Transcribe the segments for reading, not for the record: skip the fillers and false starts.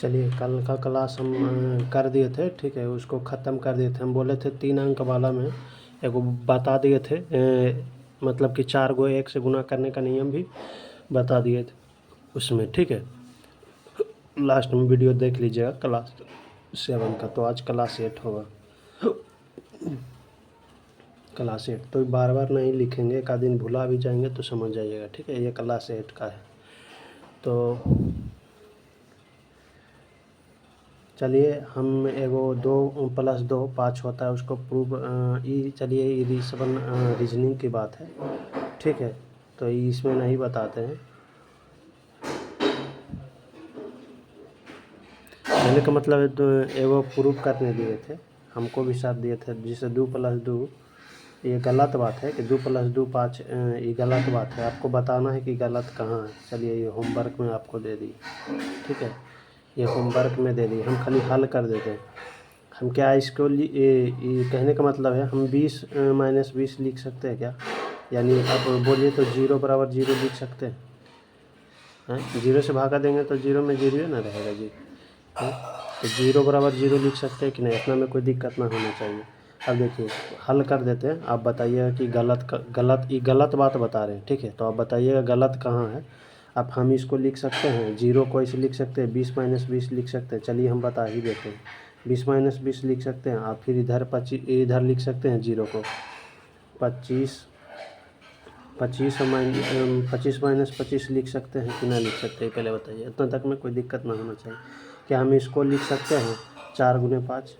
चलिए, कल का क्लास हम कर दिए थे, ठीक है, उसको ख़त्म कर दिए थे। हम बोले थे 3 अंक वाला में एगो बता दिए थे, मतलब कि 4 गो 1 से गुना करने का नियम भी बता दिए थे उसमें, ठीक है। लास्ट में वीडियो देख लीजिएगा क्लास 7 का। तो आज क्लास 8 होगा। क्लास 8 तो बार बार नहीं लिखेंगे, एक आध दिन भुला भी जाएंगे तो समझ जाइएगा, ठीक है। ये क्लास 8 का है। तो चलिए, हम एगो 2 + 2 5 होता है, उसको प्रूव चलिए इरिसेबल रीजनिंग की बात है, ठीक है। तो इसमें नहीं बताते हैं। कहने का मतलब है, तो एगो प्रूव करने दिए थे, हमको भी साथ दिए थे, जिसे 2 + 2 ये गलत बात है कि 2 + 2 5, ये गलत बात है। आपको बताना है कि गलत कहाँ है। चलिए, ये होमवर्क में आपको दे दी, ठीक है। ये होमवर्क में दे दी, हम खाली हल कर देते हैं। हम क्या इसको ये कहने का मतलब है, हम 20 - 20 लिख सकते हैं क्या? यानी आप बोलिए तो 0 = 0 लिख सकते हैं? 0 से भागा देंगे तो 0 में 0 ना रहेगा जी, है। तो 0 = 0 लिख सकते हैं कि नहीं? इतना में कोई दिक्कत ना होना चाहिए। अब देखिए, हल कर देते हैं। आप बताइएगा कि गलत बात बता रहे हैं, ठीक है। तो आप बताइएगा गलत कहाँ है। अब हम इसको लिख सकते हैं, 0 को ऐसे लिख सकते हैं, 20 - 20 लिख सकते हैं। चलिए, हम बता ही देते हैं। 20 - 20 लिख सकते हैं। आप फिर इधर 25 इधर लिख सकते हैं 0 को। 25 25 - 25 लिख सकते हैं कि ना लिख सकते हैं? पहले बताइए। इतना तक में कोई दिक्कत ना होना चाहिए। क्या हम इसको लिख सकते हैं 4 × 5?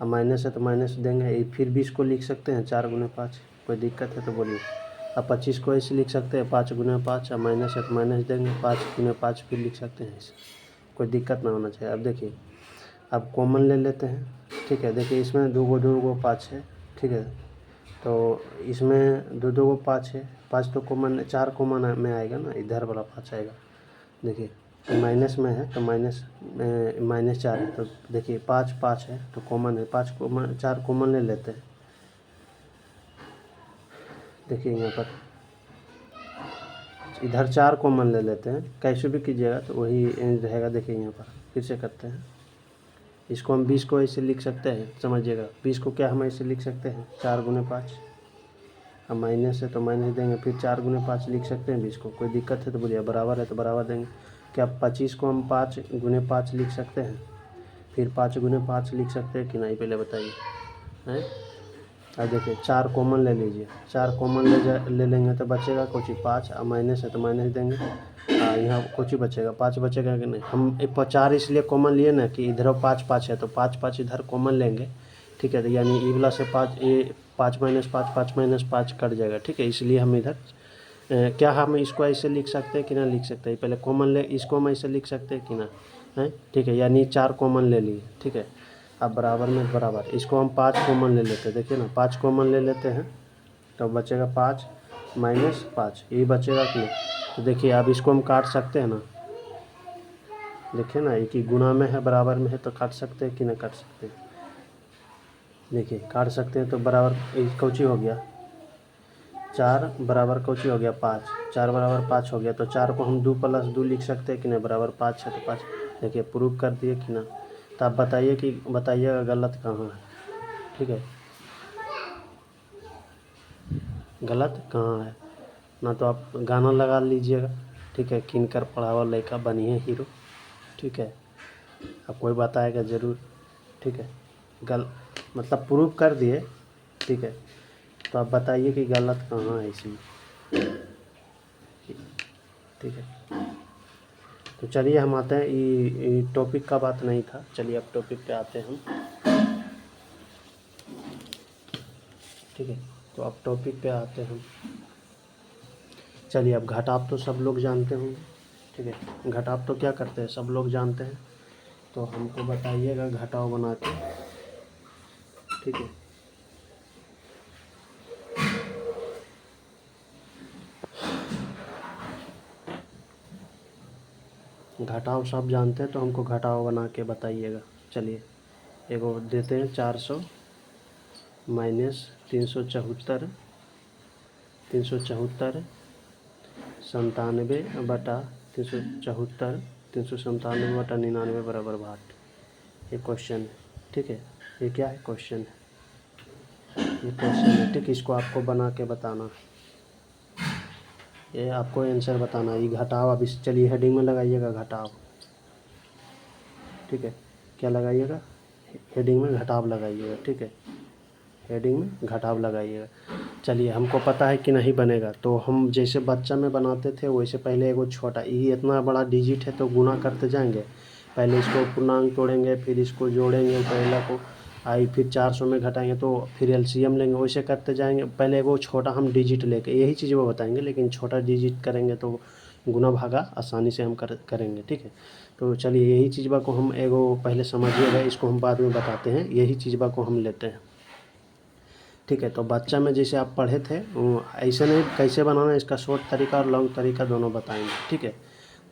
अब माइनस है तो माइनस देंगे। फिर 20 को लिख सकते हैं 4 × 5? कोई दिक्कत है तो बोलिए। अब 25 को ऐसे लिख सकते हैं 5 × 5। अब माइनस है तो माइनस देंगे। 5 × 5 फिर लिख सकते हैं ऐसे। कोई दिक्कत ना होना चाहिए। अब देखिए, अब कॉमन ले लेते हैं, ठीक है। देखिए, इसमें 2 गो 5 है, ठीक है। तो इसमें 2 गो 5 है। 5 तो कॉमन, 4 कॉमन में आएगा ना, इधर वाला 5 आएगा। देखिए, माइनस में है तो -4 है। तो देखिए, 5 5 है तो कॉमन है। 4 कॉमन ले लेते हैं। देखिए, यहाँ पर इधर 4 कॉमन ले लेते हैं। कैसे भी कीजिएगा तो वही रहेगा। देखिए, यहाँ पर फिर से करते हैं। इसको हम 20 को ऐसे लिख सकते हैं, समझिएगा। 20 को क्या हम ऐसे लिख सकते हैं 4 × 5। अब माइनस है तो माइनस देंगे। फिर 4 × 5 लिख सकते हैं 20 को। कोई दिक्कत है तो बोलिए। बराबर है तो बराबर देंगे। क्या 25 को हम 5 × 5 लिख सकते हैं? फिर 5 × 5 लिख सकते हैं कि नहीं? पहले बताइए, हैं। अब देखिए, 4 कॉमन ले लीजिए। 4 कॉमन ले लेंगे तो बचेगा कुछ 5। अब माइनस है तो माइनस देंगे। यहाँ कुछ बचेगा, 5 बचेगा कि नहीं? हम 4 इसलिए कॉमन लिए ना कि इधर 5 5 है तो 5 5 इधर कॉमन लेंगे, ठीक है। तो यानी ई वाला से 5 5 - 5 5 - 5 कट जाएगा, ठीक है। इसलिए हम इधर क्या हम इसको ऐसे लिख सकते हैं कि ना लिख सकते हैं? पहले कॉमन ले, इसको हम ऐसे लिख सकते हैं कि ना, है, ठीक है। यानी 4 कॉमन ले लिए, ठीक है। अब बराबर में बराबर, इसको हम 5 कॉमन ले लेते हैं। देखिए ना, 5 कॉमन ले लेते हैं तो बचेगा 5 - 5, ये बचेगा कि नहीं? तो देखिए, अब इसको हम काट सकते हैं ना। देखिए ना, एक ही गुना में है, बराबर में है, तो काट सकते हैं कि ना काट सकते हैं? देखिए, काट सकते हैं। तो बराबर कौची हो गया 4 बराबर कौची हो गया 5। 4 बराबर 5 हो गया। तो 4 को हम 2 + 2 लिख सकते हैं कि नहीं? बराबर 5 है तो 5। देखिए, प्रूव कर दिए कि ना। तो आप बताइएगा गलत कहाँ है, ठीक है। गलत कहाँ है ना? तो आप गाना लगा लीजिएगा, ठीक है। किनकर पढ़ावा लइका बनिए हीरो, ठीक है। अब कोई बताएगा ज़रूर, ठीक है। मतलब प्रूव कर दिए, ठीक है। तो आप बताइए कि गलत कहाँ है इसमें, ठीक है। तो चलिए, हम आते हैं, ये टॉपिक का बात नहीं था। चलिए, अब टॉपिक पे आते हैं हम, ठीक है। तो अब टॉपिक पे आते हैं हम। चलिए, अब घटाव तो सब लोग जानते होंगे, ठीक है। घटाव तो क्या करते हैं, सब लोग जानते हैं। तो हमको बताइएगा घटाव बना के, ठीक है। घटाव सब जानते हैं तो हमको घटाव बना के बताइएगा। चलिए, एगो देते हैं 400 - 374 97 - 374 397/99 बराबर 62। ये क्वेश्चन है, ठीक है। ये क्या है? क्वेश्चन है, ये क्वेश्चन है, ठीक। इसको आपको बना के बताना, ये आपको आंसर बताना। ये घटाओ, अब इस चलिए हेडिंग में लगाइएगा घटाओ, ठीक है। क्या लगाइएगा? हेडिंग में घटाव लगाइएगा, ठीक है। हेडिंग में घटाव लगाइएगा। चलिए, हमको पता है कि नहीं बनेगा, तो हम जैसे बच्चा में बनाते थे वैसे पहले एगो छोटा, ये इतना बड़ा डिजिट है तो गुना करते जाएंगे। पहले इसको पूर्णांक तोड़ेंगे, फिर इसको जोड़ेंगे पहला को, आई फिर 400 में घटाएंगे तो फिर एलसीएम लेंगे, वैसे करते जाएंगे। पहले वो छोटा हम डिजिट लेके, यही चीज़ वो बताएंगे, लेकिन छोटा डिजिट करेंगे तो गुना भागा आसानी से हम करेंगे, ठीक है। तो चलिए, यही चीज़ को हम एगो पहले समझिएगा, इसको हम बाद में बताते हैं। यही चीज़ को हम लेते हैं, ठीक है। तो बच्चा में जैसे आप पढ़े थे ऐसे नहीं, कैसे बनाना इसका शॉर्ट तरीका और लॉन्ग तरीका दोनों बताएंगे, ठीक है।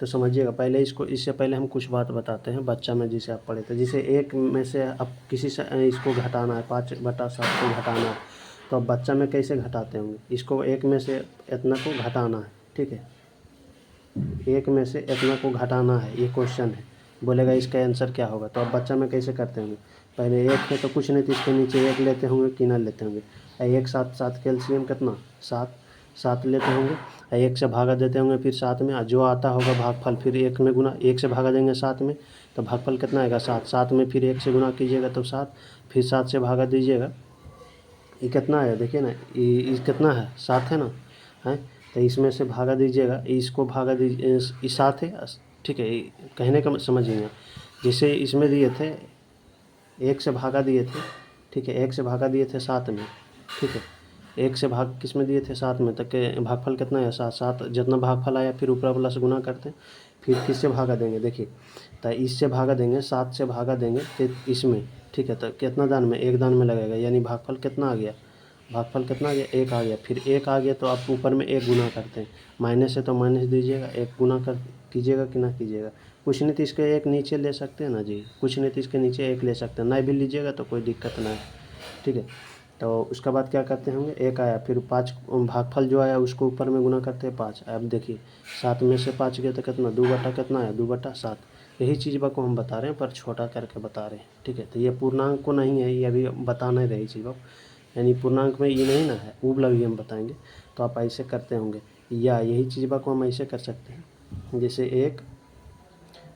तो समझिएगा, पहले इसको, इससे पहले हम कुछ बात बताते हैं। बच्चा में जैसे आप पढ़े थे, जैसे एक में से अब किसी से इसको घटाना है, 5/7 को घटाना है, तो अब बच्चा में कैसे घटाते होंगे? इसको एक में से इतना को घटाना है, ठीक है। एक में से इतना को घटाना है, ये क्वेश्चन है। बोलेगा इसका आंसर क्या होगा? तो अब बच्चा में कैसे करते होंगे? पहले एक है तो कुछ नहीं, तो इसके नीचे एक लेते होंगे कि ना लेते होंगे। एक 7 के एलसीएम कितना? 7 लेते होंगे। एक से भागा देते होंगे फिर 7 में, जो आता होगा भागफल फिर एक में गुना, एक से भागा देंगे 7 में तो भागफल कितना आएगा? 7 में फिर एक से गुना कीजिएगा तो 7, फिर 7 से भागा दीजिएगा, ये कितना है? देखिए ना, ये कितना है? 7 है ना, है। तो इसमें से भागा दीजिएगा, इसको भागा दीजिए, ये 7 है, ठीक है। कहने का समझिए, जैसे इसमें दिए थे, एक से भागा दिए थे, ठीक है। एक से भागा दिए थे 7 में, ठीक है। एक से भाग किस में दिए थे? 7 में, तक भागफल कितना है? 7। जितना भागफल आया फिर ऊपर वाला से गुना करते हैं, फिर किससे भागा देंगे? देखिए, तो इससे भागा देंगे, 7 से भागा देंगे तो इसमें, ठीक है। तो कितना दान में? एक दान में लगेगा, यानी भागफल कितना आ गया? भागफल कितना आ गया? 1 आ गया। फिर 1 आ गया तो आप ऊपर में 1 गुना करते हैं, माइनस है तो माइनस दीजिएगा, 1 गुना कर कीजिएगा कि ना कीजिएगा। कुछ नहीं तो इसके एक नीचे ले सकते हैं ना जी, कुछ नहीं तो इसके नीचे 1 ले सकते हैं, नहीं भी लीजिएगा तो कोई दिक्कत ना है, ठीक है। तो उसके बाद क्या करते होंगे? 1 आया, फिर 5 भागफल जो आया उसको ऊपर में गुना करते हैं 5। अब देखिए, 7 में से 5 गया तो कितना? 2 कितना आया? 2/7। यही चीज़ को हम बता रहे हैं, पर छोटा करके बता रहे हैं, ठीक है। तो ये पूर्णांक को नहीं है, ये अभी बता नहीं रही चीज़, यानी पूर्णांक में ये नहीं ना है, वो भी हम बताएंगे। तो आप ऐसे करते होंगे, या यही चीज़ को हम ऐसे कर सकते हैं, जैसे 1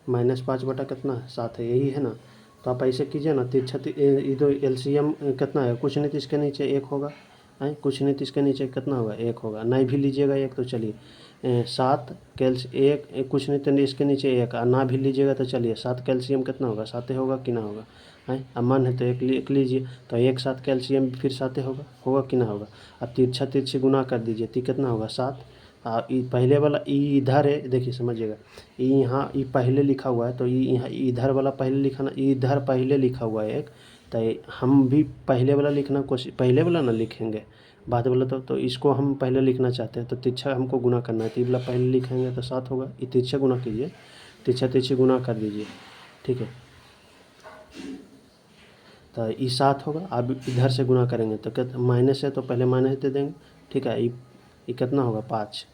-5 कितना? 7 है, यही है ना। तो आप ऐसे कीजिए ना, तिरछा ये तो एलसीएम कितना है? कुछ नहीं तो इसके नीचे 1 होगा, है। कुछ नहीं तो इसके नीचे कितना होगा? 1 होगा। नहीं भी लीजिएगा 1 तो चलिए 7 1 कुछ नहीं तो इसके नीचे 1, ना भी लीजिएगा तो चलिए 7 कैल्शियम कितना होगा? 7 होगा कि ना होगा, है। अब मन है तो 1 लीजिए, तो 1 7 कैल्शियम फिर 7 होगा कि ना होगा। अब तिरछा तिरछी गुना कर दीजिए, तो कितना होगा? 7। पहले वाला ई इधर है, देखिए समझिएगा, ई यहाँ ई पहले लिखा हुआ है, तो ई यहाँ इधर वाला पहले लिखा ना, इधर पहले लिखा हुआ है एक, तो हम भी पहले वाला लिखना कोशिश, पहले वाला ना लिखेंगे, बाद वाला तो इसको हम पहले लिखना चाहते हैं, तो तिरछा हमको गुना करना है, तो ये वाला पहले लिखेंगे तो 7 होगा। ये तिरछा गुना कीजिए, तिरछा तिरछी गुना कर दीजिए, ठीक है। तो ये 7 होगा। अब इधर से गुना करेंगे तो क्या? माइनस है तो पहले माइनस दे देंगे, ठीक है। ये कितना होगा? 5,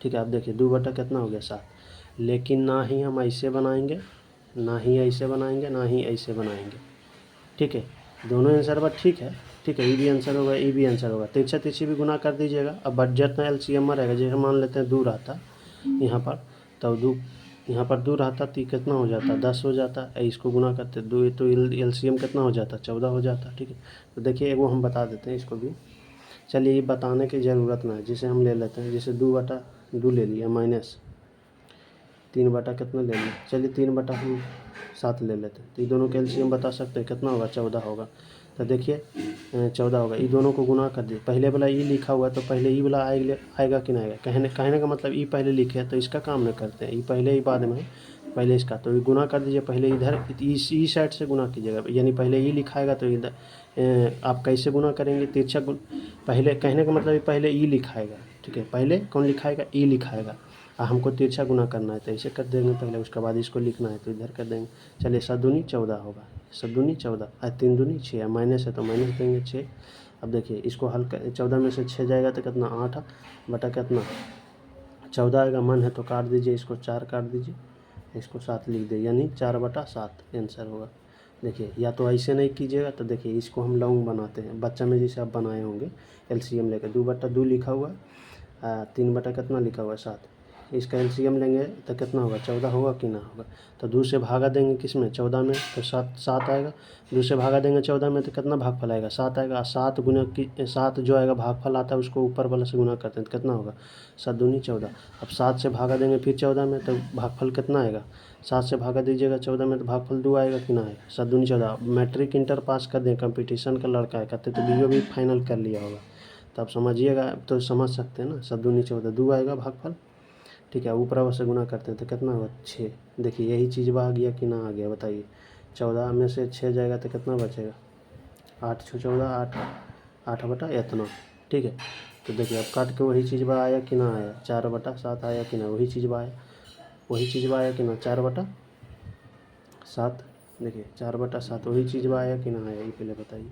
ठीक है। अब देखिए 2 कितना हो गया? 7। लेकिन ना ही हम ऐसे बनाएंगे, ना ही ऐसे बनाएंगे, ना ही ऐसे बनाएंगे, ठीक है। दोनों आंसर बात ठीक है, ठीक है। ये भी आंसर होगा, ये भी आंसर होगा। तिरछा तिरछी भी गुना कर दीजिएगा। अब बट जितना एलसीएम में रहेगा, जैसे मान लेते हैं 2 रहता यहाँ पर, तो 2 यहाँ पर 2 रहता तो कितना हो जाता? 10 हो जाता। इसको गुना करते 2, तो एलसीएम कितना हो जाता? 14 हो जाता, ठीक है। तो देखिए वो हम बता देते हैं इसको भी, चलिए ये बताने की ज़रूरत ना है। जैसे हम ले लेते हैं, जैसे 2/2 ले लिया, माइनस 3 कितना ले लिया, चलिए 3/7 ले लेते हैं। तो ये दोनों कैल्शियम बता सकते हैं कितना होगा? 14 होगा। तो देखिए 14 होगा। ये दोनों को गुना कर दिए, पहले वाला ई लिखा हुआ है तो पहले ई वाला आएगा कि नहीं आएगा? कहने का मतलब ई पहले लिखे है तो इसका काम नहीं करते हैं, ई पहले ही बाद में, पहले इसका, तो ये गुना कर दीजिए। पहले इधर ई साइड से गुना कीजिएगा, यानी पहले ई लिखाएगा तो इधर आप कैसे गुना करेंगे? तिरछा पहले, कहने का मतलब पहले ई लिखाएगा, ठीक है। पहले कौन लिखाएगा? ई लिखाएगा। हमको तिरछा गुना करना है तो ऐसे कर देंगे पहले, उसके बाद इसको लिखना है तो इधर कर देंगे। चलिए 7 दूनी 14 होगा, 7 दूनी 14, 3 दूनी 6, माइनस है तो माइनस देंगे 6। अब देखिए इसको हल कर, 14 में से 6 जाएगा तो कितना? 8 बटा कितना? 14 आएगा। मन है तो काट दीजिए, इसको 4 काट दीजिए, इसको 7 लिख दे, यानी 4/7 आंसर होगा। देखिए या तो ऐसे नहीं कीजिएगा, तो देखिए इसको हम लॉन्ग बनाते हैं, बच्चा में जैसे आप बनाए होंगे एलसीएम लेकर। 2/2 लिखा हुआ, 3 कितना लिखा हुआ 7, इसका एलसीएम लेंगे तो कितना होगा 14 होगा कि ना होगा। तो 2 से भागा देंगे किस में 14 में, तो 7 आएगा। 2 से भागा देंगे 14 में तो कितना भागफल आएगा 7 आएगा। 7 गुना 7 जो आएगा भागफल आता है उसको ऊपर वाला से गुना करते हैं तो कितना होगा 7 दूनी 14। अब 7 से भागा देंगे फिर 14 में तो भागफल कितना आएगा, 7 से भागा दीजिएगा 14 में तो भागफल 2 आएगा कि ना आएगा। 7 दूनी 14। मैट्रिक इंटर पास कर दें, कंपटीशन का लड़का है, कहते तो बीओ भी फाइनल कर लिया होगा, तो आप समझिएगा, तो समझ सकते हैं ना। 7 दूनी 14, 2 आएगा भागफल, ठीक है। ऊपर से गुना करते हैं तो कितना होगा 6। देखिए यही चीज़ आ गया कि ना आ गया बताइए। 14 में से 6 जाएगा तो कितना बचेगा 8 6 14, 8 इतना, ठीक है। तो देखिए अब काट के वही चीज़ आया कि ना आया, 4/7 आया कि ना, वही चीज़ आया, वही चीज़ आया कि ना 4/7। देखिए 4/7 वही चीज़ आया कि ना आया, ये पहले बताइए।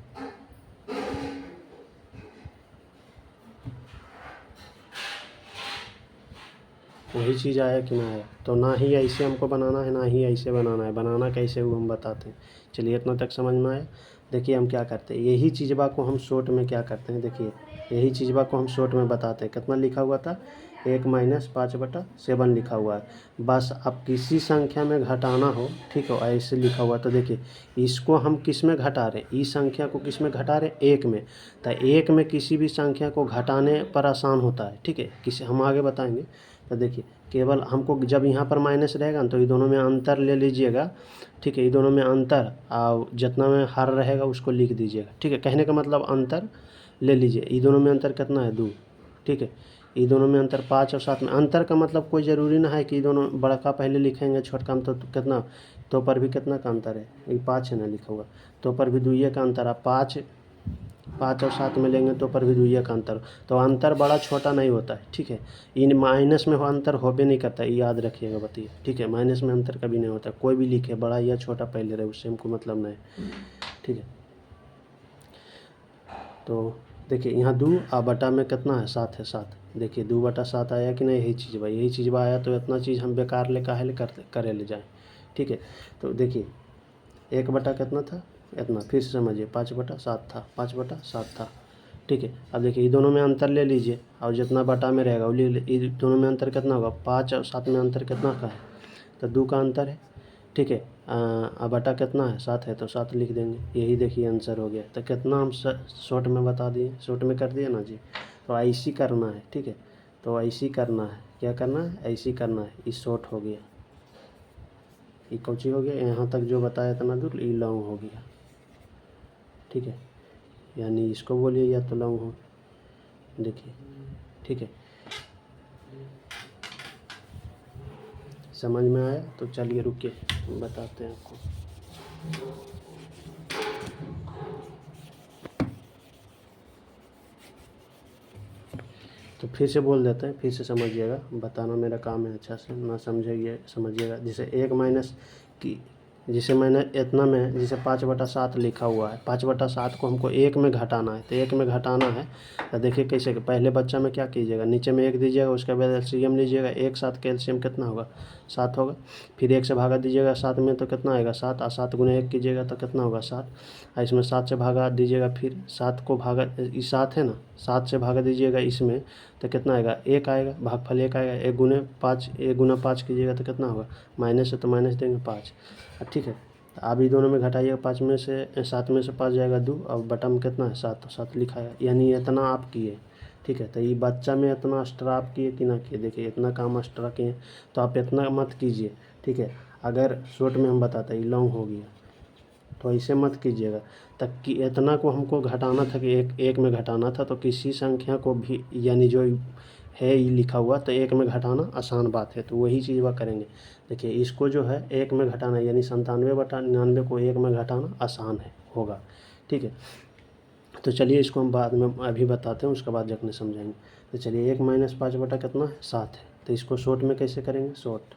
वही चीज़ आया कि ना आया। तो ना ही ऐसे हमको बनाना है, ना ही ऐसे बनाना है। बनाना कैसे वो हम बताते हैं। चलिए इतना तक समझ में आया। देखिए हम क्या करते हैं, यही चीज़बा को हम शॉर्ट में क्या करते हैं, देखिए यही चीज़बा को हम शॉर्ट में बताते हैं। कितना लिखा हुआ था 1 - 5/7 लिखा हुआ है। बस अब किसी संख्या में घटाना हो, ठीक है, ऐसे लिखा हुआ। तो देखिए इसको हम किस में घटा रहे हैं, इस संख्या को किस में घटा रहे हैं 1 में। तो 1 में किसी भी संख्या को घटाने पर आसान होता है, ठीक है। किसी हम आगे बताएंगे। तो देखिए केवल हमको जब यहाँ पर माइनस रहेगा ना तो ये दोनों में अंतर ले लीजिएगा, ठीक है। ये दोनों में अंतर और जितना में हर रहेगा उसको लिख दीजिएगा, ठीक है। कहने का मतलब अंतर ले लीजिए। ये दोनों में अंतर कितना है 2, ठीक है। ये दोनों में अंतर 5 और 7 में अंतर का मतलब कोई ज़रूरी ना है कि दोनों बड़ा का पहले लिखेंगे छोटा का, तो कितना तो पर भी कितना का अंतर है, ये 5 है ना लिखा हुआ, तो पर भी 2 का अंतर है। 5 और 7 में लेंगे तो पर भी 2 का अंतर, तो अंतर बड़ा छोटा नहीं होता है, ठीक है। इन माइनस में अंतर होबे नहीं करता, ये याद रखिएगा बताइए, ठीक है। माइनस में अंतर कभी नहीं होता, कोई भी लिखे बड़ा या छोटा पहले रहे उससे हमको मतलब नहीं, ठीक है। तो देखिए यहाँ 2 और बटा में कितना है 7 है, 7। देखिए 2/7 आया कि नहीं, यही चीज़ भाई, यही चीज़ आया। तो इतना चीज़ हम बेकार ले काहे ले करे ले जाएँ, ठीक है। तो देखिए 1 बटा कितना था इतना, फिर से समझिए 5/7 था, 5/7 था, ठीक है। अब देखिए ये दोनों में अंतर ले लीजिए और जितना बटा में रहेगा वो ये दोनों में अंतर कितना होगा, 5 और 7 में अंतर कितना का है, तो 2 का अंतर है, ठीक है। अब बटा कितना है 7 है तो 7 लिख देंगे, यही देखिए आंसर हो गया। तो कितना हम शॉर्ट में बता दिए, शॉर्ट में कर दिए ना जी। तो ऐसी करना है, ठीक है। तो ऐसी करना है, क्या करना है, ऐसी करना है। ये शॉर्ट हो गया, ये कौची हो गया, यहाँ तक जो बताया इतना दूर ये लॉन्ग हो गया, ठीक है। यानी इसको बोलिए या तो लॉन्ग हो, देखिए, ठीक है। समझ में आया। तो चलिए रुकिए बताते हैं आपको। तो फिर से बोल देते हैं, फिर से समझिएगा, बताना मेरा काम है, अच्छा से ना समझिए समझिएगा। जैसे 1 माइनस की, जिसे मैंने इतना में जैसे 5/7 लिखा हुआ है, 5/7 को हमको 1 में घटाना है, तो 1 में घटाना है। तो देखिए कैसे, पहले बच्चा में क्या कीजिएगा, नीचे में 1 दीजिएगा, उसके बाद एलसीएम लीजिएगा, 1 7 का एलसीएम कितना होगा 7 होगा। फिर 1 से भागा दीजिएगा 7 में तो कितना आएगा 7, और 7 गुना 1 कीजिएगा तो कितना होगा 7, और इसमें 7 से भागा दीजिएगा, फिर 7 को भागा, ये 7 है ना, 7 से भागा दीजिएगा इसमें तो कितना आएगा 1 आएगा, भागफल 1 आएगा। 1 गुना 5 कीजिएगा तो कितना होगा, माइनस है तो माइनस देंगे 5, ठीक है। तो आप ये दोनों में घटाइएगा, 5 में से 7 में से 5 जाएगा 2, और बटा में कितना है 7, तो 7 लिखा है। यानी इतना आप किए, ठीक है। तो ये बच्चा में इतना एक्स्ट्रा आप किए कि ना किए, देखिए इतना काम एक्स्ट्रा किए, तो आप इतना मत कीजिए, ठीक है। अगर शॉर्ट में हम बताते हैं लॉन्ग हो गया तो ऐसे मत कीजिएगा। तक कि इतना को हमको घटाना था कि एक में घटाना था, तो किसी संख्या को भी यानी जो है ये लिखा हुआ तो 1 में घटाना आसान बात है, तो वही चीज़ वह करेंगे। देखिए इसको जो है 1 में घटाना यानी 97/99 को 1 में घटाना आसान है होगा, ठीक है। तो चलिए इसको हम बाद में अभी बताते हैं, उसके बाद जखने समझाएंगे। तो चलिए 1 - 5 बटा कितना है 7 है, तो इसको शॉर्ट में कैसे करेंगे, शॉर्ट,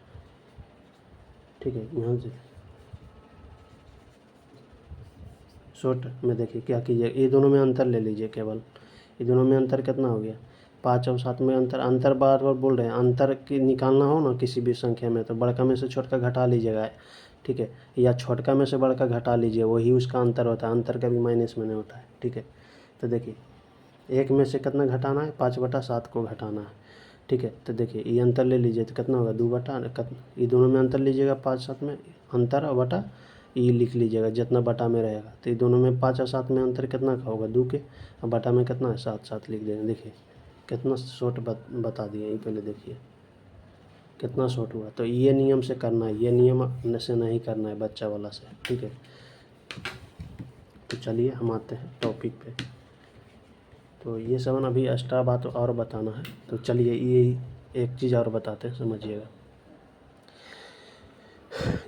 ठीक है। यहाँ से शॉर्ट में देखिए क्या कीजिए, ये दोनों में अंतर ले लीजिए केवल, ये दोनों में अंतर कितना हो गया 5 और 7 में अंतर बार बार बोल रहे हैं। अंतर की निकालना हो ना किसी भी संख्या में तो बड़का में से छोटका घटा लीजिएगा, ठीक है, या छोटका में से बड़का घटा लीजिए, वही उसका अंतर होता है। अंतर कभी माइनस में नहीं होता है, ठीक है। तो देखिए 1 में से कितना घटाना है, 5/7 को घटाना है, ठीक है। तो देखिए ये अंतर ले लीजिए तो कितना होगा 2 ये दोनों में अंतर लीजिएगा, 5/7 में अंतर और बटा ये लिख लीजिएगा जितना बटा में रहेगा। तो ये दोनों में 5 और 7 में अंतर कितना का होगा 2 के, और बटा में कितना है 7 लिख देंगे। देखिए कितना शॉर्ट बता दिए, ये पहले देखिए कितना शॉर्ट हुआ। तो ये नियम से करना है, ये नियम से नहीं करना है बच्चा वाला से, ठीक है। तो चलिए हम आते हैं टॉपिक पे। तो ये सब अभी एक्स्ट्रा बात और बताना है, तो चलिए ये एक चीज़ और बताते हैं, समझिएगा।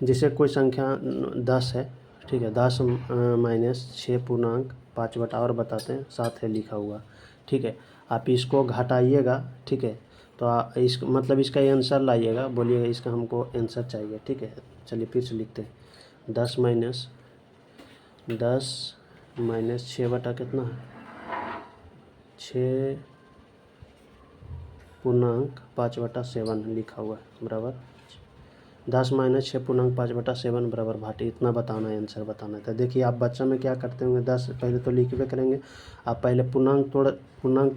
जैसे कोई संख्या 10 है, ठीक है, 10 माइनस 6.5 और बताते हैं, 7 है लिखा हुआ, ठीक है। आप इसको घटाइएगा, ठीक है, तो इस मतलब इसका आंसर लाइएगा, बोलिएगा इसका हमको आंसर चाहिए, ठीक है। चलिए फिर से लिखते हैं 10 माइनस 6 बटा कितना है 6.5/7 लिखा हुआ है बराबर 10 माइनस 6.5/7 बराबर भाटी। इतना बताना है, आंसर बताना है। तो देखिए आप बच्चा में क्या करते होंगे, 10 पहले तो लिखबे करेंगे। आप पहले पूर्णांक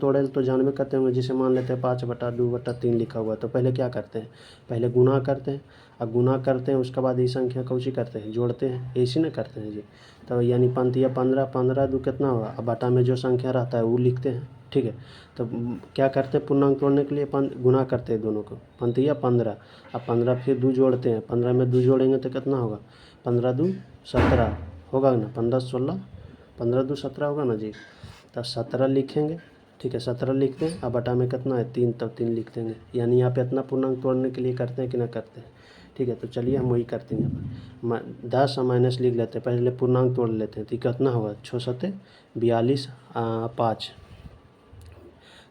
तोड़े तो जानबे करते होंगे। जैसे मान लेते हैं 5/2/3 लिखा हुआ है, तो पहले क्या करते हैं, पहले गुना करते हैं। अब गुना करते हैं उसके बाद ये संख्या कौची करते हैं, जोड़ते हैं, ऐसी ना करते हैं जी। तो यानी 15 15 2 कितना होगा, अब बटा में जो संख्या रहता है वो लिखते हैं, ठीक है। तो क्या करते हैं, पूर्णांक तोड़ने के लिए गुना करते हैं दोनों को, 15 अब 15 फिर 2 जोड़ते हैं, 15 में 2 जोड़ेंगे तो कितना होगा 15 2 17 होगा ना, 15 16 15 2 17 होगा ना जी। तो 17 लिखेंगे, ठीक है, 17 लिखते हैं। अब बटा में कितना है 3, तब 3 लिख देंगे। यानी आप इतना पूर्णांक तोड़ने के लिए करते हैं कि ना करते हैं, ठीक है। तो चलिए हम वही करते हैं। 10 माइनस लिख लेते हैं, पहले पूर्णांक तोड़ लेते हैं। तो कितना होगा 6 7 42 5,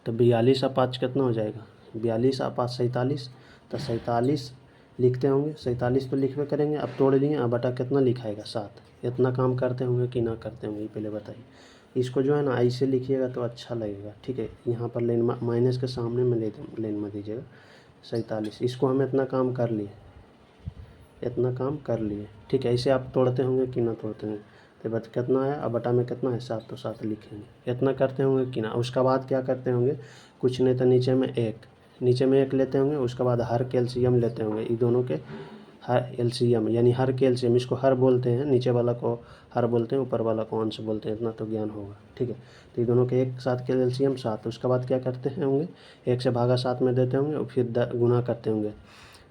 तो 42 और 5 कितना हो जाएगा 42 और 5 47। तो 47 लिखते होंगे, 47 तो लिखबे करेंगे। अब तोड़ लिए, अब बटा कितना लिखाएगा 7। इतना काम करते होंगे कि ना करते होंगे, पहले बताइए। इसको जो है ना ऐसे लिखिएगा तो अच्छा लगेगा, ठीक है। यहाँ पर लाइन माइनस के सामने में लाइन में दीजिएगा 47। इसको हम इतना काम कर लिए, ठीक है। ऐसे आप तोड़ते होंगे कि ना तोड़ते होंगे। तो बस कितना है, अब बटा में कितना है 7, तो 7 लिखेंगे। इतना करते होंगे कि ना। उसके बाद क्या करते होंगे, कुछ नहीं तो नीचे में 1 लेते होंगे। उसके बाद हर के एलसीएम लेते होंगे, इन दोनों के हर एलसीएम, यानी हर के एलसीएम। इसको हर बोलते हैं, नीचे वाला को हर बोलते हैं, ऊपर वाला को अंश बोलते हैं। इतना तो ज्ञान होगा, ठीक है। तो ये दोनों के एक साथ के एलसीएम 7। उसके बाद क्या करते हैं होंगे, 1 से भागा 7 में देते होंगे और फिर गुना करते होंगे,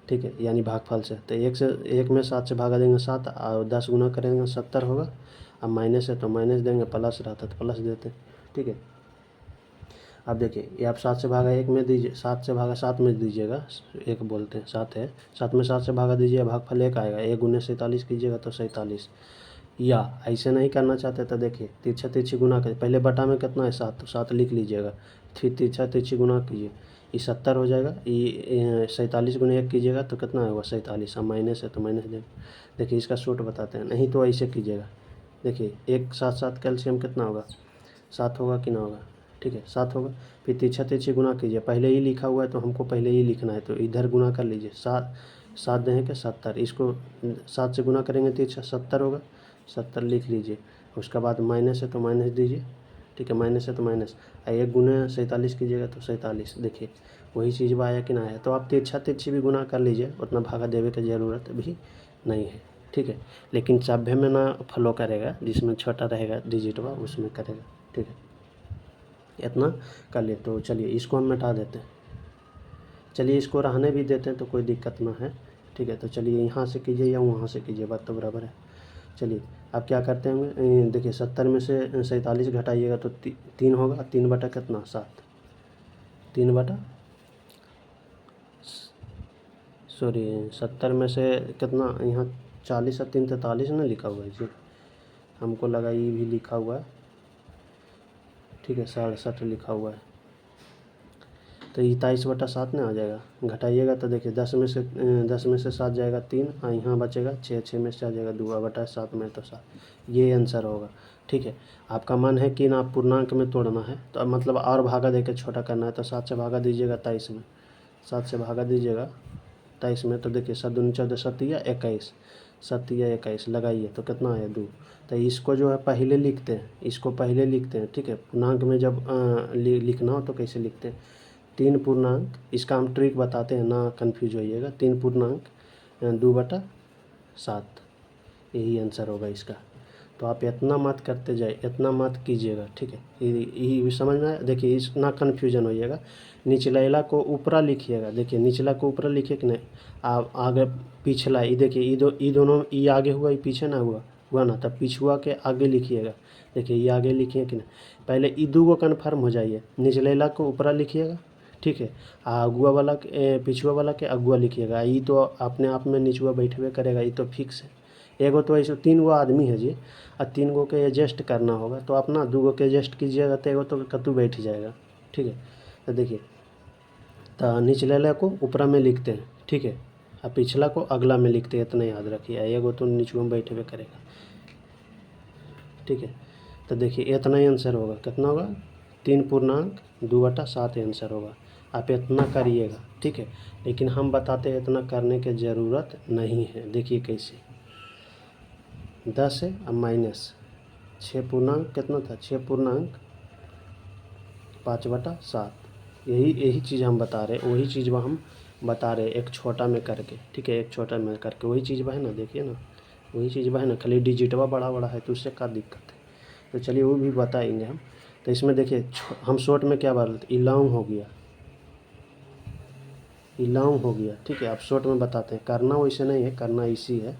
ठीक है, यानी भागफल से। तो 1 में 7 से भागा देंगे 7, और 10 गुना करेंगे 70 होगा। अब माइनस है तो माइनस देंगे, प्लस रहता तो प्लस देते, ठीक है। अब देखिए ये आप 7 से भागा 1 में दीजिए, 7 से भागा 7 में दीजिएगा, 1 बोलते हैं 7 है, 7 में 7 से भागा दीजिए, भागफल 1 आएगा। 1 गुने 47 कीजिएगा तो 47। या ऐसे नहीं करना चाहते तो देखिए तिरछा तिरछी गुना करिए। पहले बटा में कितना है 7, तो 7 लिख लीजिएगा, फिर तिरछा तिरछी गुना कीजिए, ये 70 हो जाएगा। ये 47 गुने 1 कीजिएगा तो कितना होगा 47। अब माइनस है तो माइनस देंगे। देखिए इसका सूट बताते हैं, नहीं तो ऐसे कीजिएगा। देखिए 1 7 7 कैल्शियम कितना होगा 7 होगा कि ना होगा, ठीक है 7 होगा। फिर तिरछा तिरछी गुना कीजिए, पहले ही लिखा हुआ है तो हमको पहले ही लिखना है, तो इधर गुना कर लीजिए। 7 देंगे 70, इसको 7 से गुना करेंगे तिरछा 70 होगा, 70 लिख लीजिए। उसके बाद माइनस है तो माइनस दीजिए, ठीक है, माइनस है तो माइनस। 1 गुना 47 कीजिएगा तो 47। देखिए वही चीज़ आया कि ना आया। तो आप तिरछा तिरछी भी गुना कर लीजिए, उतना भागा देवे की ज़रूरत भी नहीं है, ठीक है। लेकिन सभ्य में ना फॉलो करेगा, जिसमें छोटा रहेगा डिजिट वा उसमें करेगा, ठीक है। इतना कर लिए। तो चलिए इसको हम मिटा देते हैं, चलिए इसको रहने भी देते हैं तो कोई दिक्कत ना है, ठीक है। तो चलिए यहाँ से कीजिए या वहाँ से कीजिए, बात तो बराबर है। चलिए अब क्या करते होंगे, देखिए 70 में से 47 घटाइएगा तो 3 होगा। 3 बटा कितना 7, 3 बटा 70 में से कितना, यहाँ 40 और 3 43 ना लिखा हुआ है जी, हमको लगा ये भी लिखा हुआ है, ठीक है 67 लिखा हुआ है। तो ये 23/7 ना आ जाएगा। घटाइएगा तो देखिए 10 में से 7 जाएगा 3 और यहाँ बचेगा 6, 6 में से आ जाएगा 2/7 में तो 7। ये आंसर होगा। ठीक है, आपका मन है कि ना पूर्णांक में तोड़ना है तो अब मतलब और भागा देकर छोटा करना है तो 7 से भागा दीजिएगा 23 में, 7 से भागा दीजिएगा 23 में तो देखिए 7 दूनी 14, 7 या 21, 7 या 21 लगाइए तो कितना आया 2। तो इसको जो है पहले लिखते हैं, इसको पहले लिखते हैं। ठीक है, पूर्णांक में जब लिखना हो तो कैसे लिखते हैं, 3 पूर्णांक, इसका हम ट्रिक बताते हैं ना कन्फ्यूज होइएगा। 3 पूर्णांक 2/7, यही आंसर होगा इसका। तो आप इतना मत करते जाए, इतना मत कीजिएगा। ठीक है, यही समझ में आया। देखिए इतना कन्फ्यूजन होइएगा। निचला को ऊपरा लिखिएगा, देखिए निचला को ऊपरा लिखिए कि नहीं, आप आगे पिछला, ये देखिए ये दोनों, ये आगे हुआ ये पीछे ना हुआ ना, तब पिछुआ के आगे लिखिएगा। देखिए ये आगे लिखिए कि नहीं, पहले ई 2 को कन्फर्म हो जाइए, निचला को ऊपरा लिखिएगा। ठीक है, अगुआ वाला पिछुआ वाला के अगुआ लिखिएगा। ये तो अपने आप में निचुआ बैठे करेगा, ये तो फिक्स है। एगो तो ऐसे 3 गो आदमी है जी, और 3 गो के एडजस्ट करना होगा तो अपना 2 गो के एडजस्ट कीजिएगा तो एगो तो कतू बैठ जाएगा। ठीक है, तो देखिए तो निचले को ऊपरा में लिखते हैं। ठीक है, और पिछला को अगला में लिखते हैं, इतना याद रखिए। एगो तो नीचुआ में बैठे हुए करेगा। ठीक है, तो देखिए इतना ही आंसर होगा। कितना होगा, 3 पूर्णांक 2/7 आंसर होगा। आप इतना करिएगा। ठीक है, लेकिन हम बताते हैं इतना करने की ज़रूरत नहीं है। देखिए कैसे 10 है अब माइनस 6 पूर्णांक कितना था, 6 पूर्णांक 5/7। यही चीज़ हम बता रहे, वही चीज़ वह हम बता रहे एक छोटा में करके। ठीक है, एक छोटा में करके वही चीज़ वह है ना, देखिए ना वही चीज़ वह है ना, खाली डिजिटवा बड़ा है तो उससे क्या दिक्कत है। तो चलिए वो भी बताएंगे हम। तो इसमें देखिए हम शॉर्ट में क्या बोलते, इलाउंग हो गया, इलाउंग हो गया। ठीक है, आप शॉर्ट में बताते हैं, करना वैसे नहीं है, करना इसी है।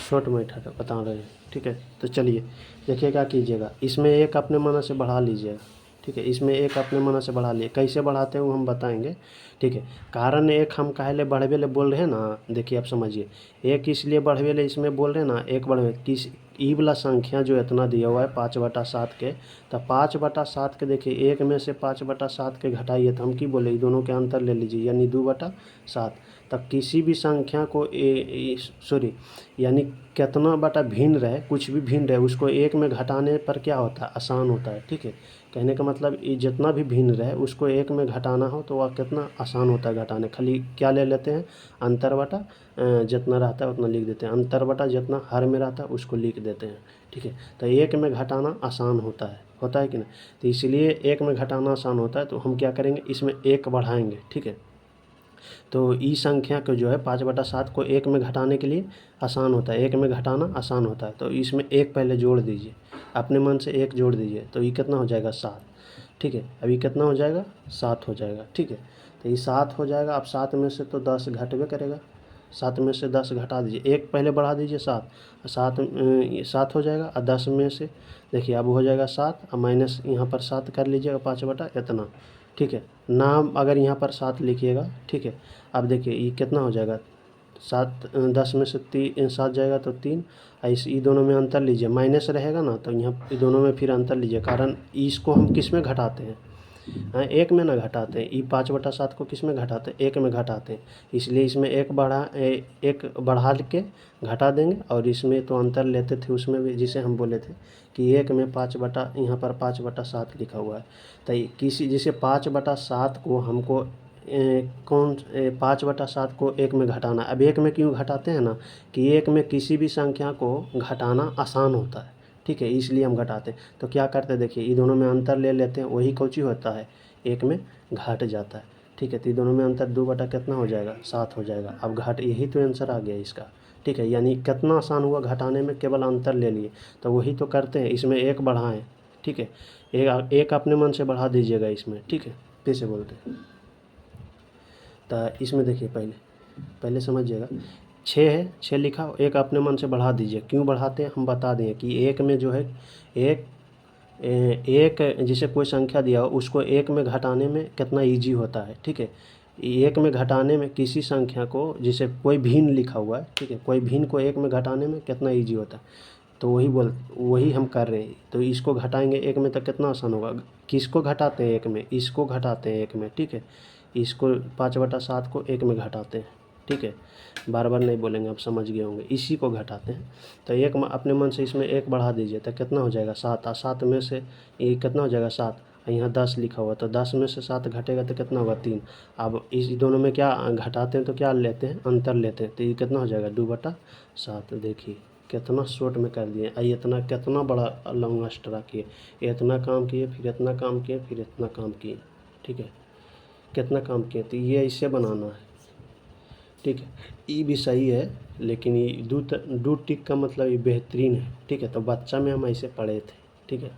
शॉर्ट में बता रहे हैं। ठीक है, तो चलिए देखिए क्या कीजिएगा, इसमें एक अपने मन से बढ़ा लीजिएगा। ठीक है, इसमें एक अपने मन से बढ़ा लिए, कैसे बढ़ाते हैं वो हम बताएंगे। ठीक है, कारण एक हम काहे बढ़वे ले बोल रहे हैं ना, देखिए आप समझिए, एक इसलिए बढ़वे ले इसमें बोल रहे हैं ना, एक बढ़वे किस ई वाला संख्या जो इतना दिया हुआ है 5/7 के, तो 5/7 के देखिए 1 में से 5/7 के घटाइए तो हम की बोले, दोनों के अंतर ले लीजिए यानी 2/7। तब किसी भी संख्या को सॉरी यानी कितना बटा भिन्न रहे, कुछ भी भिन्न रहे, उसको 1 में घटाने पर क्या होता है, आसान होता है। ठीक है, कहने का मतलब ये जितना भी भिन्न रहे उसको 1 में घटाना हो तो वह कितना आसान होता है घटाने। खाली क्या ले लेते हैं, अंतर बटा जितना रहता है उतना लिख देते हैं, अंतर बटा जितना हर में रहता है उसको लिख देते हैं। ठीक है, तो 1 में घटाना आसान होता है कि नहीं, तो इसलिए 1 में घटाना आसान होता है। तो हम क्या करेंगे, इसमें 1 बढ़ाएंगे। ठीक है, तो ई संख्या को जो है 5/7 को 1 में घटाने के लिए आसान होता है, 1 में घटाना आसान होता है। तो इसमें 1 पहले जोड़ दीजिए, अपने मन से 1 जोड़ दीजिए तो ये कितना हो जाएगा 7। ठीक है, अभी कितना हो जाएगा 7 हो जाएगा। ठीक है, तो ये 7 हो जाएगा। अब 7 में से तो 10 घटवे करेगा, 7 में से 10 घटा दीजिए, 1 पहले बढ़ा दीजिए 7 हो जाएगा। और 10 में से देखिए अब हो जाएगा 7 और माइनस यहाँ पर 7 कर लीजिएगा 5 इतना। ठीक है, नाम अगर यहाँ पर 7 लिखिएगा। ठीक है, अब देखिए ये कितना हो जाएगा, 10 में से 7 जाएगा तो 3, ऐसे ये दोनों में अंतर लीजिए, माइनस रहेगा ना तो यहाँ ये दोनों में फिर अंतर लीजिए, कारण इसको हम किस में घटाते हैं, 1 में ना घटाते हैं। ये 5/7 को किस में घटाते हैं, 1 में घटाते हैं, इसलिए इसमें एक बढ़ा के घटा देंगे। और इसमें तो अंतर लेते थे उसमें भी, जिसे हम बोले थे कि 1 में यहाँ पर 5/7 लिखा हुआ है। तो किसी जैसे 5/7 को हमको 5/7 को 1 में घटाना। अब 1 में क्यों घटाते हैं ना, कि 1 में किसी भी संख्या को घटाना आसान होता है। ठीक है, इसलिए हम घटाते हैं। तो क्या करते हैं, देखिए ये दोनों में अंतर ले लेते हैं, वही कौची होता है 1 में घट जाता है। ठीक है, तो ये दोनों में अंतर 2 बटा कितना हो जाएगा 7 हो जाएगा। अब घट, यही तो आंसर आ गया इसका। ठीक है, यानी कितना आसान हुआ घटाने में, केवल अंतर ले लिए। तो वही तो करते हैं, इसमें 1 बढ़ाएं। ठीक है, एक अपने मन से बढ़ा दीजिएगा इसमें। ठीक है, फिर से बोलते हैं, तो इसमें देखिए पहले समझिएगा, 6 है, 6 लिखा, 1 अपने मन से बढ़ा दीजिए। क्यों बढ़ाते हैं हम बता दें कि 1 में जो है एक जिसे कोई संख्या दिया हो उसको 1 में घटाने में कितना ईजी होता है। ठीक है, 1 में घटाने में किसी संख्या को, जिसे कोई भिन्न लिखा हुआ है, ठीक है, कोई भिन्न को 1 में घटाने में कितना ईजी होता है। तो वही हम कर रहे हैं। तो इसको घटाएंगे एक में तो कितना आसान होगा। किसको घटाते हैं एक में, इसको घटाते हैं एक में, ठीक है। इसको 5/7 को एक में घटाते हैं, ठीक है। बार बार नहीं बोलेंगे, आप समझ गए होंगे। इसी को घटाते हैं। तो एक अपने मन से इसमें एक बढ़ा दीजिए तो कितना हो जाएगा 7। 7 में से ये कितना हो जाएगा 7। यहाँ 10 लिखा हुआ तो 10 में से 7 घटेगा तो कितना होगा 3। अब इस दोनों में क्या घटाते हैं तो क्या लेते हैं, अंतर लेते हैं। तो ये कितना हो जाएगा 2/7। देखिए कितना शॉर्ट में कर दिए। इतना कितना बड़ा लॉन्ग एक्स्ट्रा किए, इतना काम किए, फिर इतना काम किए, फिर इतना काम किए, ठीक है। कितना काम किए, तो ये इसे बनाना है, ठीक है। ये भी सही है, लेकिन ये दो टिक का मतलब ये बेहतरीन है, ठीक है। तो बच्चा में हम ऐसे पढ़े थे, ठीक है।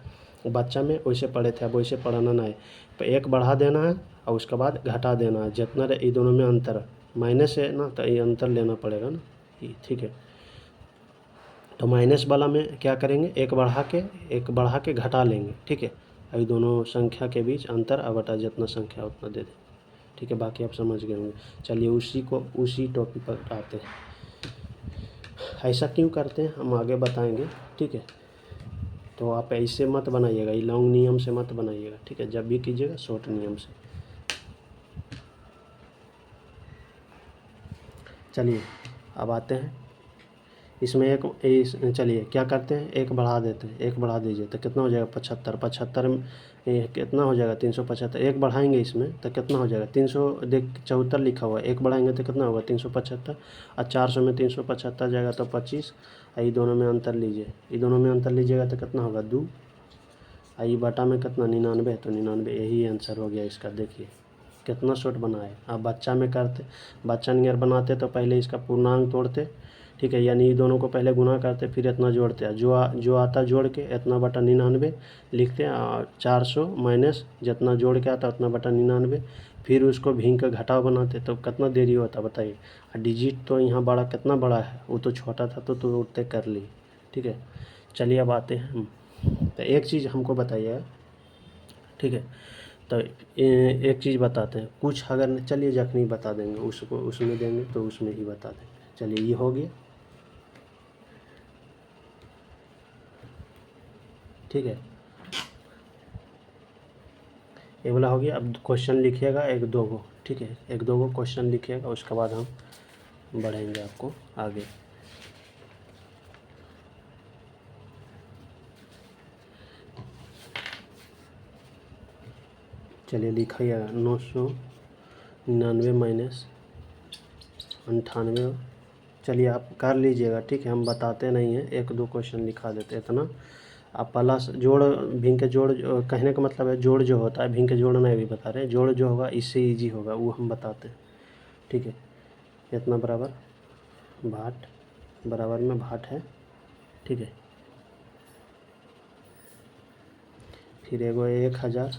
बच्चा में वैसे पढ़े थे, अब वैसे पढ़ाना ना है। तो एक बढ़ा देना है और उसके बाद घटा देना है। जितना ये दोनों में अंतर माइनस है ना, तो ये अंतर लेना पड़ेगा ना, ये ठीक है। तो माइनस वाला में क्या करेंगे, एक बढ़ा के घटा लेंगे, ठीक है। अभी दोनों संख्या के बीच अंतर अवटा जितना संख्या उतना दे दें, ठीक है। बाकी आप समझ गए होंगे। चलिए उसी टॉपिक पर आते हैं। ऐसा क्यों करते हैं हम आगे बताएंगे, ठीक है। तो आप ऐसे मत बनाइएगा, ये लॉन्ग नियम से मत बनाइएगा, ठीक है। जब भी कीजिएगा शॉर्ट नियम से। चलिए अब आते हैं इसमें चलिए क्या करते हैं, एक बढ़ा देते हैं। एक बढ़ा दीजिए तो कितना हो जाएगा 75। 75 में कितना हो जाएगा 375। एक बढ़ाएंगे इसमें तो कितना हो जाएगा 374 लिखा हुआ है। एक बढ़ाएंगे तो कितना होगा 375। और 400 में 375 जाएगा तो 25। ये दोनों में अंतर लीजिए, ये दोनों में अंतर लीजिएगा तो कितना होगा 2। ये बटा में कितना 99, तो 99 यही आंसर हो गया इसका। देखिए कितना शॉर्ट बना है। अब बच्चा में करते, बच्चा नियर बनाते तो पहले इसका पूर्णांक तोड़ते, ठीक है। यानी ये दोनों को पहले गुना करते फिर इतना जोड़ते हैं। जो आता जोड़ के इतना बटा 99 लिखते हैं। और 400 माइनस जितना जोड़ के आता उतना बटा 99, फिर उसको भींग का घटाव बनाते। तो कितना देरी होता बताइए। डिजिट तो यहाँ बड़ा कितना बड़ा है, वो तो छोटा था तो उठते कर ली, ठीक है। चलिए अब आते हैं हम। तो एक चीज़ हमको बताइए, ठीक है। तो एक चीज़ बताते हैं कुछ, अगर चलिए जखनी बता देंगे उसको उसमें देंगे तो उसमें ही बता देंगे। चलिए ये हो गया, ठीक है। ये वाला हो गया। अब क्वेश्चन लिखिएगा एक दो गो, ठीक है। एक दो गो क्वेश्चन लिखिएगा, उसके बाद हम बढ़ेंगे आपको आगे। चलिए लिखिएगा 999 माइनस 98। चलिए आप कर लीजिएगा, ठीक है। हम बताते नहीं हैं, एक दो क्वेश्चन लिखा देते हैं इतना। अब प्लस जोड़ भिंग के जोड़, कहने का मतलब है जोड़ जो होता है, भिंग के जोड़ नहीं भी बता रहे, जोड़ जो होगा इससे इजी होगा वो हम बताते हैं, ठीक है। इतना बराबर भाट, बराबर में भाट है, ठीक है। फिर एगो 1000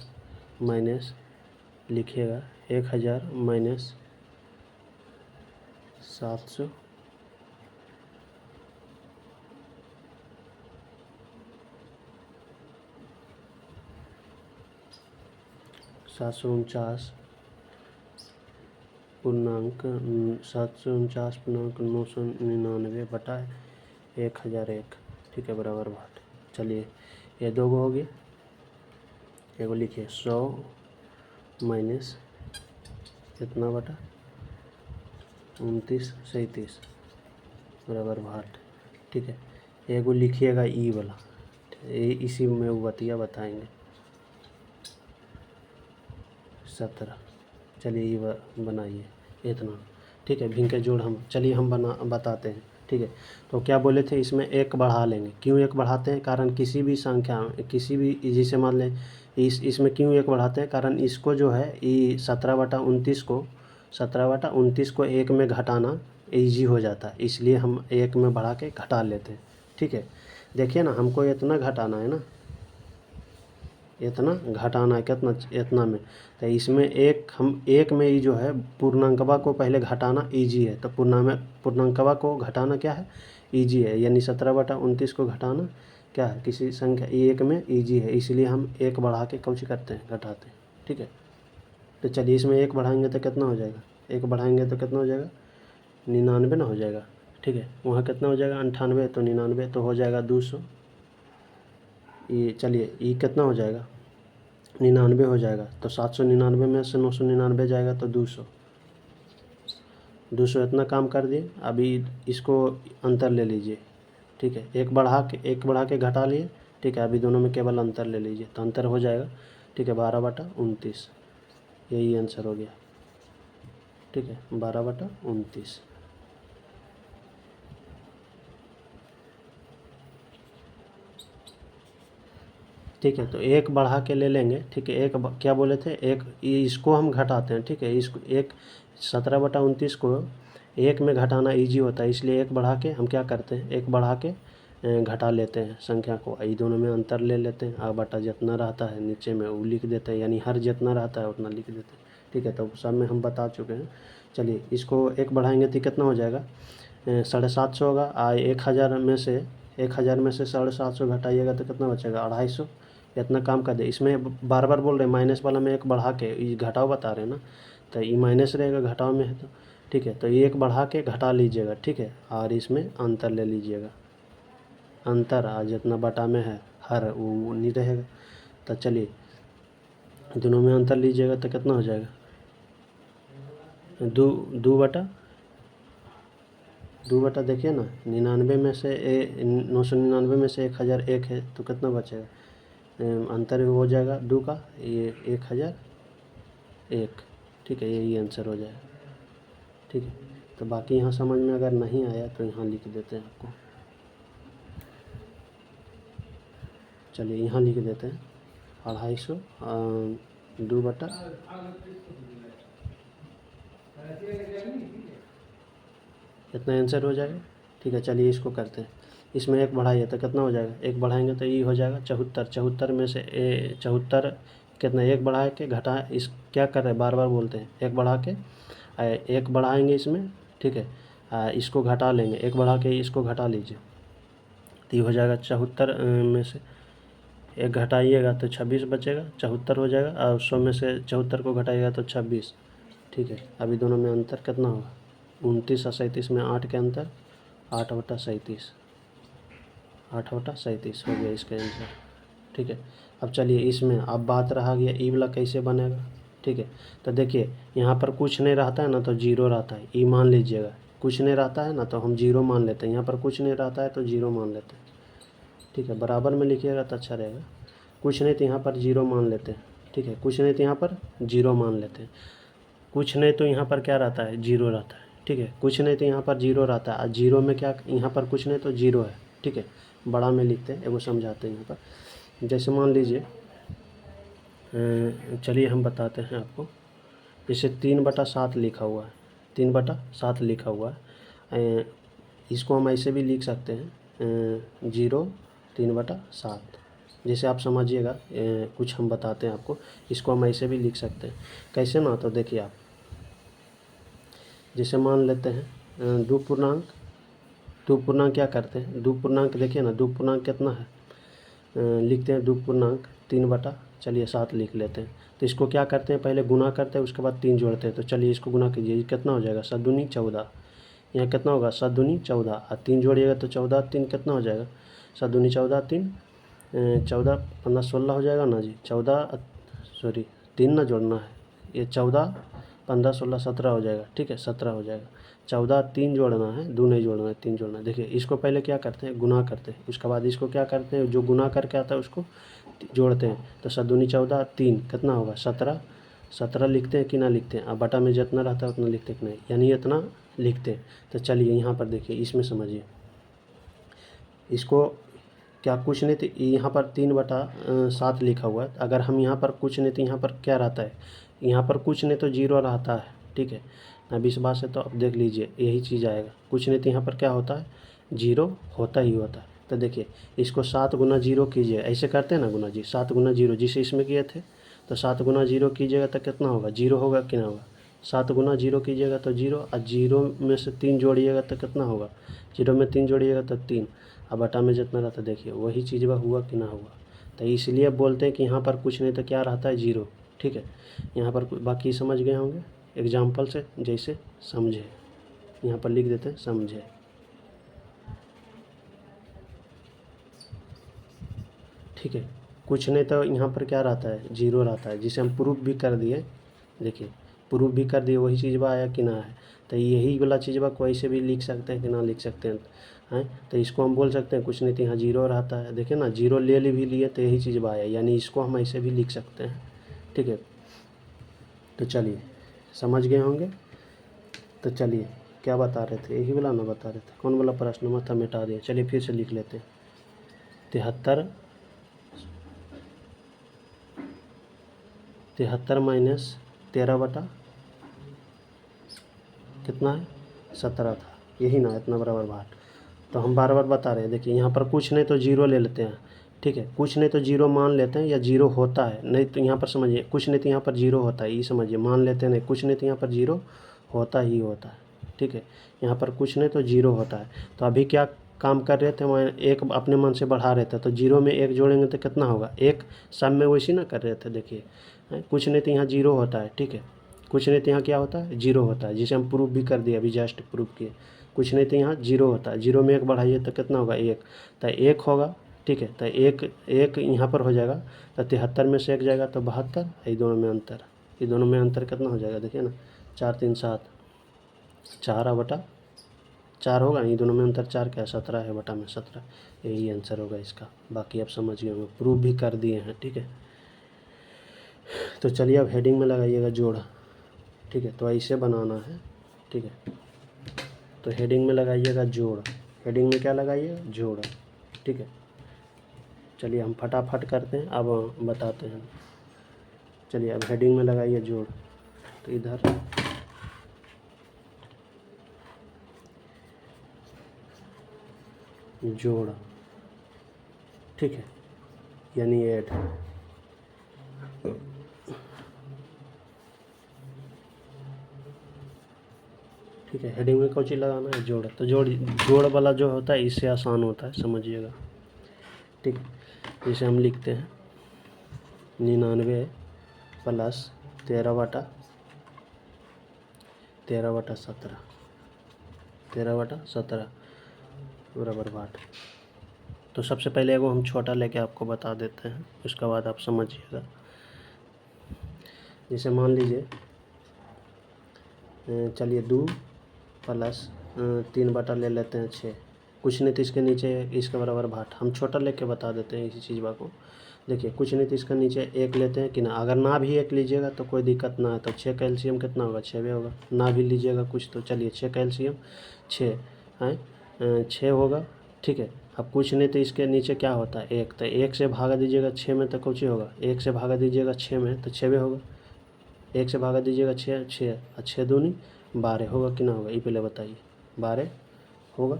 माइनस लिखिएगा 1000 माइनस 700, 749 पूर्णांक 749 पूर्णांक 999 बटा 1001, ठीक है, बराबर भाट। चलिए ये दो गो हो गया। एगो लिखिए 100 माइनस कितना बटा 29 37 बराबर भाट, ठीक है। एगो लिखिएगा ई वाला, इसी में वो बताएंगे 17। चलिए ये बनाइए इतना, ठीक है। भिंग के जोड़ हम चलिए हम बताते हैं, ठीक है। तो क्या बोले थे, इसमें एक बढ़ा लेंगे। क्यों एक बढ़ाते हैं, कारण किसी भी संख्या किसी भी, जैसे मान लें इसमें क्यों एक बढ़ाते हैं, कारण इसको जो है ये 17/29 को एक में घटाना ईजी हो जाता है, इसलिए हम एक में बढ़ा के घटा लेते हैं, ठीक है। देखिए ना, हमको इतना घटाना है ना, इतना घटाना है, कितना इतना में। तो इसमें हम एक में ही जो है पूर्णांकवा को पहले घटाना इजी है। तो पूर्णांकवा को घटाना क्या है, इजी है। यानी 17/29 को घटाना क्या है, किसी संख्या एक में इजी है, इसलिए हम एक बढ़ा के कुछ करते हैं, घटाते हैं, ठीक है। तो चलिए इसमें एक बढ़ाएंगे तो कितना हो जाएगा, एक बढ़ाएंगे तो कितना हो जाएगा 99 ना हो जाएगा, ठीक है। वहाँ कितना हो जाएगा 98, तो 99 तो हो जाएगा 200। ये चलिए ये कितना हो जाएगा 99 हो जाएगा, तो 799 में से 999 जाएगा तो 200 इतना काम कर दिए। अभी इसको अंतर ले लीजिए, ठीक है। एक बढ़ा के घटा लिए, ठीक है। अभी दोनों में केवल अंतर ले लीजिए, तो अंतर हो जाएगा, ठीक है, 12/29। यही आंसर हो गया, ठीक है, 12/29। ठीक है। तो एक बढ़ा के ले लेंगे, ठीक है। क्या बोले थे, एक इसको हम घटाते हैं, ठीक है। इसको 17/29 को एक में घटाना इजी होता है, इसलिए एक बढ़ा के हम क्या करते हैं, एक बढ़ा के घटा लेते हैं संख्या को। ये दोनों में अंतर ले लेते हैं, बटा जितना रहता है नीचे में वो लिख देते हैं, यानी हर जितना रहता है उतना लिख देते हैं, ठीक है। तो सब में हम बता चुके हैं। चलिए इसको एक बढ़ाएंगे तो कितना हो जाएगा 750 होगा। 1000 में से 750 घटाइएगा तो कितना बचेगा 250। इतना काम कर दे। इसमें बार बार बोल रहे हैं माइनस वाला में एक बढ़ा के, ये घटाव बता रहे हैं ना, तो ये माइनस रहेगा, घटाव में है तो, ठीक है। तो ये एक बढ़ा के घटा लीजिएगा, ठीक है, और इसमें अंतर ले लीजिएगा। अंतर जितना बटा में है हर वो नहीं रहेगा। तो चलिए दोनों में अंतर लीजिएगा तो कितना हो जाएगा 2 बटा देखिए ना 99 में से 999 में से 1001 है, तो कितना बचेगा अंतर हो जाएगा 2 का, ये 1001, ठीक है। यही आंसर हो जाएगा, ठीक है। तो बाकी यहाँ समझ में अगर नहीं आया तो यहाँ लिख देते हैं आपको। चलिए यहाँ लिख देते हैं 250 2 बटा इतना आंसर हो जाएगा, ठीक है। चलिए इसको करते हैं। इसमें एक बढ़ाइए तो कितना हो जाएगा, एक बढ़ाएंगे तो ये हो जाएगा 74 में से 74 कितना, एक बढ़ा के घटा, इस क्या कर रहे हैं बार बार बोलते हैं, एक बढ़ा के एक बढ़ाएंगे इसमें, ठीक है। इसको घटा लेंगे, एक बढ़ा के इसको घटा लीजिए तो ये हो जाएगा 74 में से एक घटाइएगा तो 26 बचेगा, 74 हो जाएगा। और 100 में से 74 को घटाइएगा तो 26, ठीक है। अभी दोनों में अंतर कितना होगा 29 और 37 में 8 के अंतर, 8/37, 8/37 हो गया इसका आंसर, ठीक है। अब चलिए इसमें अब बात रहा गया ई वाला कैसे बनेगा, ठीक है। तो देखिए यहाँ पर कुछ नहीं रहता है ना तो जीरो रहता है, ई मान लीजिएगा। कुछ नहीं रहता है ना तो हम जीरो मान लेते हैं, यहाँ पर कुछ नहीं रहता है तो जीरो मान लेते हैं, ठीक है। बराबर में लिखिएगा तो अच्छा रहेगा। कुछ नहीं तो यहाँ पर जीरो मान लेते हैं, ठीक है। कुछ नहीं तो यहाँ पर जीरो मान लेते हैं। कुछ नहीं तो यहाँ पर क्या रहता है जीरो रहता है, ठीक है। कुछ नहीं तो यहाँ पर जीरो रहता है, और जीरो में क्या, यहाँ पर कुछ नहीं तो जीरो है, ठीक है। बड़ा में लिखते हैं, एगो समझाते हैं यहाँ पर। जैसे मान लीजिए चलिए हम बताते हैं आपको। जैसे 3/7 लिखा हुआ है, 3/7 लिखा हुआ है, इसको हम ऐसे भी लिख सकते हैं 0 3/7। जैसे आप समझिएगा कुछ हम बताते हैं आपको। इसको हम ऐसे भी लिख सकते हैं, कैसे ना, तो देखिए आप जैसे मान लेते हैं 2 पूर्णांक क्या करते हैं, 2 पूर्णांक देखिए ना, 2 पूर्णांक कितना है लिखते हैं 2 पूर्णांक 3/7 लिख लेते हैं। तो इसको क्या करते हैं, पहले गुना करते हैं, उसके बाद 3 जोड़ते हैं। तो चलिए इसको गुना कीजिए, ये कितना हो जाएगा 7 दूनी 14, यहाँ कितना होगा 7 दूनी 14, और 3 जोड़िएगा तो 14 3 कितना हो जाएगा 7 दूनी 14 3 14 15 16 हो जाएगा ना जी। 3 ना जोड़ना है, ये 14 15 16 17 हो जाएगा, ठीक है, 17 हो जाएगा। 14 3 जोड़ना है, 2 नहीं जोड़ना है, 3 जोड़ना है। देखिए इसको पहले क्या करते हैं गुना करते हैं, उसके बाद इसको क्या करते हैं, जो गुना करके आता है उसको जोड़ते हैं। तो 7 दूनी 14 3 कितना होगा 17 लिखते हैं कि ना लिखते हैं, अब बटा में जितना रहता है उतना लिखते हैं कि नहीं, यानी इतना लिखते हैं। तो चलिए यहाँ पर देखिए, इसमें समझिए, इसको क्या कुछ नहीं तो यहाँ पर 3/7 लिखा हुआ है। अगर हम यहाँ पर कुछ नहीं तो यहाँ पर क्या रहता है, यहाँ पर कुछ नहीं तो जीरो रहता है, ठीक है ना। विश्वास है तो अब देख लीजिए यही चीज़ आएगा। कुछ नहीं तो यहाँ पर क्या होता है जीरो होता ही होता है। तो देखिए इसको 7 गुना जीरो कीजिए, ऐसे करते हैं ना गुना जी, 7 गुना जीरो जिसे इसमें किए थे, तो 7 गुना जीरो कीजिएगा तो कितना होगा जीरो होगा कि ना होगा। 7 गुना जीरो कीजिएगा तो जीरो, और जीरो में से 3 जोड़िएगा तो कितना होगा, जीरो में 3 जोड़िएगा तो 3, अब बटा में जितना रहता है देखिए वही चीज़ वह हुआ कि ना हुआ। तो इसलिए बोलते हैं कि यहाँ पर कुछ नहीं तो क्या रहता है जीरो, ठीक है। यहाँ पर बाकी समझ गए होंगे एग्जाम्पल से, जैसे समझे यहाँ पर लिख देते हैं समझे। ठीक है। कुछ नहीं तो यहाँ पर क्या रहता है, जीरो रहता है, जिसे हम प्रूफ भी कर दिए। देखिए प्रूफ भी कर दिए, वही चीज़ बा आया कि ना है। तो यही वाला चीज़ बा कोई से भी लिख सकते हैं कि ना लिख सकते हैं। तो इसको हम बोल सकते हैं कुछ नहीं तो यहाँ जीरो रहता है। देखिए ना, जीरो ले भी लिए तो यही चीज़ बा आया, यानी इसको हम ऐसे भी लिख सकते हैं। ठीक है, तो चलिए समझ गए होंगे। तो चलिए क्या बता रहे थे, यही वाला ना बता रहे थे, कौन वाला प्रश्न में था, मिटा दिया। चलिए फिर से लिख लेते हैं। 73 माइनस 13 बटा कितना है, 17 था, यही ना, इतना बराबर 8। तो हम बार बार बता रहे हैं, देखिए यहाँ पर कुछ नहीं तो जीरो ले लेते हैं। ठीक है, कुछ नहीं तो जीरो मान लेते हैं, या जीरो होता है, नहीं तो यहाँ पर समझिए कुछ नहीं तो यहाँ पर जीरो होता है, ये समझिए, मान लेते हैं नहीं, कुछ नहीं तो यहाँ पर जीरो होता ही होता है। ठीक है, यहाँ पर कुछ नहीं तो जीरो होता है। तो अभी क्या काम कर रहे थे, वहाँ एक अपने मन से बढ़ा रहे थे, तो जीरो में एक जोड़ेंगे तो कितना होगा, एक। सब में वैसी ना कर रहे थे, देखिए कुछ नहीं तो यहाँ जीरो होता है। ठीक है, कुछ नहीं तो यहाँ क्या होता है, जीरो होता है, जिसे हम प्रूफ भी कर दिए, अभी जस्ट प्रूफ किए। कुछ नहीं तो यहाँ जीरो होता है, जीरो में एक बढ़ाइए तो कितना होगा, एक। तो एक होगा। ठीक है, तो एक एक यहाँ पर हो जाएगा, तो 73 में से एक जाएगा तो 72, ये दोनों में अंतर, ये दोनों में अंतर कितना हो जाएगा, देखिए ना, 4 3 7, 4 बटा 4 होगा, ये दोनों में अंतर 4 क्या, 17 है बटा में 17, यही आंसर होगा इसका। बाकी आप समझ गए होंगे, प्रूफ भी कर दिए हैं। ठीक है, तो चलिए अब हेडिंग में लगाइएगा जोड़। ठीक है, तो ऐसे बनाना है। ठीक है, तो हेडिंग में लगाइएगा जोड़, हेडिंग में क्या लगाइएगा, जोड़। ठीक है, चलिए हम फटाफट करते हैं, अब बताते हैं। चलिए अब हेडिंग में लगाइए जोड़, तो इधर जोड़। ठीक है, यानी ऐड। ठीक है, हेडिंग में कौन चीज़ लगाना है, जोड़। तो जोड़ वाला जो होता है इससे आसान होता है, समझिएगा। ठीक, जैसे हम लिखते हैं 99 प्लस 13 बटा 17, 13 बटा 17 बराबर 8। तो सबसे पहले एगो हम छोटा लेके आपको बता देते हैं, उसके बाद आप समझिएगा। जैसे मान लीजिए, चलिए 2 प्लस 3 बटा ले लेते हैं 6, कुछ नहीं तो इसके नीचे इसके बराबर 8। हम छोटा लेके बता देते हैं इसी चीज़ को। देखिए कुछ नहीं तो इसका नीचे एक लेते हैं कि ना, अगर ना भी एक लीजिएगा तो कोई दिक्कत ना है, तो 6 का एलसीएम कितना होगा, 6 होगा। ना भी लीजिएगा कुछ तो चलिए 6 का एलसीएम 6 है, 6 होगा। ठीक है, अब कुछ नहीं तो इसके नीचे क्या होता है, एक, तो एक से भागा दीजिएगा 6 में तो कुछ होगा, एक से भागा दीजिएगा 6 में तो 6 होगा, एक से भागा दीजिएगा 6, 6 और 6 दूनी 12 होगा कि ना होगा, ये पहले बताइए, 12 होगा।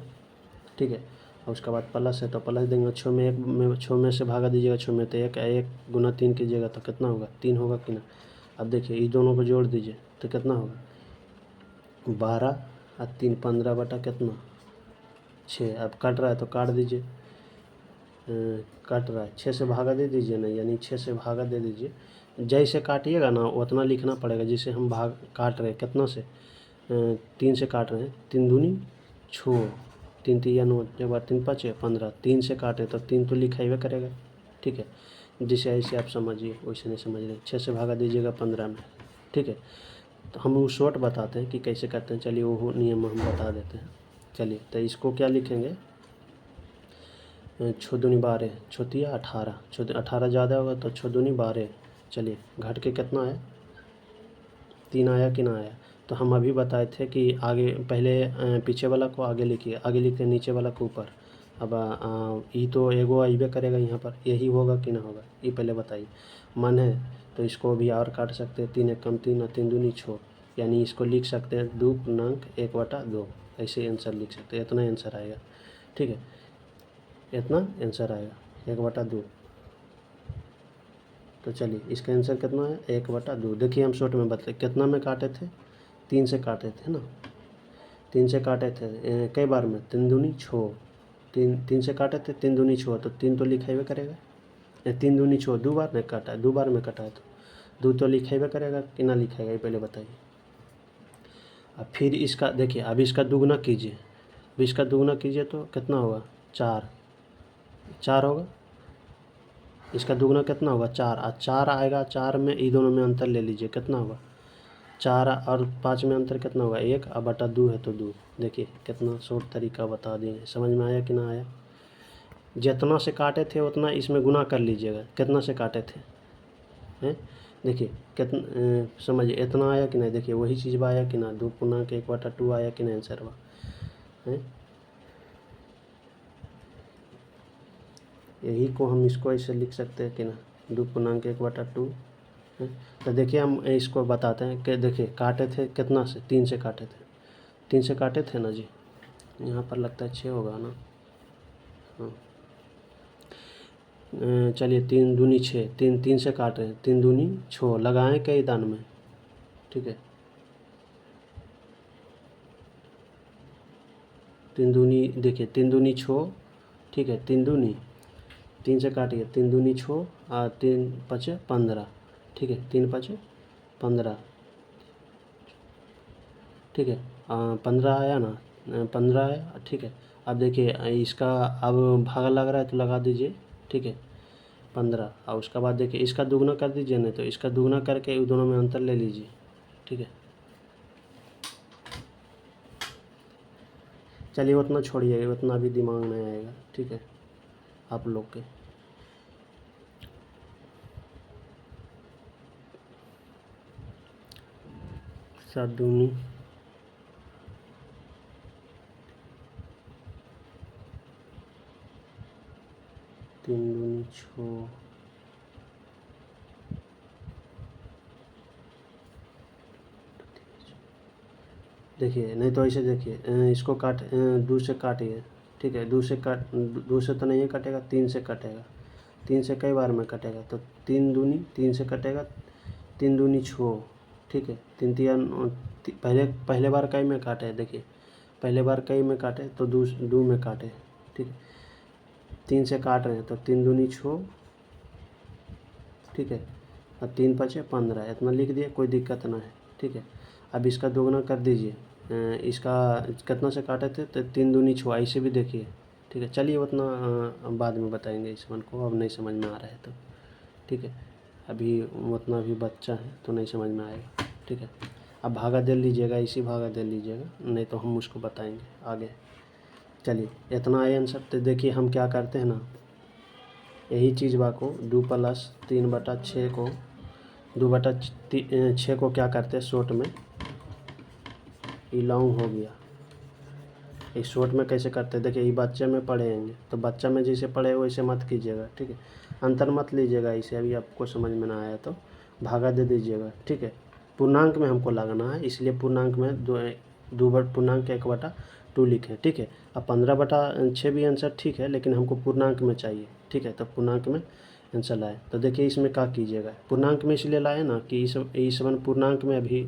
ठीक है, और उसके बाद प्लस है तो प्लस देंगे, 6 में एक में 6 में से भागा दीजिएगा 6 में तो एक, एक गुना 3 कीजिएगा तो कितना होगा, 3 होगा कि ना। अब देखिए ये दोनों को जोड़ दीजिए तो कितना होगा, 12 और 3 15 बटा कितना 6। अब कट रहा है तो काट दीजिए, कट रहा है 6 से भागा दे दीजिए ना, यानी 6 से भागा दे दीजिए। जैसे काटिएगा ना उतना लिखना पड़ेगा, जिसे हम भाग काट रहे हैं कितना से, 3 से काट रहे हैं, 3 दूनी 6, 3 तिया 9, एक बार 3 5 15, 3 से काटे तो 3 तो लिखा ही करेगा। ठीक है, जिसे ऐसे आप समझिए, वैसे नहीं समझ रहे, 6 से भागा दीजिएगा 15 में। ठीक है, तो हम वो शॉर्ट बताते हैं कि कैसे करते हैं, चलिए वो नियम हम बता देते हैं। चलिए तो इसको क्या लिखेंगे, 6 दूनी 12, छोतिया 18, 18 ज़्यादा होगा तो 6 दूनी 12। चलिए घट के कितना है, 3 आया कि ना आया। तो हम अभी बताए थे कि आगे पहले पीछे वाला को आगे लिखिए, आगे लिखते नीचे वाला को ऊपर। अब ये तो एगो आइबे करेगा यहाँ पर, यही होगा कि ना होगा, ये पहले बताइए। मन है तो इसको भी और काट सकते हैं, 3 एक कम 3 और 3 दूनी 6, यानी इसको लिख सकते हैं 2 पूर्णांक 1/2, ऐसे आंसर लिख सकते हैं, इतना आंसर आएगा। ठीक है, इतना आंसर आएगा 1/2। तो चलिए इसका आंसर कितना है, 1/2। देखिए हम शॉर्ट में बताए कितना में काटे थे, 3 से काटे थे ना, 3 से काटे थे कई बार में, 3 दूनी 6, 3 से काटे थे, 3 दूनी 6 तो 3 तो लिखाइबे करेगा, 3 दूनी 6 2 बार में काटा है, 2 बार में कटा है तो 2 तो लिखाइबे करेगा कि ना लिखाएगा, ये पहले बताइए। अब फिर इसका देखिए, अब इसका दुगना कीजिए, अब इसका दुगना कीजिए तो कितना होगा, 4 होगा। इसका दुगना कितना होगा 4, और 4 आएगा, 4 में ये दोनों में अंतर ले लीजिए कितना होगा 4 और 5 में अंतर कितना होगा 1, और बटा 2 है तो 2। देखिए कितना शॉर्ट तरीका बता दिए, समझ में आया कि ना आया। जितना से काटे थे उतना इसमें गुना कर लीजिएगा, कितना से काटे थे हैं, देखिए कितना समझिए इतना आया कि नहीं, देखिए वही चीज़ आया कि ना 2/1/2 आया कि नहीं आंसर है। यही को हम इसको ऐसे लिख सकते हैं कि ना 2/1/2 है। तो देखिए हम इसको बताते हैं कि देखिए काटे थे कितना से 3 से काटे थे, 3 से काटे थे ना जी, यहाँ पर लगता है 6 होगा ना, हाँ चलिए 3 दूनी 6, 3 से काट रहे हैं, 3 दूनी 6 लगाएं कई दान में, ठीक है 3 दूनी, देखिए 3 दूनी 6, ठीक है 3 दूनी 3 से काटिए, 3 दूनी 6 और 3 5 15, ठीक है 3 5 15, ठीक है 15 आया ना, 15 है, ठीक है। अब देखिए इसका अब भागा लग रहा है तो लगा दीजिए, ठीक है 15, और उसके बाद देखिए इसका दुगना कर दीजिए, नहीं तो इसका दुगना करके उन दोनों में अंतर ले लीजिए, ठीक है। चलिए उतना छोड़िए, उतना भी दिमाग नहीं आएगा, ठीक है आप लोग के। 7 दूनी 3 दूनी 6, देखिए नहीं तो ऐसे देखिए इसको काट 2 से काटिए, ठीक है 2 से तो नहीं कटेगा, 3 से कटेगा, 3 से कई बार में कटेगा तो 3 दूनी 3 से कटेगा, 3 दूनी 6, ठीक है 3 तिया पहले बार कई में काटे, देखिए पहले बार कई में काटे तो 2 में काटे, ठीक है 3 से काट रहे हैं तो 3 दूनी 6, ठीक है और 3 5 15, इतना लिख दिए, कोई दिक्कत ना है, ठीक है। अब इसका दोगुना कर दीजिए, इसका कितना से काटे थे तो 3 दूनी 6, ऐसे भी देखिए, ठीक है। चलिए उतना बाद में बताएंगे इस वन को, अब नहीं समझ में आ रहा है तो, ठीक है अभी उतना भी बच्चा है तो नहीं समझ में आएगा, ठीक है। अब भागा दे लीजिएगा, इसी भागा दे लीजिएगा, नहीं तो हम उसको बताएंगे आगे। चलिए इतना आए आंसर, तो देखिए हम क्या करते हैं ना, यही चीज़ को 2 + 3/6 को 2/6 को क्या करते हैं शॉर्ट में, ये लॉन्ग हो गया, इस शॉर्ट में कैसे करते हैं देखिए, ये बच्चे में पढ़ेंगे तो बच्चा में जैसे पढ़े वैसे मत कीजिएगा, ठीक है अंतर मत लीजिएगा इसे, अभी आपको समझ में ना आया तो भागा दे दीजिएगा, ठीक है। पूर्णांक में हमको लगाना है, इसलिए पूर्णांक में 2/1/2 लिखें, ठीक है। अब 15/6 भी आंसर ठीक है, लेकिन हमको पूर्णांक में चाहिए, ठीक है तो पूर्णांक में आंसर लाए। तो देखिए इसमें क्या कीजिएगा, पूर्णांक में इसलिए लाए ना कि इस वन पूर्णांक में अभी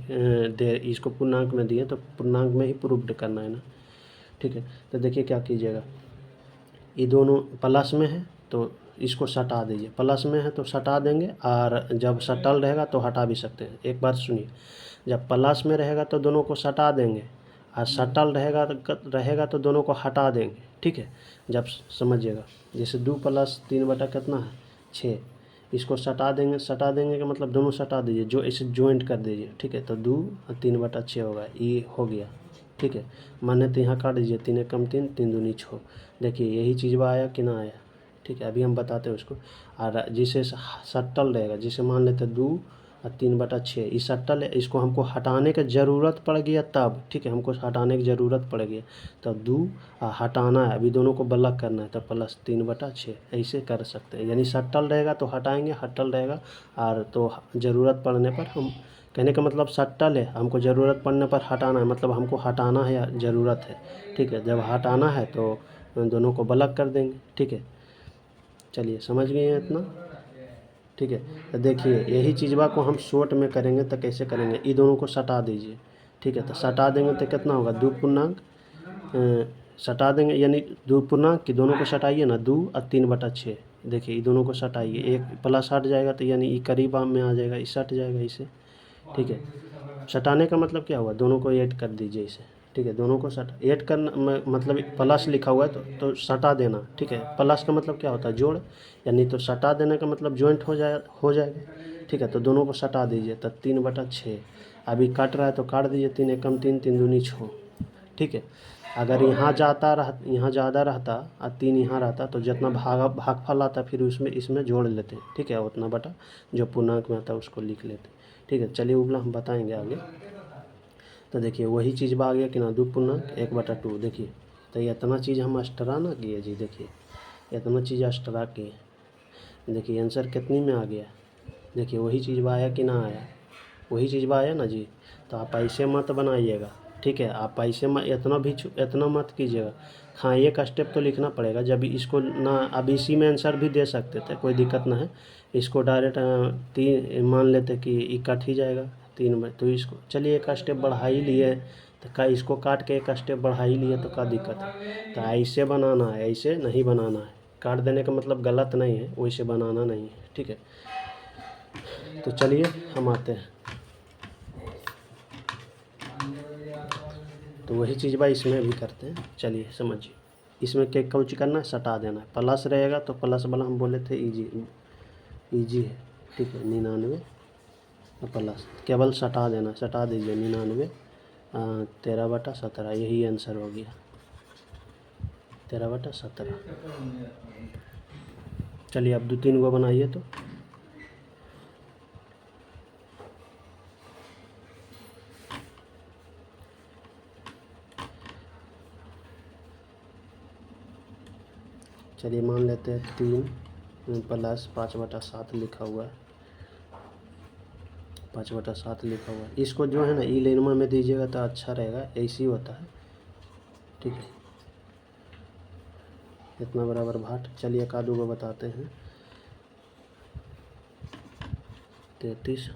इसको पूर्णांक में दिए तो पूर्णांक में ही प्रूव्ड करना है ना, ठीक है। तो देखिए क्या कीजिएगा, ये दोनों प्लस में है तो इसको सटा दीजिए, प्लस में है तो सटा देंगे, और जब सटल रहेगा तो हटा भी सकते हैं। एक बार सुनिए, जब प्लस में रहेगा तो दोनों को सटा देंगे, और सटल रहेगा तो दोनों को हटा देंगे, ठीक है। जब समझिएगा जैसे 2 + 3 बटा कितना है 6, इसको सटा देंगे का मतलब दोनों सटा दीजिए, जो इसे ज्वाइंट कर दीजिए, ठीक है। तो 2 और 3/6 होगा, ये हो गया, ठीक है। माने तो यहाँ काट दीजिए, 3 × 3 3 दूनी 6, देखिए यही चीज़ आया कि ना आया, ठीक है। अभी हम बताते हैं उसको, और जिसे सट्टल रहेगा, जिसे मान लेते 2 और 3/6, ये सट्टल है, इसको हमको हटाने की ज़रूरत पड़ गया तब, ठीक है हमको हटाने की ज़रूरत पड़ गई तो 2 हटाना है, अभी दोनों को बलक करना है तो +3/6 ऐसे कर सकते हैं। यानी सट्टल रहेगा तो हटाएंगे, हट्टल रहेगा और तो ज़रूरत पड़ने पर हम, कहने का मतलब सट्टल है, हमको ज़रूरत पड़ने पर हटाना है, मतलब हमको हटाना है या ज़रूरत है, ठीक है। जब हटाना है तो दोनों को बलक कर देंगे, ठीक है। चलिए समझ गए हैं इतना, ठीक है। तो देखिए यही चीज़ को हम शॉर्ट में करेंगे तो कैसे करेंगे, ये दोनों को सटा दीजिए, ठीक है। तो सटा देंगे तो कितना होगा 2 पूर्णांक सटा देंगे, यानी 2 पूर्णांक की दोनों को सटाइए ना, 2 और 3/6, देखिए ये दोनों को सटाइए, एक प्लस हट जाएगा तो यानी ये करीब में आ जाएगा, ये सट जाएगा इसे, ठीक है। सटाने का मतलब क्या हुआ, दोनों को ऐड कर दीजिए इसे, ठीक है, दोनों को सटा ऐड करना मतलब प्लस लिखा हुआ है तो सटा देना। ठीक है, प्लस का मतलब क्या होता है, जोड़, यानी तो सटा देने का मतलब जॉइंट हो जाएगा। ठीक है, तो दोनों को सटा दीजिए, तो 3/6। अभी काट रहा है तो काट दीजिए, 3 एकम 3, 3 दूनी 6। ठीक है, अगर यहाँ ज़्यादा रहता और 3 यहाँ रहता तो जितना भागफल आता फिर उसमें इसमें जोड़ लेते। ठीक है, उतना बटा जो पूर्णांक में आता उसको लिख लेते। ठीक है, चलिए उगला हम बताएंगे आगे। तो देखिए वही चीज़ आ गया कि ना, 2 पूर्णांक 1/2। देखिए तो ये इतना चीज़ हम एक्स्ट्रा ना किए जी, देखिए इतना चीज़ एक्स्ट्रा किए। देखिए आंसर कितनी में आ गया, देखिए वही चीज़ आया कि ना आया, वही चीज़ आया ना जी। तो आप ऐसे मत बनाइएगा। ठीक है, आप ऐसे इतना मत कीजिएगा। हाँ, एक स्टेप तो लिखना पड़ेगा, जब इसको ना अब इसी में आंसर भी दे सकते थे, कोई दिक्कत ना है। इसको डायरेक्ट 3 मान लेते कि ये कट ही जाएगा 3 में, तो इसको चलिए एक स्टेप बढ़ा ही लिए, तो इसको काट के एक स्टेप बढ़ा ही लिए तो क्या दिक्कत है। तो ऐसे बनाना है, ऐसे नहीं बनाना है। काट देने का मतलब गलत नहीं है, वैसे बनाना नहीं है। ठीक है, तो चलिए हम आते हैं। तो वही चीज़ भाई इसमें भी करते हैं। चलिए समझिए, इसमें क्या कुछ करना है, सटा देना है। प्लस रहेगा तो प्लस वाला हम बोले थे इजी है। ठीक है, 99 प्लस केवल सटा देना, सटा दीजिए 99 13/17, यही आंसर हो गया 13/17। चलिए अब 2-3 गो बनाइए तो। चलिए मान लेते हैं 3 प्लस 5/7 लिखा हुआ है, 5/7 लिखा हुआ है। इसको जो है ना ई लेनमा में दीजिएगा तो अच्छा रहेगा, ऐसे ही होता है। ठीक है, इतना बराबर भाट। चलिए का 2 को बताते हैं, 33।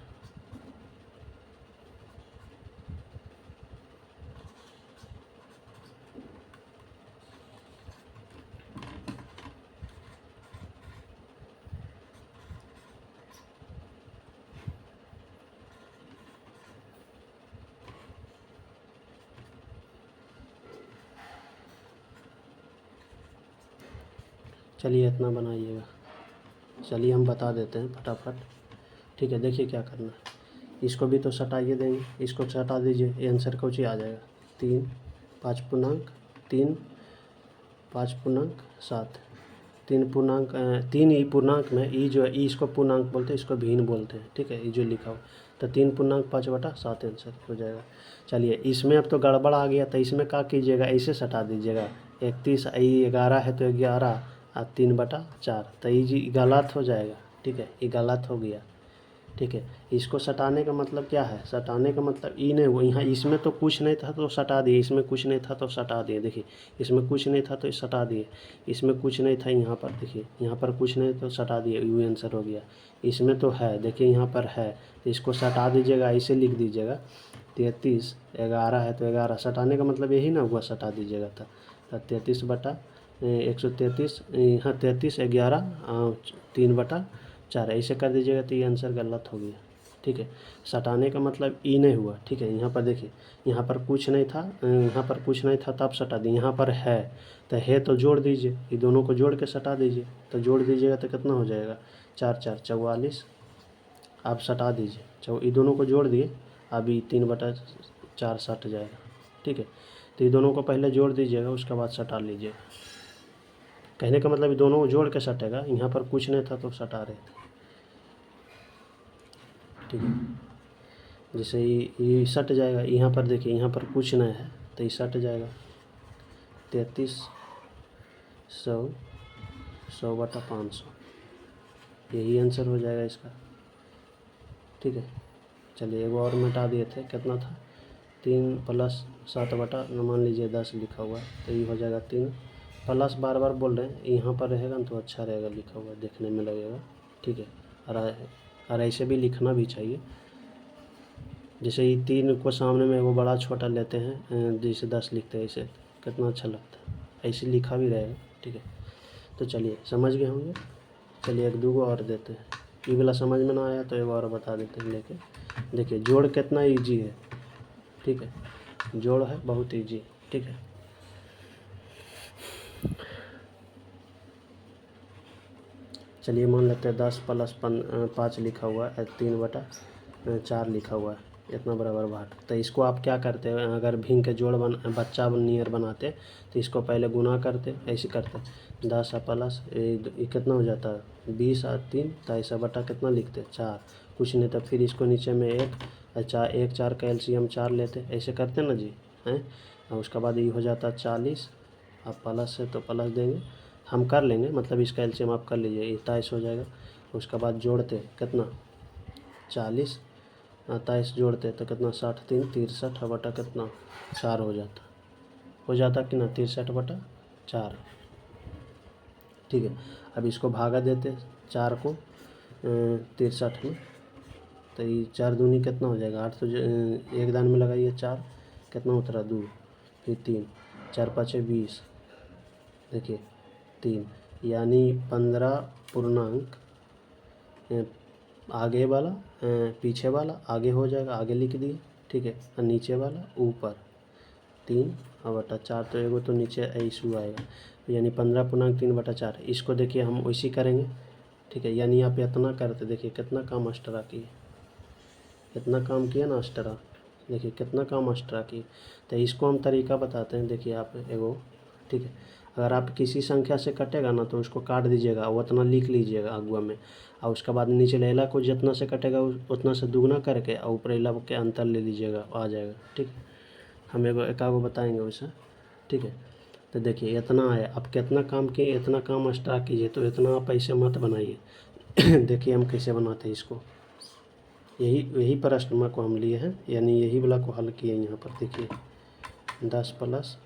चलिए इतना बनाइएगा। चलिए हम बता देते हैं फटाफट। ठीक है, देखिए क्या करना है, इसको भी तो सटाइए देंगे, इसको सटा दीजिए, ये आंसर कुछ ही आ जाएगा। 3 5 पूर्णांक 3 5 पूर्णांक 7, 3 ई पूर्णांक में ई जो है, ई इसको पूर्णांक बोलते हैं, इसको भिन्न बोलते हैं। ठीक है, ये जो लिखा हो तो 3 पूर्णांक 5/7 आंसर हो जाएगा। चलिए इसमें अब तो गड़बड़ आ गया, तो इसमें क्या कीजिएगा, ऐसे सटा दीजिएगा। 31 11 है तो 11 और 3/4, तो ये जी गलत हो जाएगा। ठीक है, ये गलत हो गया। ठीक है, इसको सटाने का मतलब क्या है, सटाने का मतलब ई नहीं हुआ, यहाँ इसमें तो कुछ नहीं था तो सटा दिए, इसमें कुछ नहीं था तो सटा दिए। देखिए इसमें कुछ नहीं था तो सटा दिए, इसमें कुछ नहीं था, यहाँ पर देखिए यहाँ पर कुछ नहीं तो सटा दिए, यू आंसर हो गया। इसमें तो है, देखिए यहाँ पर है तो इसको सटा दीजिएगा, ऐसे लिख दीजिएगा। 33 11 है तो 11, सटाने का मतलब यही ना हुआ, सटा दीजिएगा था। 33/133, यहाँ 33 11 3/4 ऐसे कर दीजिएगा तो ये आंसर गलत हो गया। ठीक है, सटाने का मतलब ई नहीं हुआ। ठीक है, यहाँ पर देखिए, यहाँ पर कुछ नहीं था, यहाँ पर कुछ नहीं था तब सटा दी, यहाँ पर है तो है तो जोड़ दीजिए, ये दोनों को जोड़ के सटा दीजिए। तो जोड़ दीजिएगा तो कितना हो जाएगा, 4 4 44। आप सटा दीजिए, ये दोनों को जोड़ दिए, अभी 3/4 सट जाएगा। ठीक है, तो ये दोनों को पहले जोड़ दीजिएगा, उसके बाद सटा लीजिएगा। कहने का मतलब ये दोनों को जोड़ के सटेगा, यहाँ पर कुछ नहीं था तो सटा रहे थे। ठीक है, जैसे ये सट जाएगा, यहाँ पर देखिए यहाँ पर कुछ नहीं है तो ये सट जाएगा। 33/100 यही आंसर हो जाएगा इसका। ठीक है, चलिए एक और मिटा दिए थे, कितना था, 3 + 7 मान लीजिए 10 लिखा हुआ है, तो ये हो जाएगा 3 प्लस, बार बार बोल रहे हैं, यहाँ पर रहेगा ना तो अच्छा रहेगा, लिखा हुआ देखने में लगेगा। ठीक है, और ऐसे भी लिखना भी चाहिए, जैसे ये 3 को सामने में वो बड़ा छोटा लेते हैं, जैसे 10 लिखते हैं, ऐसे कितना अच्छा लगता है, ऐसे लिखा भी रहेगा। ठीक है, तो चलिए समझ गए होंगे। चलिए 1-2 को और देते हैं, ये वाला समझ में ना आया तो एक और बता देते हैं लेके। देखिए जोड़ कितना ईजी है। ठीक है, जोड़ है बहुत ईजी, ठीक है। चलिए मान लेते हैं 10 प्लस 5 लिखा हुआ है, 3/4 लिखा हुआ है, इतना बराबर भाग। तो इसको आप क्या करते हैं, अगर भिंग के जोड़ बच्चा नियर बनाते तो इसको पहले गुना करते, ऐसे करते 10 प्लस ये कितना हो जाता है 20 और 3 23 बटा कितना लिखते 4, कुछ नहीं। तो फिर इसको नीचे में 1 4 का एलसीएम 4 लेते, ऐसे करते ना जी हैं। और उसके बाद ये हो जाता 40, अब प्लस है तो प्लस देंगे, हम कर लेंगे, मतलब इसका एलसीएम आप कर लीजिए, 27 हो जाएगा। उसके बाद जोड़ते कितना 40 27 जोड़ते तो कितना 60 3 63 बटा कितना 4 हो जाता कि ना 63/4, ठीक है। अब इसको भागा देते 4 को 63 में, तो ये 4 दूनी कितना हो जाएगा 8, तो एक दान में लगाइए 4, कितना उतरा 2, फिर 3 4 5 20, देखिए 3, यानी 15 पूर्णांक आगे वाला पीछे वाला आगे हो जाएगा, आगे लिख दिए, ठीक है। और नीचे वाला ऊपर 3/4, तो एगो तो नीचे ऐसू आएगा, यानी 15 पूर्णांक 3/4। इसको देखिए हम वैसे करेंगे, ठीक है। यानी आप इतना करते, देखिए कितना काम अस्टरा किए, कितना काम किया ना अस्टरा, देखिए कितना काम अस्टरा किए। तो इसको हम तरीका बताते हैं, देखिए आप एगो, ठीक है। अगर आप किसी संख्या से कटेगा ना तो उसको काट दीजिएगा, वो उतना लिख लीजिएगा अगुआ में, और उसके बाद नीचे लैला को जितना से कटेगा उतना से दुगना करके और ऊपर लैला के अंतर ले लीजिएगा, आ जाएगा, ठीक है। हम एक आगो बताएंगे वैसे, ठीक है। तो देखिए इतना है, आप कितना काम किए, इतना काम एक्स्ट्रा कीजिए, तो इतना आप ऐसे मत बनाइए। देखिए हम कैसे बनाते हैं इसको, यही प्रश्न को हम लिए हैं, यानी यही वाला को हल किए यहाँ पर। देखिए 10 प्लस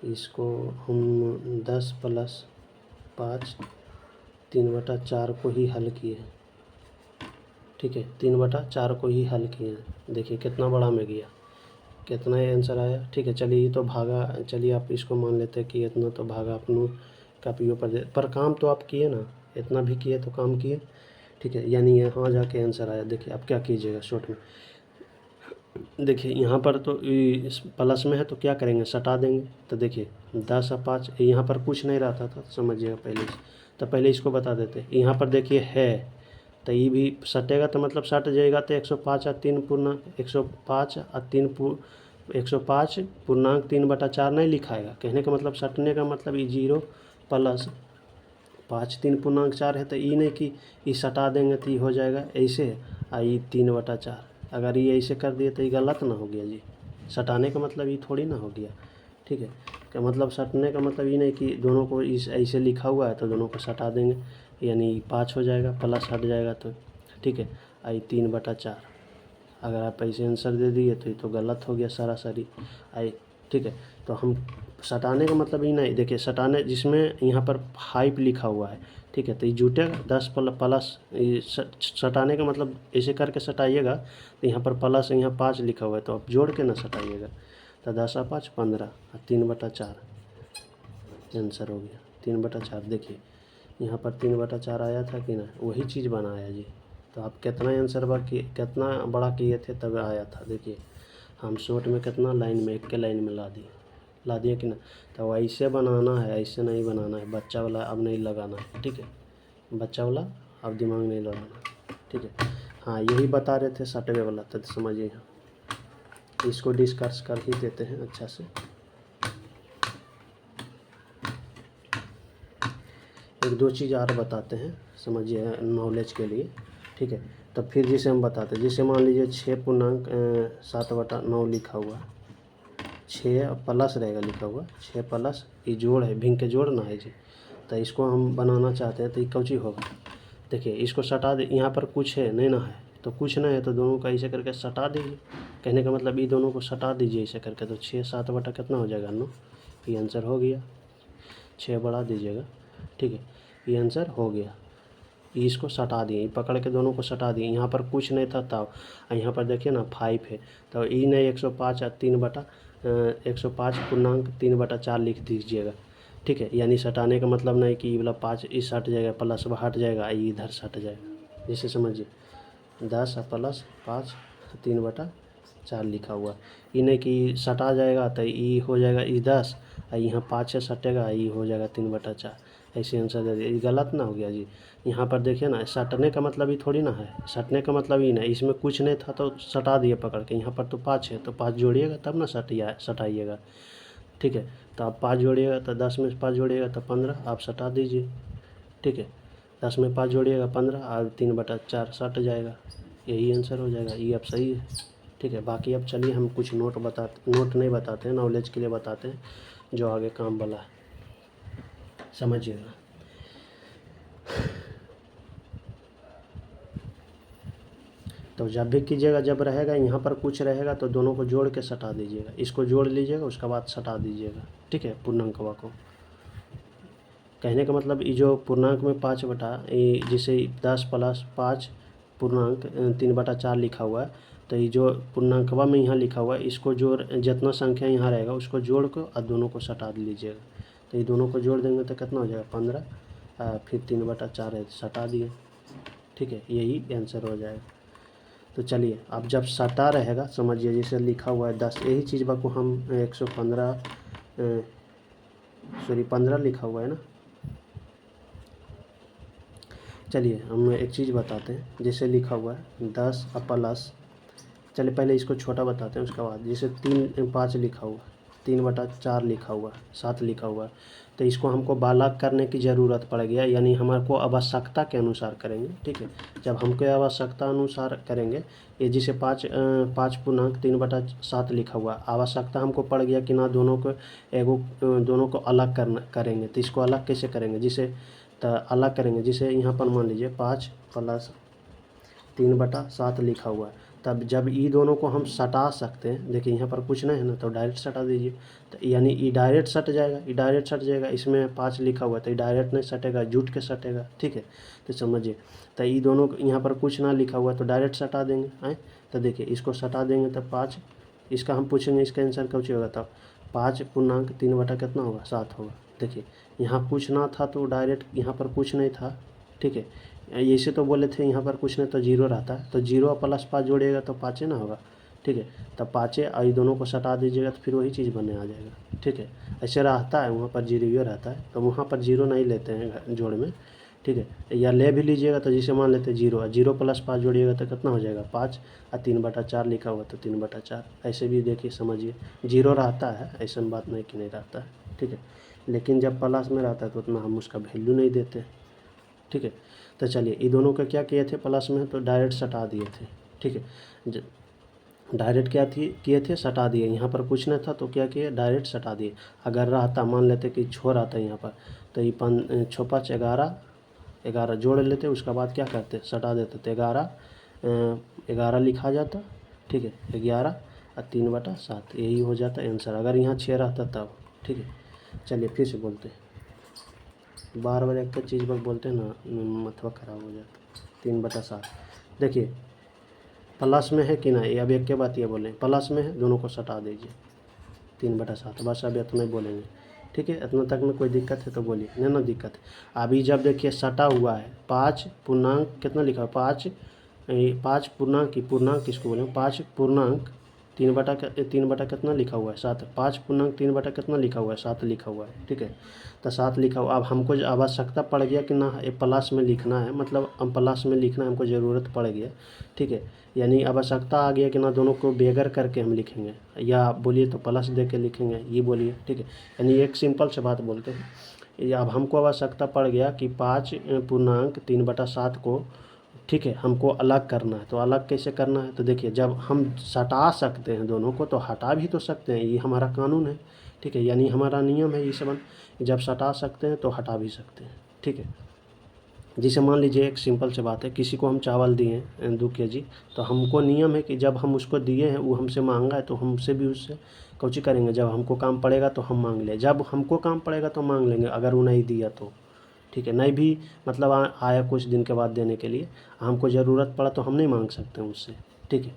इसको हम 10 प्लस 5 3/4 को ही हल किए हैं, ठीक है। 3/4 को ही हल किए हैं, देखिए कितना बड़ा में गया, कितना ही आंसर आया, ठीक है। चलिए ये तो भागा, चलिए आप इसको मान लेते हैं कि इतना तो भागा अपनों कापियों पर काम तो आप किए ना, इतना भी किए तो काम किए, ठीक है। यानी यहाँ जाके आंसर आया। देखिए आप क्या कीजिएगा शॉर्ट में, देखिए यहाँ पर तो इस प्लस में है तो क्या करेंगे सटा देंगे। तो देखिए 10 और 5 यहाँ पर कुछ नहीं रहता था, समझिएगा पहले से, तो पहले इसको बता देते। यहाँ पर देखिए है तो ये भी सटेगा, तो मतलब सट जाएगा, तो 105 और 3 पूर्णांक 105 और 105 पूर्णांक 3/4 नहीं लिखाएगा। कहने का मतलब सटने का मतलब ये 0 प्लस 5 3 पूर्णांक 4 है, तो ये नहीं कि ये सटा देंगे तो ये हो जाएगा ऐसे, और ये 3/4। अगर ये ऐसे कर दिए तो ये गलत ना हो गया जी, सटाने का मतलब ये थोड़ी ना हो गया, ठीक है। का मतलब सटने का मतलब ये नहीं कि दोनों को इस ऐसे लिखा हुआ है तो दोनों को सटा देंगे, यानी 5 हो जाएगा, प्लस हट जाएगा तो, ठीक है। आई 3/4, अगर आप ऐसे आंसर दे दिए तो ये तो गलत हो गया सरासरी आई, ठीक है। तो हम सटाने का मतलब ये नहीं, देखिए सटाने जिसमें यहाँ पर 5 लिखा हुआ है, ठीक है, तो ये जुटेगा 10 प्लस सटाने का मतलब ऐसे करके सटाइएगा, तो यहाँ पर प्लस यहाँ 5 लिखा हुआ है तो आप जोड़ के ना सटाइएगा। तो 10 और 5 15 और 3/4 आंसर हो गया 3/4। देखिए यहाँ पर 3/4 आया था कि ना, वही चीज़ बनाया जी। तो आप कितना आंसर कितना बड़ा किए थे तब आया था। देखिए हम शॉर्ट में कितना लाइन में एक के लाइन में ला दिए कि ना। तो ऐसे बनाना है, ऐसे नहीं बनाना है, बच्चा वाला अब नहीं लगाना है, ठीक है। बच्चा वाला अब दिमाग नहीं लगाना, ठीक है। हाँ यही बता रहे थे सटवे वाला, तो समझिए इसको डिस्कस कर ही देते हैं अच्छा से। एक दो चीज़ और बताते हैं, समझिए नॉलेज के लिए, ठीक है। तो फिर जिसे हम बताते हैं, जैसे मान लीजिए 6 पूर्णांक 7/9 लिखा हुआ, 6 प्लस रहेगा लिखा हुआ, 6 प्लस ये जोड़ है, भिंग के जोड़ ना है जी। तो इसको हम बनाना चाहते हैं तो ये कौची होगा, देखिए इसको सटा दे, यहाँ पर कुछ है नहीं ना है, तो कुछ नहीं है तो दोनों का ऐसे करके सटा दीजिए। कहने का मतलब ये दोनों को सटा दीजिए ऐसे करके, तो 6 7 बटा कितना हो जाएगा 9, ये आंसर हो गया। 6 बढ़ा दीजिएगा, ठीक है, ये आंसर हो गया। इसको सटा दिए, पकड़ के दोनों को सटा दिए, यहाँ पर कुछ नहीं था तब, यहाँ पर देखिए ना 5 है, तो ई नहीं 105 और 105 पूर्णांक 3/4 लिख दीजिएगा, ठीक है। यानी सटाने का मतलब नहीं कि ये वाला 5 इस हट जाएगा, प्लस वह हट जाएगा, ये इधर से हट जाएगा, जैसे समझिए 10 प्लस 5 3/4 लिखा हुआ। ये नहीं कि सटा जाएगा तो ये हो जाएगा ई 10 और यहाँ 5 से सटेगा, ये हो जाएगा 3/4, ऐसे आंसर दे दिया। ये गलत ना हो गया जी। यहाँ पर देखिए ना, सटने का मतलब ये थोड़ी ना है, सटने का मतलब ये नहीं, इसमें कुछ नहीं था तो सटा दिए पकड़ के। यहाँ पर तो 5 है तो 5 जोड़िएगा तब ना सटाइएगा, ठीक है। तो आप 5 जोड़िएगा तो 10 में 5 जोड़िएगा तो 15, आप सटा दीजिए, ठीक है। 10 में 5 जोड़िएगा 15 और 3/4 सट जाएगा, यही आंसर हो जाएगा। ये अब सही है, ठीक है। बाकी अब चलिए हम कुछ नोट नहीं बताते हैं, नॉलेज के लिए बताते हैं जो आगे काम वाला है, समझिएगा। तो जब भी कीजिएगा, जब रहेगा यहाँ पर कुछ रहेगा तो दोनों को जोड़ के सटा दीजिएगा, इसको जोड़ लीजिएगा उसके बाद सटा दीजिएगा, ठीक है, पूर्णांकवा को। कहने का मतलब ये जो पूर्णांक में 5 बटा जिसे 10 प्लस 5 पूर्णांक 3/4 लिखा हुआ है, तो ये जो पूर्णांकवा में यहाँ लिखा हुआ है इसको जोड़, जितना संख्या यहाँ रहेगा उसको जोड़ को और दोनों को सटा लीजिएगा। तो ये दोनों को जोड़ देंगे तो कितना हो जाएगा 15, फिर 3/4 है सटा दिए, ठीक है, यही आंसर हो जाएगा। तो चलिए अब जब सटा रहेगा समझिए, जैसे लिखा हुआ है 10, यही चीज़ को हम 15 लिखा हुआ है ना। चलिए हम एक चीज़ बताते हैं, जैसे लिखा हुआ है 10 प्लस, चलिए पहले इसको छोटा बताते हैं उसके बाद। जैसे 5 लिखा हुआ, 3/4 लिखा हुआ, 7 लिखा हुआ, तो इसको हमको बालक करने की ज़रूरत पड़ गया, यानी हमारे को आवश्यकता के अनुसार करेंगे, ठीक है। जब हमको आवश्यकता अनुसार करेंगे, ये जिसे 5 पूर्णांक 3/7 लिखा हुआ, आवश्यकता हमको पड़ गया कि ना दोनों को अलग करेंगे। तो इसको अलग कैसे करेंगे, जिसे तो अलग करेंगे, जिसे यहाँ पर मान लीजिए 5 प्लस 3/7 लिखा हुआ है, तब जब ई दोनों को हम सटा सकते हैं, देखिए यहाँ पर कुछ नहीं है ना तो डायरेक्ट सटा दीजिए, तो यानी ई डायरेक्ट सट जाएगा, ई डायरेक्ट सट जाएगा। इसमें 5 लिखा हुआ है तो ये डायरेक्ट नहीं सटेगा, जुट के सटेगा, ठीक है। तो समझिए, तो ई दोनों को यहाँ पर कुछ ना लिखा हुआ है तो डायरेक्ट सटा देंगे, आए तो देखिए इसको सटा देंगे तो 5, इसका हम पूछेंगे इसका आंसर कौन होगा, तब 5 पूर्णांक 3 कितना होगा 7 होगा। देखिए यहाँ कुछ ना था तो डायरेक्ट, यहाँ पर कुछ नहीं था, ठीक है। ऐसे तो बोले थे यहाँ पर कुछ नहीं तो 0 रहता है, तो 0 प्लस 5 जोड़िएगा तो 5 ना होगा, ठीक है। तब 5 और ये दोनों को सटा दीजिएगा तो फिर वही चीज़ बनने आ जाएगा, ठीक है। ऐसे रहता है, वहाँ पर 0 रहता है, तो वहाँ पर 0 नहीं लेते हैं जोड़ में, ठीक है। या ले भी लीजिएगा तो जिसे मान लेते हैं 0 प्लस 5 जोड़िएगा तो कितना हो जाएगा 5 और 3/4 लिखा हुआ तो 3/4, ऐसे भी देखिए समझिए 0 रहता है, ऐसा बात नहीं कि नहीं रहता है, ठीक है। लेकिन जब प्लस में रहता है तो उतना हम उसका वैल्यू नहीं देते, ठीक है। तो चलिए ये दोनों का क्या किए थे, प्लस में तो डायरेक्ट सटा दिए थे, ठीक है। डायरेक्ट क्या किए थे, सटा दिए। यहाँ पर कुछ नहीं था तो क्या किए, डायरेक्ट सटा दिए। अगर रहता, मान लेते कि छोड़ आता यहाँ पर, तो ये 5 11 जोड़ लेते, उसके बाद क्या करते सटा देते, तो 11 लिखा जाता, ठीक है, 11 और 3/7 यही हो जाता आंसर, अगर यहाँ 6 रहता तब, ठीक है। चलिए फिर से बोलते हैं, बार बार एक चीज़ पर बोलते हैं ना मथवा खराब हो जाता। 3/7 देखिए प्लस में है कि नहीं, अब एक के बात ये बोलें, प्लस में है, दोनों को सटा दीजिए 3/7, बस अब इतना ही बोलेंगे, ठीक है। इतना तक में कोई दिक्कत है तो बोलिए, नहीं ना दिक्कत है। अभी जब देखिए सटा हुआ है 5 पूर्णांक कितना लिखा है, 5 पूर्णांक किसको बोलेंगे, 5 पूर्णांक 3/3 कितना लिखा हुआ है 7, 5 पूर्णांक 3 कितना लिखा हुआ है 7 लिखा हुआ है, ठीक है। तो 7 लिखा हुआ, अब हमको आवश्यकता पड़ गया कि ना ये प्लस में लिखना है, मतलब हम प्लस में लिखना हमको ज़रूरत पड़ गया, ठीक है। यानी आवश्यकता आ गया कि ना दोनों को बेगर करके हम लिखेंगे, या बोलिए तो प्लस दे के लिखेंगे, ये बोलिए, ठीक है। यानी एक सिंपल से बात बोलते हैं, अब हमको आवश्यकता पड़ गया कि 5 पूर्णांक 3/7 को, ठीक है, हमको अलग करना है। तो अलग कैसे करना है, तो देखिए जब हम सटा सकते हैं दोनों को तो हटा भी तो सकते हैं, ये हमारा कानून है, ठीक है, यानी हमारा नियम है ये सब, जब सटा सकते हैं तो हटा भी सकते हैं, ठीक है। जैसे मान लीजिए एक सिंपल से बात है, किसी को हम चावल दिए 2 kg, तो हमको नियम है कि जब हम उसको दिए हैं वो हमसे मांगा है तो हमसे भी उससे कुछ करेंगे, जब हमको काम पड़ेगा तो हम मांग लें, जब हमको काम पड़ेगा तो मांग लेंगे, अगर वो नहीं दिया तो, ठीक है। नहीं भी मतलब आया कुछ दिन के बाद देने के लिए, हमको ज़रूरत पड़ा तो हम नहीं मांग सकते उससे, ठीक है।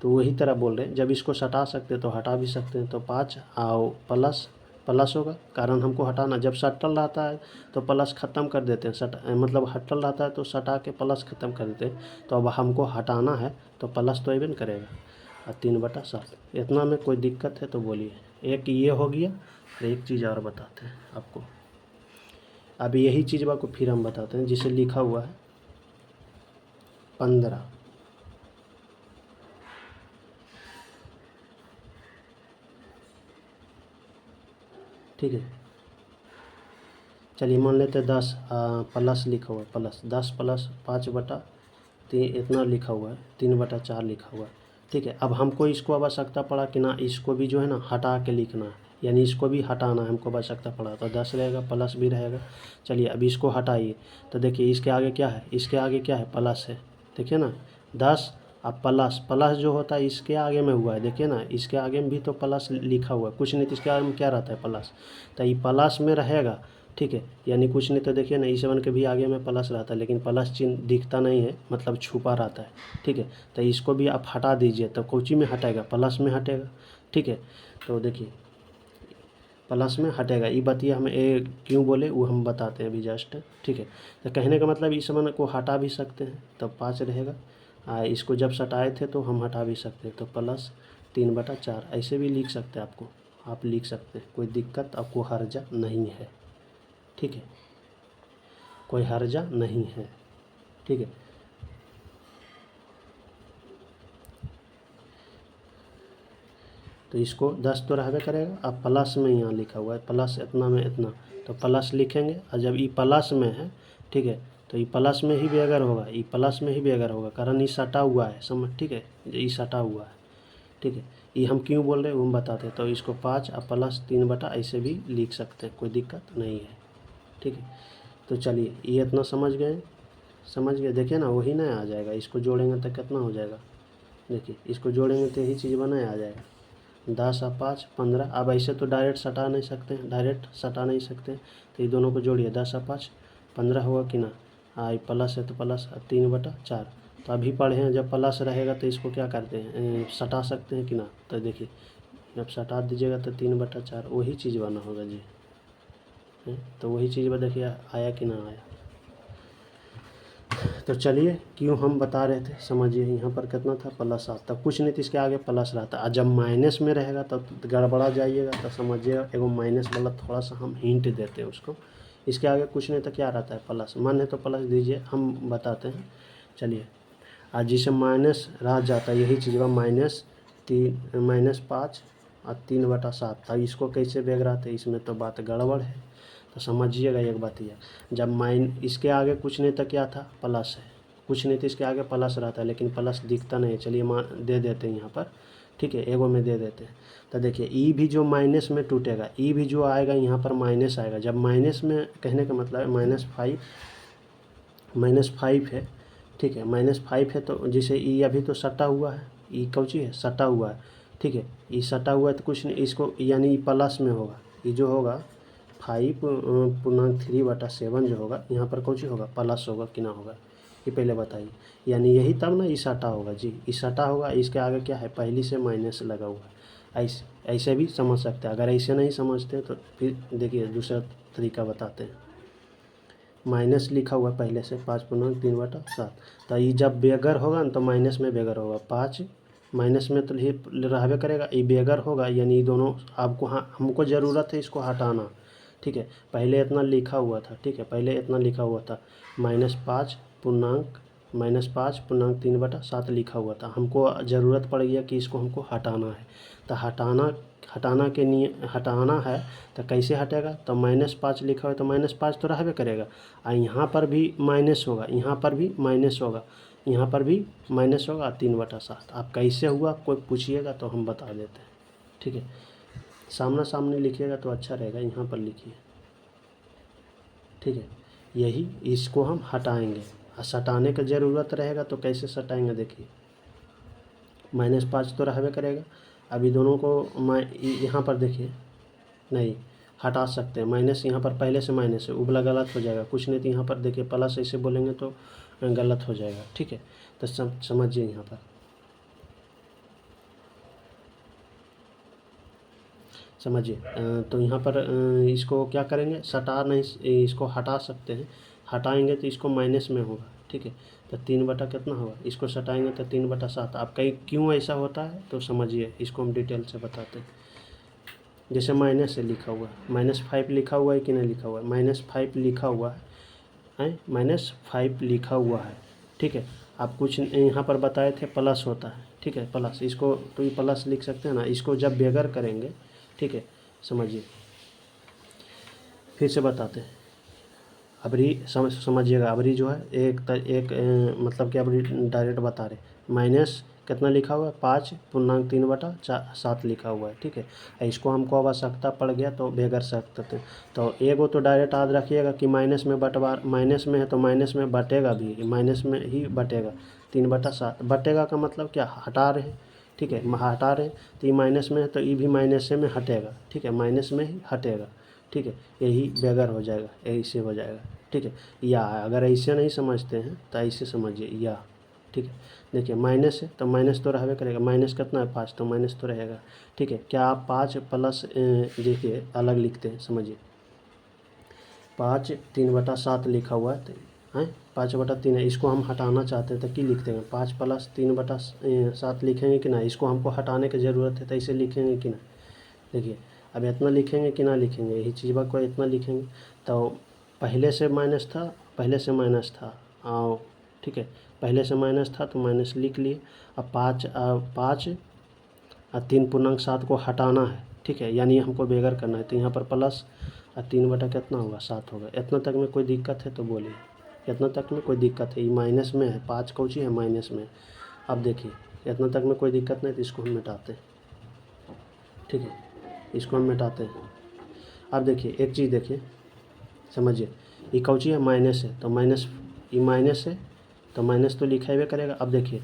तो वही तरह बोल रहे हैं, जब इसको सटा सकते हैं तो हटा भी सकते हैं, तो 5 और प्लस प्लस होगा, कारण हमको हटाना। जब सटल रहता है तो प्लस ख़त्म कर देते हैं, मतलब हटल रहता है तो सटा के प्लस ख़त्म कर देते हैं। तो अब हमको हटाना है तो प्लस तो इवन करेगा। और 3/7 इतना में कोई दिक्कत है तो बोलिए। एक ये हो गया, और एक चीज़ और बताते हैं आपको। अब यही चीज़ को फिर हम बताते हैं, जिसे लिखा हुआ है 15। ठीक है, चलिए मान लेते हैं 10 प्लस लिखा हुआ है, प्लस 10 प्लस 5/3 इतना लिखा हुआ है, 3/4 लिखा हुआ है। ठीक है, अब हमको इसको आवश्यकता पड़ा कि ना इसको भी जो है ना हटा के लिखना है, यानी इसको भी हटाना है, हमको आवश्यकता पड़ा। तो 10 रहेगा, प्लस भी रहेगा। चलिए अब इसको हटाइए तो देखिए इसके आगे क्या है, इसके आगे क्या है, प्लस है। देखिए ना 10, अब प्लस प्लस जो होता है इसके आगे में हुआ है, देखिए ना इसके आगे में भी तो प्लस लिखा हुआ है, कुछ नहीं तो इसके आगे में क्या रहता है, प्लस। तो ये प्लस में रहेगा। ठीक है, यानी कुछ नहीं तो देखिए ना E7 के भी आगे में प्लस रहता है, लेकिन प्लस चिन्ह दिखता नहीं है, मतलब छुपा रहता है। ठीक है, तो इसको भी आप हटा दीजिए, तो कोची में हटेगा, प्लस में हटेगा। ठीक है, तो देखिए प्लस में हटेगा। ये बतिया हम क्यों बोले वो हम बताते हैं अभी जस्ट। ठीक है, तो कहने का मतलब E7 को हटा भी सकते हैं, तो 5 रहेगा। इसको जब सटाए थे तो हम हटा भी सकते हैं, तो प्लस 3/4 ऐसे भी लिख सकते हैं। आपको आप लिख सकते हैं, कोई दिक्कत आपको हर्जा नहीं है। ठीक है, कोई हर्जा नहीं है। ठीक है, तो इसको 10 तो रहबे करेगा। अब प्लस में यहाँ लिखा हुआ है, प्लस इतना में इतना, तो प्लस लिखेंगे। और जब ये प्लस में है, ठीक है, तो ये प्लस में ही बेगर होगा, ये प्लस में ही बेगर होगा, कारण ये सटा हुआ है, समझ। ठीक है, ये सटा हुआ है। ठीक है, ये हम क्यों बोल रहे हैं वो हम बताते हैं। तो इसको 5 और प्लस 3 ऐसे भी लिख सकते हैं, कोई दिक्कत नहीं है। ठीक है, तो चलिए ये इतना समझ गए, समझ गए। देखिए ना वही ना आ जाएगा, इसको जोड़ेंगे तो कितना हो जाएगा, देखिए इसको जोड़ेंगे तो यही चीज़ बनाए आ जाएगा, 10 और 5 15। अब ऐसे तो डायरेक्ट सटा नहीं सकते हैं, डायरेक्ट सटा नहीं सकते, तो ये दोनों को जोड़िए, 10 और 5 15 हुआ कि ना। आई प्लस है तो प्लस 3/4। तो अभी पढ़े हैं जब प्लस रहेगा तो इसको क्या करते हैं, सटा सकते हैं कि ना। तो देखिए जब सटा दीजिएगा तो 3/4 वही चीज़ बना होगा जी। तो वही चीज़ देखिए आया कि ना आया। तो चलिए क्यों हम बता रहे थे, समझिए यहाँ पर कितना था, +7 तब कुछ नहीं तो इसके आगे प्लस रहता। और जब माइनस में रहेगा तब तो गड़बड़ा जाइएगा, तो समझिएगा एगो माइनस वाला थोड़ा सा हम हिंट देते हैं उसको। इसके आगे कुछ नहीं तो क्या रहता है, प्लस। मन है तो प्लस दीजिए, हम बताते हैं। चलिए आज जिसे माइनस रह जाता है यही चीज़ का -5 और 3/7 था, इसको कैसे बेग रहा था, इसमें तो बात गड़बड़ है। तो समझिएगा एक बात ये, जब इसके आगे कुछ नहीं था क्या था, प्लस है, कुछ नहीं था इसके आगे प्लस रहता है, लेकिन प्लस दिखता नहीं है। चलिए दे देते हैं यहाँ पर। ठीक है, एगो में दे देते हैं। तो देखिए ई भी जो माइनस में टूटेगा, ई भी जो आएगा यहाँ पर माइनस आएगा। जब माइनस में, कहने का मतलब है -5 है। ठीक है, -5 है, तो जैसे ई अभी तो सटा हुआ है, ई कौची है, सटा हुआ है। ठीक है, ई सटा हुआ है तो कुछ नहीं, इसको यानी प्लस में होगा, ये जो होगा 5/3/7 जो होगा यहाँ पर कौची होगा, प्लस होगा कि ना होगा, ये पहले बताइए। यानी यही तब ना ई सटा होगा जी, ई सटा होगा। इसके आगे क्या है, पहली से माइनस लगा हुआ है। ऐसे भी समझ सकते हैं। अगर ऐसे नहीं समझते तो फिर देखिए दूसरा तरीका बताते हैं। माइनस लिखा हुआ पहले से 5/3/7, तो ये जब बेगर होगा ना तो माइनस में बेगर होगा, 5 माइनस में तो रहबे करेगा, ये बेगर होगा, यानी ये दोनों आपको, हाँ हमको ज़रूरत है इसको हटाना। ठीक है, पहले इतना लिखा हुआ था, ठीक है, पहले इतना लिखा हुआ था -5/3/7 लिखा हुआ था। हमको ज़रूरत पड़ गया कि इसको हमको हटाना है। तो हटाना है तो कैसे हटेगा, तो -5 लिखा हुआ है तो -5 तो रहबे करेगा। और यहाँ पर भी माइनस होगा, यहाँ पर भी माइनस होगा, यहाँ पर भी माइनस होगा, 3/7। आप कैसे हुआ कोई पूछिएगा तो हम बता देते हैं। ठीक है, सामना सामने लिखिएगा तो अच्छा रहेगा, यहाँ पर लिखिए। ठीक है, यही इसको हम हटाएंगे। और सटाने का ज़रूरत रहेगा तो कैसे सटाएंगे, देखिए -5 तो रहबे करेगा। अभी दोनों को यहाँ पर देखिए, नहीं हटा सकते हैं, माइनस यहाँ पर पहले से माइनस है, उबला गलत हो जाएगा। कुछ नहीं तो यहाँ पर देखिए प्लस ऐसे बोलेंगे तो गलत हो जाएगा। ठीक है, तो समझिए यहाँ पर समझिए। तो यहाँ पर इसको क्या करेंगे, सटा नहीं, इसको हटा सकते हैं। हटाएंगे तो इसको माइनस में होगा, ठीक है। तो 3 बटा कितना होगा, इसको सटाएंगे तो 3/7। अब कहीं क्यों ऐसा होता है तो समझिए, इसको हम डिटेल से बताते हैं। जैसे माइनस से लिखा हुआ है, -5 लिखा हुआ है कि नहीं लिखा हुआ है, -5 लिखा हुआ है, -5 लिखा हुआ है, ठीक है। आप कुछ यहाँ पर बताए थे प्लस होता है, ठीक है, प्लस, इसको तो ये प्लस लिख सकते हैं ना। इसको जब बेगर करेंगे, ठीक है, समझिए, फिर से बताते हैं। अबरी समझिएगा, अबरी जो है मतलब कि अबरी डायरेक्ट बता रहे, माइनस कितना लिखा हुआ है, 5.3/7 लिखा हुआ है, ठीक है। इसको हमको आवश्यकता पड़ गया तो बेगर सकते थे। तो एगो तो डायरेक्ट याद रखिएगा कि माइनस में माइनस में है तो माइनस में बटेगा भी, माइनस में ही बटेगा। 3/7 बटेगा का मतलब क्या, हटा रहे हैं, ठीक है, हटा रहे हैं तो ये माइनस में है तो ये भी माइनस से में हटेगा, ठीक है, माइनस में ही हटेगा, ठीक है। यही बेगर हो जाएगा, ऐसे हो जाएगा, ठीक है। या अगर ऐसे नहीं समझते हैं तो ऐसे समझिए, या, ठीक है। देखिए माइनस है तो माइनस तो रहबे करेगा, माइनस कितना है 5, तो माइनस तो रहेगा, ठीक है। क्या आप 5 प्लस देखिए अलग लिखते हैं, समझिए, 5 3/7 लिखा हुआ है, 5/3 है, इसको हम हटाना चाहते हैं तो क्या लिख देंगे, 5 प्लस 3/7 लिखेंगे कि ना। इसको हमको हटाने की ज़रूरत है तो इसे लिखेंगे कि ना। देखिए अब इतना लिखेंगे कि ना लिखेंगे, यही चीज़ को इतना लिखेंगे तो पहले से माइनस था, पहले से माइनस था, आओ, ठीक है, पहले से माइनस था तो माइनस लिख लिए। अब 5 और 3.7 को हटाना है, ठीक है, यानी हमको बेगर करना है तो यहाँ पर प्लस और 3 बटा कितना होगा, 7 होगा। इतना तक में कोई दिक्कत है तो बोलिए, इतना तक में कोई दिक्कत है, ये माइनस में है, 5 कौची है माइनस में। अब देखिए इतना तक में कोई दिक्कत नहीं तो इसको हम मिटाते हैं, ठीक है, इसको हम मिटाते हैं। अब देखिए एक चीज़ देखिए, समझिए, ये कौची है माइनस है तो माइनस, ये माइनस है तो माइनस तो लिखा ही करेगा। अब देखिए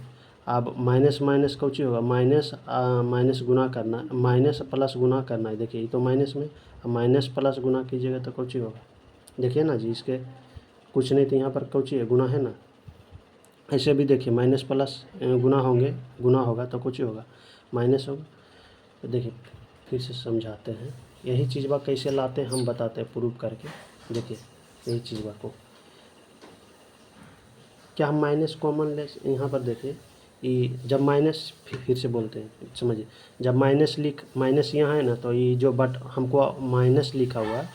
अब माइनस माइनस कौची होगा, माइनस माइनस गुना करना, माइनस प्लस गुना करना है। देखिए ये तो माइनस में, अब माइनस प्लस गुना कीजिएगा तो कौची होगा, देखिए ना जी, इसके कुछ नहीं तो यहाँ पर कौची है, गुना है ना। ऐसे भी देखिए माइनस प्लस गुना होंगे, गुना होगा तो कुछ होगा, माइनस होगा। तो देखिए फिर से समझाते हैं, यही चीज़ बा कैसे लाते हैं हम बताते हैं प्रूफ करके। देखिए यही चीज़ बा को क्या हम माइनस कॉमन ले, यहाँ पर देखिए ये जब माइनस, फिर से बोलते हैं, समझिए, जब माइनस यहाँ है ना तो ये जो बट हमको माइनस लिखा हुआ है,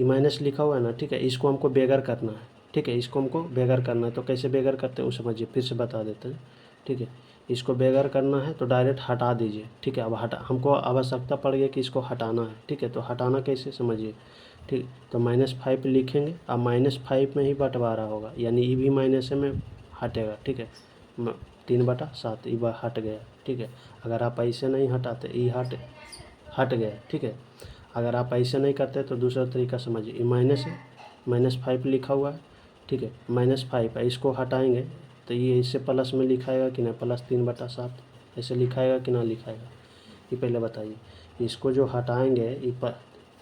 ये माइनस लिखा हुआ है ना, ठीक है, इसको हमको बेगर करना है, ठीक है, इसको हमको बेगर करना है। तो कैसे बेगर करते हैं वो समझिए, फिर से बता देते हैं, ठीक है। इसको बेगर करना है तो डायरेक्ट हटा दीजिए, ठीक है। अब हमको आवश्यकता पड़ गई कि इसको हटाना है, ठीक है, तो हटाना कैसे समझिए, ठीक। तो -5 लिखेंगे, अब -5 में ही बंटवारा होगा, यानी ये भी माइनस में हटेगा, ठीक है, 3/7 ये हट गया, ठीक है। अगर आप ऐसे नहीं हटाते, ये हट गया, ठीक है। अगर आप ऐसे नहीं करते तो दूसरा तरीका समझिए, ये माइनस है, -5 लिखा हुआ है, ठीक है, -5 है, इसको हटाएंगे तो ये इससे प्लस में लिखाएगा कि ना, प्लस 3/7 ऐसे लिखाएगा कि ना लिखाएगा, ये पहले बताइए। इसको जो हटाएंगे, ये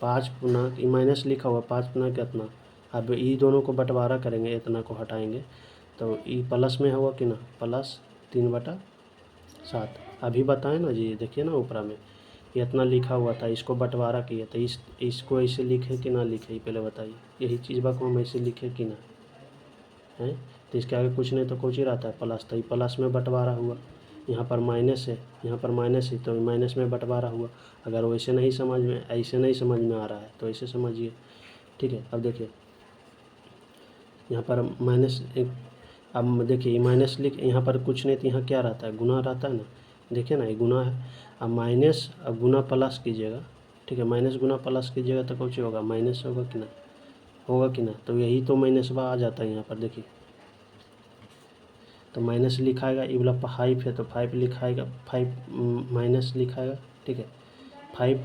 5 पूर्णांक, ये माइनस लिखा हुआ 5 पूर्णांक कितना, अब ये दोनों को बंटवारा करेंगे, इतना को हटाएंगे तो ये प्लस में होगा कि ना, प्लस 3/7। अभी बताएं ना जी, देखिए ना ऊपर में ये इतना लिखा हुआ था, इसको बंटवारा किया तो इसको ऐसे लिखे कि ना लिखे, पहले बताइए। यही चीज़ को हम ऐसे लिखे कि ना है, तो इसके आगे कुछ नहीं तो कुछ ही रहता है प्लस, तो ये प्लस में बंटवारा हुआ, यहाँ पर माइनस है, यहाँ पर माइनस है तो माइनस में बंटवारा हुआ। अगर वैसे नहीं समझ में, ऐसे नहीं समझ में आ रहा है तो ऐसे समझिए, ठीक है। अब देखिए यहाँ पर माइनस, अब देखिए माइनस लिख, यहाँ पर कुछ नहीं तो यहाँ क्या रहता है, गुना रहता है ना, देखिए ना ये गुना है। अब माइनस, अब गुना प्लस कीजिएगा, ठीक है, माइनस गुना प्लस कीजिएगा तो कुछ होगा, माइनस होगा कि ना, होगा कि ना। तो यही तो माइनस आ जाता है यहाँ पर, देखिए तो माइनस लिखाएगा, ये वाला 5 है तो 5 लिखाएगा, 5 माइनस लिखाएगा, ठीक है, 5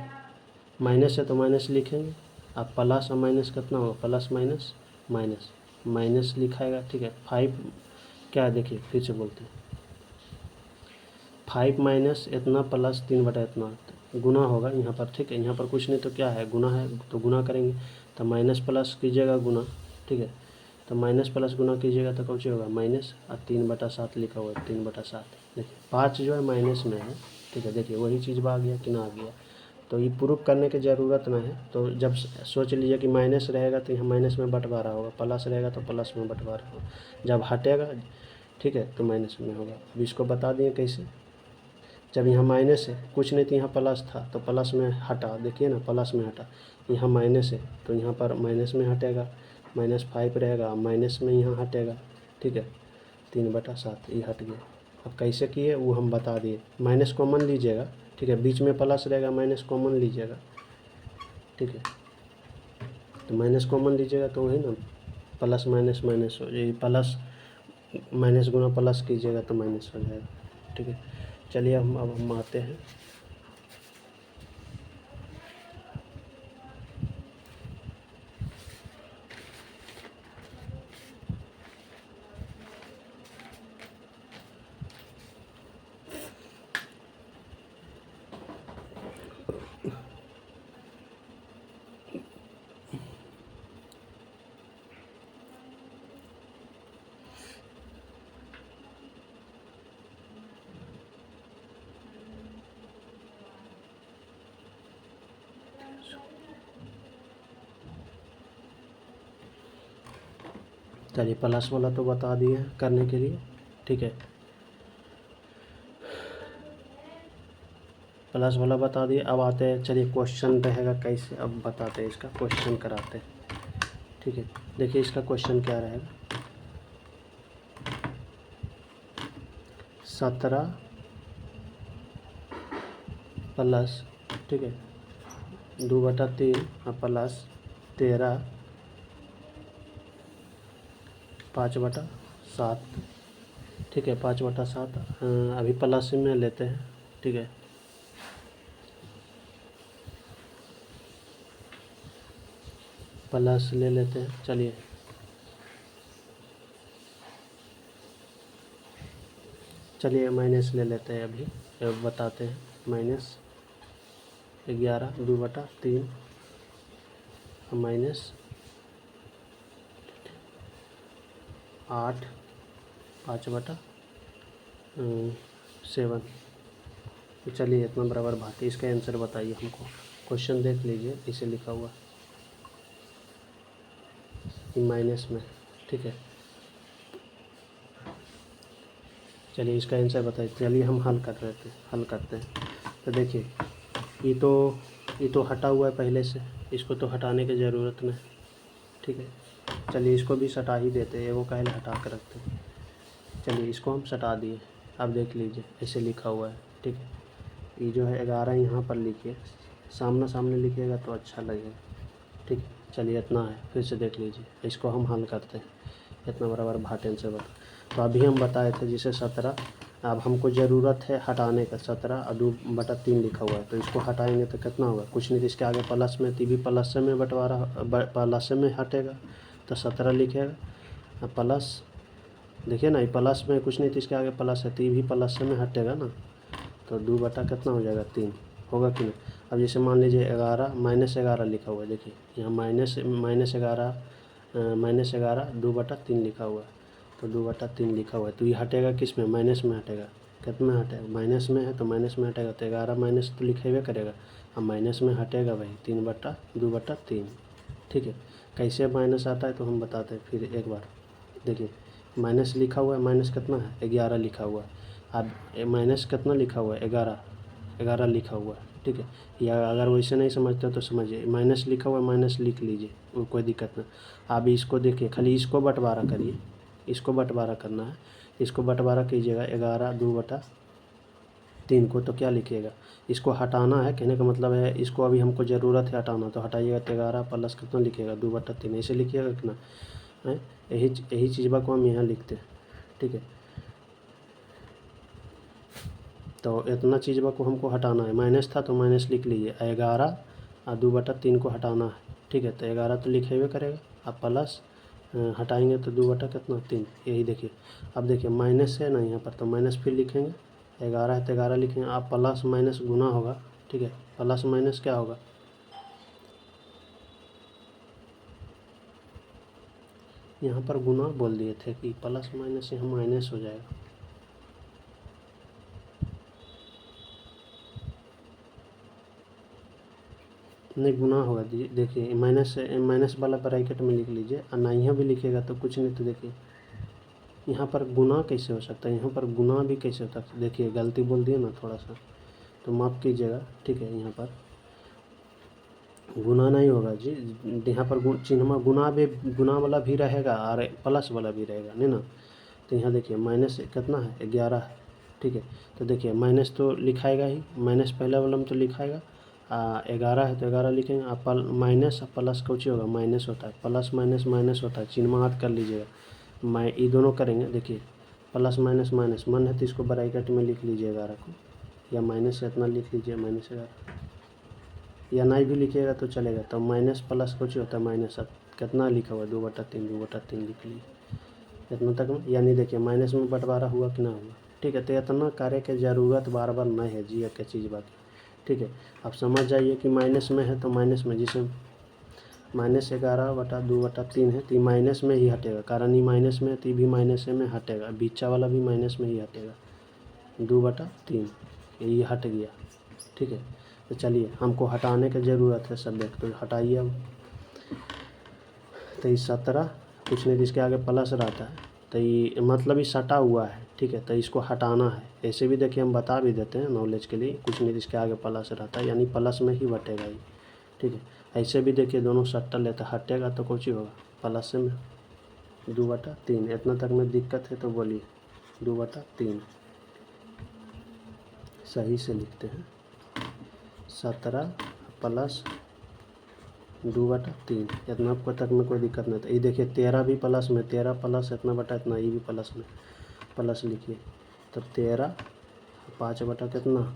माइनस है तो माइनस लिखेंगे। अब प्लस और माइनस कितना होगा, प्लस माइनस माइनस, माइनस लिखाएगा, ठीक है। 5 क्या है देखिए, फिर से बोलते हैं, 5 माइनस इतना प्लस 3/, इतना गुना होगा यहाँ पर, ठीक है। यहाँ पर कुछ नहीं तो क्या है, गुना है तो गुना करेंगे, तो माइनस प्लस कीजिएगा गुना, ठीक है। तो माइनस प्लस गुना कीजिएगा तो कौन सी होगा माइनस, और 3/7 लिखा हुआ है 3/7। देखिए 5 जो है माइनस में है, ठीक है। देखिए वही चीज़ आ गया कि ना आ गया, तो ये प्रूफ करने की ज़रूरत ना है। तो जब सोच लीजिए कि माइनस रहेगा तो यहाँ माइनस में बंटवारा होगा, प्लस रहेगा तो प्लस में बंटवारा होगा, जब हटेगा ठीक है तो माइनस में होगा। अब इसको बता दिए कैसे, जब यहाँ माइनस है कुछ नहीं तो यहाँ प्लस था तो प्लस में हटा, देखिए ना प्लस में हटा, यहाँ माइनस है तो यहाँ पर माइनस में हटेगा, -5 रहेगा, माइनस में यहाँ हटेगा, ठीक है 3/7 ये हट गया। अब कैसे किए वो हम बता दिए, माइनस कॉमन लीजिएगा, ठीक है, बीच में प्लस रहेगा माइनस कॉमन लीजिएगा, ठीक है। तो माइनस कॉमन लीजिएगा तो वही ना प्लस माइनस माइनस हो जाएगी, प्लस माइनस गुना प्लस कीजिएगा तो माइनस हो जाएगा, ठीक है। चलिए हम आते हैं। चलिए प्लस वाला तो बता दिए करने के लिए, ठीक है, प्लस वाला बता दिए। अब आते हैं, चलिए क्वेश्चन रहेगा कैसे, अब बताते हैं इसका क्वेश्चन कराते हैं, ठीक है। देखिए इसका क्वेश्चन क्या रहेगा, 17 प्लस, ठीक है 2/3 प्लस 13 5/7, ठीक है 5/7 अभी प्लस में लेते हैं, ठीक है। प्लस ले लेते हैं, चलिए माइनस ले लेते हैं अभी, अब बताते हैं। -11 2/3 माइनस 8 5/7। तो चलिए इतना बराबर बात है, इसका आंसर बताइए हमको। क्वेश्चन देख लीजिए, इसे लिखा हुआ माइनस में, ठीक है। चलिए इसका आंसर बताइए। चलिए हम हल करते हैं। तो देखिए ये तो हटा हुआ है पहले से, इसको तो हटाने की ज़रूरत नहीं, ठीक है। चलिए इसको भी सटा ही देते हैं, वो काहे हटा कर रखते हैं। चलिए इसको हम सटा दिए। अब देख लीजिए ऐसे लिखा हुआ है, ठीक है। ये जो है 11 यहाँ पर लिखिए, सामने सामने लिखिएगा तो अच्छा लगेगा, ठीक है। चलिए इतना है, फिर से देख लीजिए, इसको हम हल करते हैं। इतना बराबर भाटेन से बता, तो अभी हम बताए थे जिसे 17, अब हमको ज़रूरत है हटाने का, 17 और 2/3 लिखा हुआ है, तो इसको हटाएंगे तो कितना होगा, कुछ नहीं तो इसके आगे प्लस में, तो भी प्लस में बंटवारा प्लस में हटेगा तो 17 लिखेगा, प्लस देखिए ना ये प्लस में कुछ नहीं तो इसके आगे प्लस है, तो भी प्लस में हटेगा ना, तो 2 कितना हो जाएगा 3 होगा कि नहीं। अब जैसे मान लीजिए 11 -11 लिखा हुआ है, देखिए यहाँ -11 2/3 लिखा हुआ है, तो 2/3 लिखा हुआ है, तो ये हटेगा किस में, माइनस में हटेगा, कितना हटेगा माइनस में है तो माइनस में हटेगा, तो 11 माइनस तो लिखेगा करेगा, अब माइनस में हटेगा भाई 2/3, ठीक है। कैसे माइनस आता है तो हम बताते हैं फिर एक बार। देखिए माइनस लिखा हुआ है, माइनस कितना है 11 लिखा हुआ है, अब माइनस कितना लिखा हुआ है 11 लिखा हुआ है, ठीक है। या अगर वैसे नहीं समझते तो समझिए, माइनस लिखा हुआ है माइनस लिख लीजिए, वो कोई दिक्कत ना। आप इसको देखिए, खाली इसको बंटवारा करिए, इसको बंटवारा करना है, इसको बंटवारा कीजिएगा 11 2/3 को, तो क्या लिखिएगा, इसको हटाना है, कहने का मतलब है इसको अभी हमको ज़रूरत है हटाना, तो हटाइएगा तो 11 प्लस कितना लिखिएगा 2/3, ऐसे लिखिएगा कितना है, यही चीज़ को हम यहाँ लिखते हैं, ठीक है। तो इतना चीज़ को हमको हटाना है, माइनस था तो माइनस लिख लीजिए, 11 और 2/3 को हटाना है, ठीक है। तो 11 तो लिखेबे करेगा, अब प्लस हटाएंगे तो 2/3, यही देखिए। अब देखिए माइनस है ना यहाँ पर, तो माइनस फिर लिखेंगे, 11 है तो 11 लिखेंगे, अब प्लस माइनस गुना होगा, ठीक है। प्लस माइनस क्या होगा, यहाँ पर गुना बोल दिए थे कि प्लस माइनस यहाँ माइनस हो जाएगा। नहीं गुना होगा, देखिए माइनस वाला ब्रैकेट में लिख लीजिए, और ना यहाँ भी लिखिएगा तो कुछ नहीं। तो देखिए यहाँ पर गुना कैसे हो सकता है, यहाँ पर गुना भी कैसे होता है। देखिए गलती बोल दिए ना थोड़ा सा, तो माफ़ कीजिएगा, ठीक है। यहाँ पर गुना नहीं होगा जी, यहाँ पर चिन्ह गुना वाला भी रहेगा और प्लस वाला भी रहेगा, नहीं ना। तो यहाँ देखिए माइनस कितना है, 11 है, ठीक है। तो देखिए माइनस तो लिखाएगा ही, माइनस पहले वाला में तो लिखाएगा। 11 है तो 11 लिखेंगे। आप माइनस प्लस कुछ होगा, माइनस होता है, प्लस माइनस माइनस होता है, चिन्ह याद कर लीजिएगा। ये दोनों करेंगे, देखिए प्लस माइनस माइनस, मन है तो इसको ब्रैकेट में लिख लीजिए 11 को, या माइनस से इतना लिख लीजिए -11, या नहीं भी लिखिएगा तो चलेगा। तो माइनस प्लस कुछ होता है माइनस, अब कितना लिखा हुआ है 2/3 लिख लीजिए इतना तक में। यानी देखिए माइनस में बंटवारा हुआ कि ना हुआ, ठीक है। तो इतना कार्य की ज़रूरत बार बार नहीं है जी, एक चीज़ बाकी, ठीक है। आप समझ जाइए कि माइनस में है तो माइनस में, जैसे -11/2/3 है तो ये माइनस में ही हटेगा, कारण ये माइनस में है तो ये भी माइनस में हटेगा, बीचा वाला भी माइनस में ही हटेगा, 2/3 ये हट गया, ठीक है। तो चलिए हमको हटाने की ज़रूरत है सब, तो हटाइए अब। तो ये 17 कुछ नहीं, इसके आगे प्लस रहता है, तो ये मतलब ये सटा हुआ है, ठीक है। तो इसको हटाना है। ऐसे भी देखिए हम बता भी देते हैं नॉलेज के लिए, कुछ नहीं इसके आगे प्लस रहता है, यानी प्लस में ही बटेगा ये, ठीक है। ऐसे भी देखिए दोनों सट्टा लेता, हटेगा तो कुछ ही होगा, प्लस में 2/3। इतना तक में दिक्कत है तो बोलिए, 2/3 सही से लिखते हैं, 17 प्लस 2/3, इतना आपको तक में कोई दिक्कत नहीं था। ये देखिए 13 भी प्लस में, 13 प्लस इतना बटा इतना, ये भी प्लस में, प्लस लिखिए। तो 13 5 बटा कितना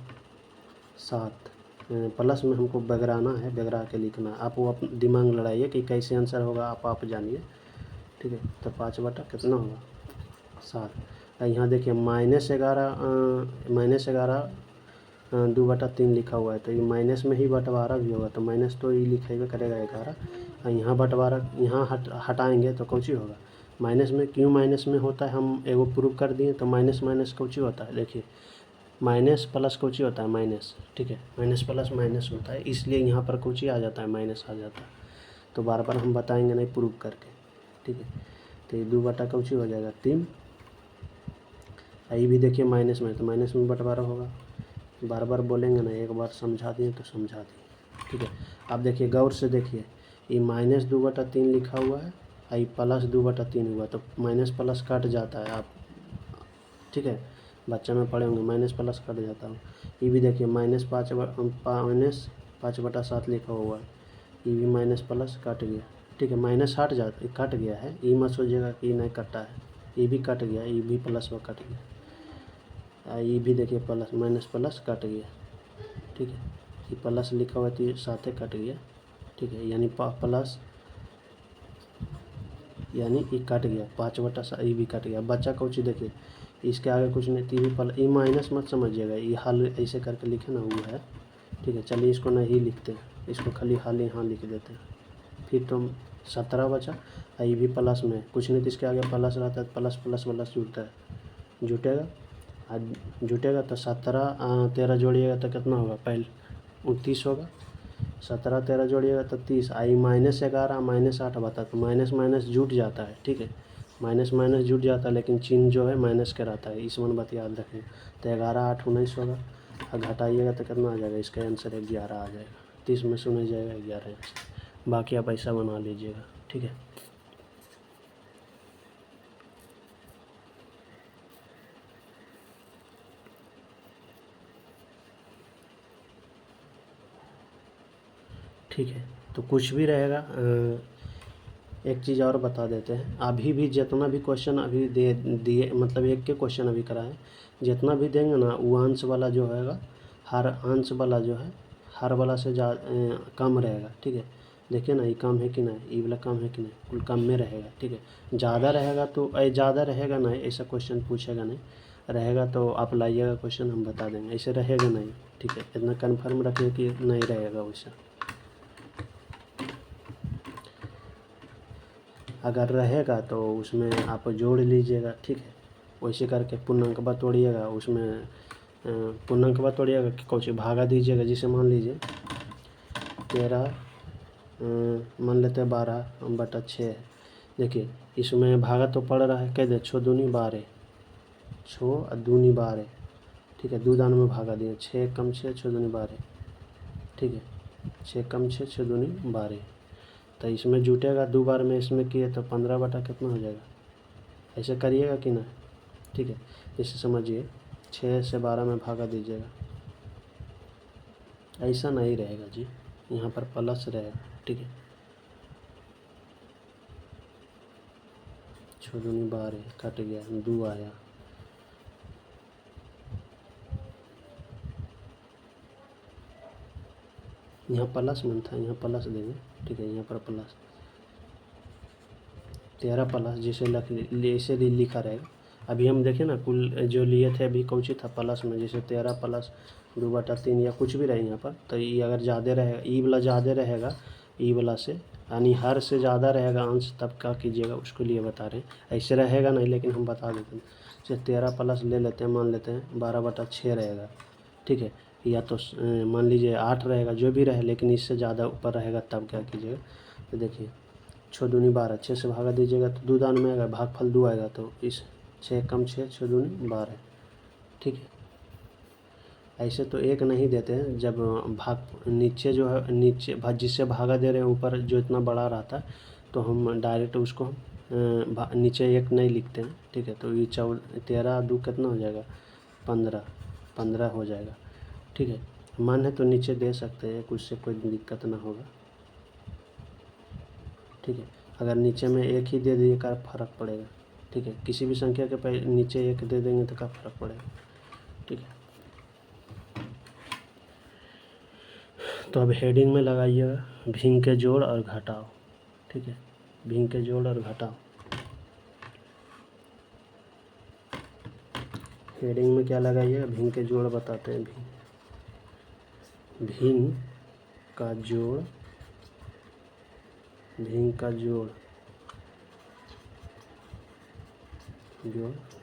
7, प्लस में हमको बगराना है, बगरा के लिखना। आप वो दिमाग लड़ाइए कि कैसे आंसर होगा, आप जानिए, ठीक है। तो 5 बटा कितना होगा 7। यहाँ देखिए -11 2/3 लिखा हुआ है, तो ये माइनस में ही बंटवारा भी होगा, तो माइनस तो ये लिखेगा करेगा 11, और यहाँ बंटवारा यहाँ हटाएंगे तो कौची होगा माइनस में। क्यों माइनस में होता है, हम एगो प्रूव कर दिए। तो माइनस माइनस कौची होता है, देखिए माइनस प्लस कौची होता है माइनस, ठीक है। माइनस प्लस माइनस होता है, इसलिए यहाँ पर कौची आ जाता है, माइनस आ जाता है। तो बार बार हम बताएंगे नहीं, प्रूव करके, ठीक है। तो ये 2 बटा कौची हो जाएगा 3, ये भी देखिए माइनस में, तो माइनस में बंटवारा होगा। बार बार बोलेंगे ना, एक बार समझा दिए तो समझा दिए, ठीक है। आप देखिए गौर से देखिए, ये -2/3 लिखा हुआ है, ये +2/3 हुआ, तो माइनस प्लस कट जाता है, आप ठीक है बच्चा में पढ़े होंगे, माइनस प्लस कट जाता है। ये भी देखिए -5/7 लिखा हुआ है, ये भी माइनस प्लस कट गया, ठीक है। माइनस हट जाता, कट गया है, ये मत सोचिएगा कि नहीं कटा है, ये भी कट गया, ये भी प्लस में कट गया, ये भी देखिए प्लस माइनस प्लस कट गया, ठीक है। ये प्लस लिखा हुआ तो ये साथे कट गया, ठीक है। यानी प्लस, यानी ये कट गया 5/7, ये भी कट गया। बच्चा कौची देखिए, इसके आगे कुछ नहीं, ये भी ये माइनस मत समझिएगा, ये हल ऐसे करके लिखे ना वो है, ठीक है। चलिए इसको नहीं लिखते, इसको खाली हल यहाँ लिख देते हैं। फिर तो 17 बचा, ये भी प्लस में, कुछ नहीं तो इसके आगे प्लस रहता है, प्लस प्लस प्लस जुड़ता है, जुटेगा जुटेगा तो 17 13 जोड़िएगा तो कितना होगा, पहले 29 होगा, 17 13 जोड़िएगा तो 30, आई -11 -8 बता, तो माइनस माइनस जुट जाता है, ठीक है। माइनस माइनस जुट जाता है, लेकिन चिन्ह जो है माइनस का रहता है, इस मन बात याद रखें। तो 11 8 19 होगा, और घटाइएगा तो कितना आ जाएगा, इसका आंसर 11 आ जाएगा, 30 में से 19 जाएगा 11 आंसर। बाकी आप ऐसा बना लीजिएगा, ठीक है। ठीक है, तो कुछ भी रहेगा। एक चीज़ और बता देते हैं, अभी भी जितना भी क्वेश्चन अभी दे दिए, मतलब एक के क्वेश्चन अभी कराए, जितना भी देंगे ना वो अंश वाला जो होगा, हर अंश वाला जो है हर वाला से कम रहेगा, ठीक है। देखिए ना ये कम है कि नहीं, ये वाला कम है कि नहीं, कुल कम में रहेगा, ठीक है। ज़्यादा रहेगा तो ज़्यादा रहेगा नहीं, ऐसा क्वेश्चन पूछेगा नहीं, रहेगा तो आप लाइएगा क्वेश्चन, हम बता देंगे, ऐसे रहेगा नहीं, ठीक है। इतना कन्फर्म रखिए कि नहीं रहेगा वैसा। अगर रहेगा तो उसमें आप जोड़ लीजिएगा, ठीक है। वैसे करके पूर्णांक तोड़िएगा, उसमें पूर्णांक तोड़िएगा कि कुछ भागा दीजिएगा। जिसे मान लीजिए 13 मान लेते हैं 12/6 है। देखिए इसमें भागा तो पड़ रहा है, कह दे 6 दूनी 12, 6 दूनी 12, ठीक है। 2 दानों में भागा दिए, 6 कम 6 6 दूनी 12, ठीक है। 6 कम 6 6 दूनी 12, तो इसमें जुटेगा 2 बार में इसमें किए तो 15 बटा कितना हो जाएगा। ऐसे करिएगा कि ना, ठीक है। जैसे समझिए 6 से 12 में भागा दीजिएगा, ऐसा नहीं रहेगा जी, यहाँ पर प्लस रहेगा, ठीक है। 6 दूनी 12 कट गया, 2 आया, यहाँ प्लस मन था, यहाँ प्लस देंगे, ठीक है। यहाँ पर प्लस 13 प्लस जैसे ऐसे लिखा रहेगा। अभी हम देखें ना कुल जो लिए थे अभी कौन सी था प्लस में, जैसे 13 प्लस 2/3 या कुछ भी रहे यहाँ पर, तो ये अगर ज़्यादा रहेगा, ई वाला ज़्यादा रहेगा ई वाला से, यानी हर से ज़्यादा रहेगा अंश, तब क्या कीजिएगा उसके लिए बता रहे हैं। ऐसे रहेगा नहीं, लेकिन हम बता देते हैं। जैसे 13 प्लस ले लेते हैं, मान लेते हैं 12/6 रहेगा, ठीक है। या तो मान लीजिए 8 रहेगा, जो भी रहे, लेकिन इससे ज़्यादा ऊपर रहेगा तब क्या कीजिएगा। तो देखिए 6 दूनी 12, 6 से भागा दीजिएगा तो 2 दान में आएगा, भागफल 2 आएगा, तो इस 6 कम 6 6 दूनी 12, ठीक है। ऐसे तो एक नहीं देते हैं, जब भाग नीचे जो है नीचे जिससे भागा दे रहे हैं ऊपर जो इतना बड़ा रहता है, तो हम डायरेक्ट उसको नीचे एक नहीं लिखते हैं, ठीक है। तो ये 13 2 कितना हो जाएगा 15 हो जाएगा, ठीक है। मन है तो नीचे दे सकते हैं, उससे कोई दिक्कत ना होगा, ठीक है। अगर नीचे में एक ही दे दिए क्या फ़र्क पड़ेगा, ठीक है। किसी भी संख्या के नीचे एक दे देंगे तो क्या फ़र्क पड़ेगा, ठीक है। तो अब हेडिंग में लगाइएगा भिन्न के जोड़ और घटाओ, ठीक है। भिन्न के जोड़ और घटाओ, हेडिंग में क्या लगाइएगा, भिन्न के जोड़ बताते हैं। भिन्न का जोड़, भिन्न का जोड़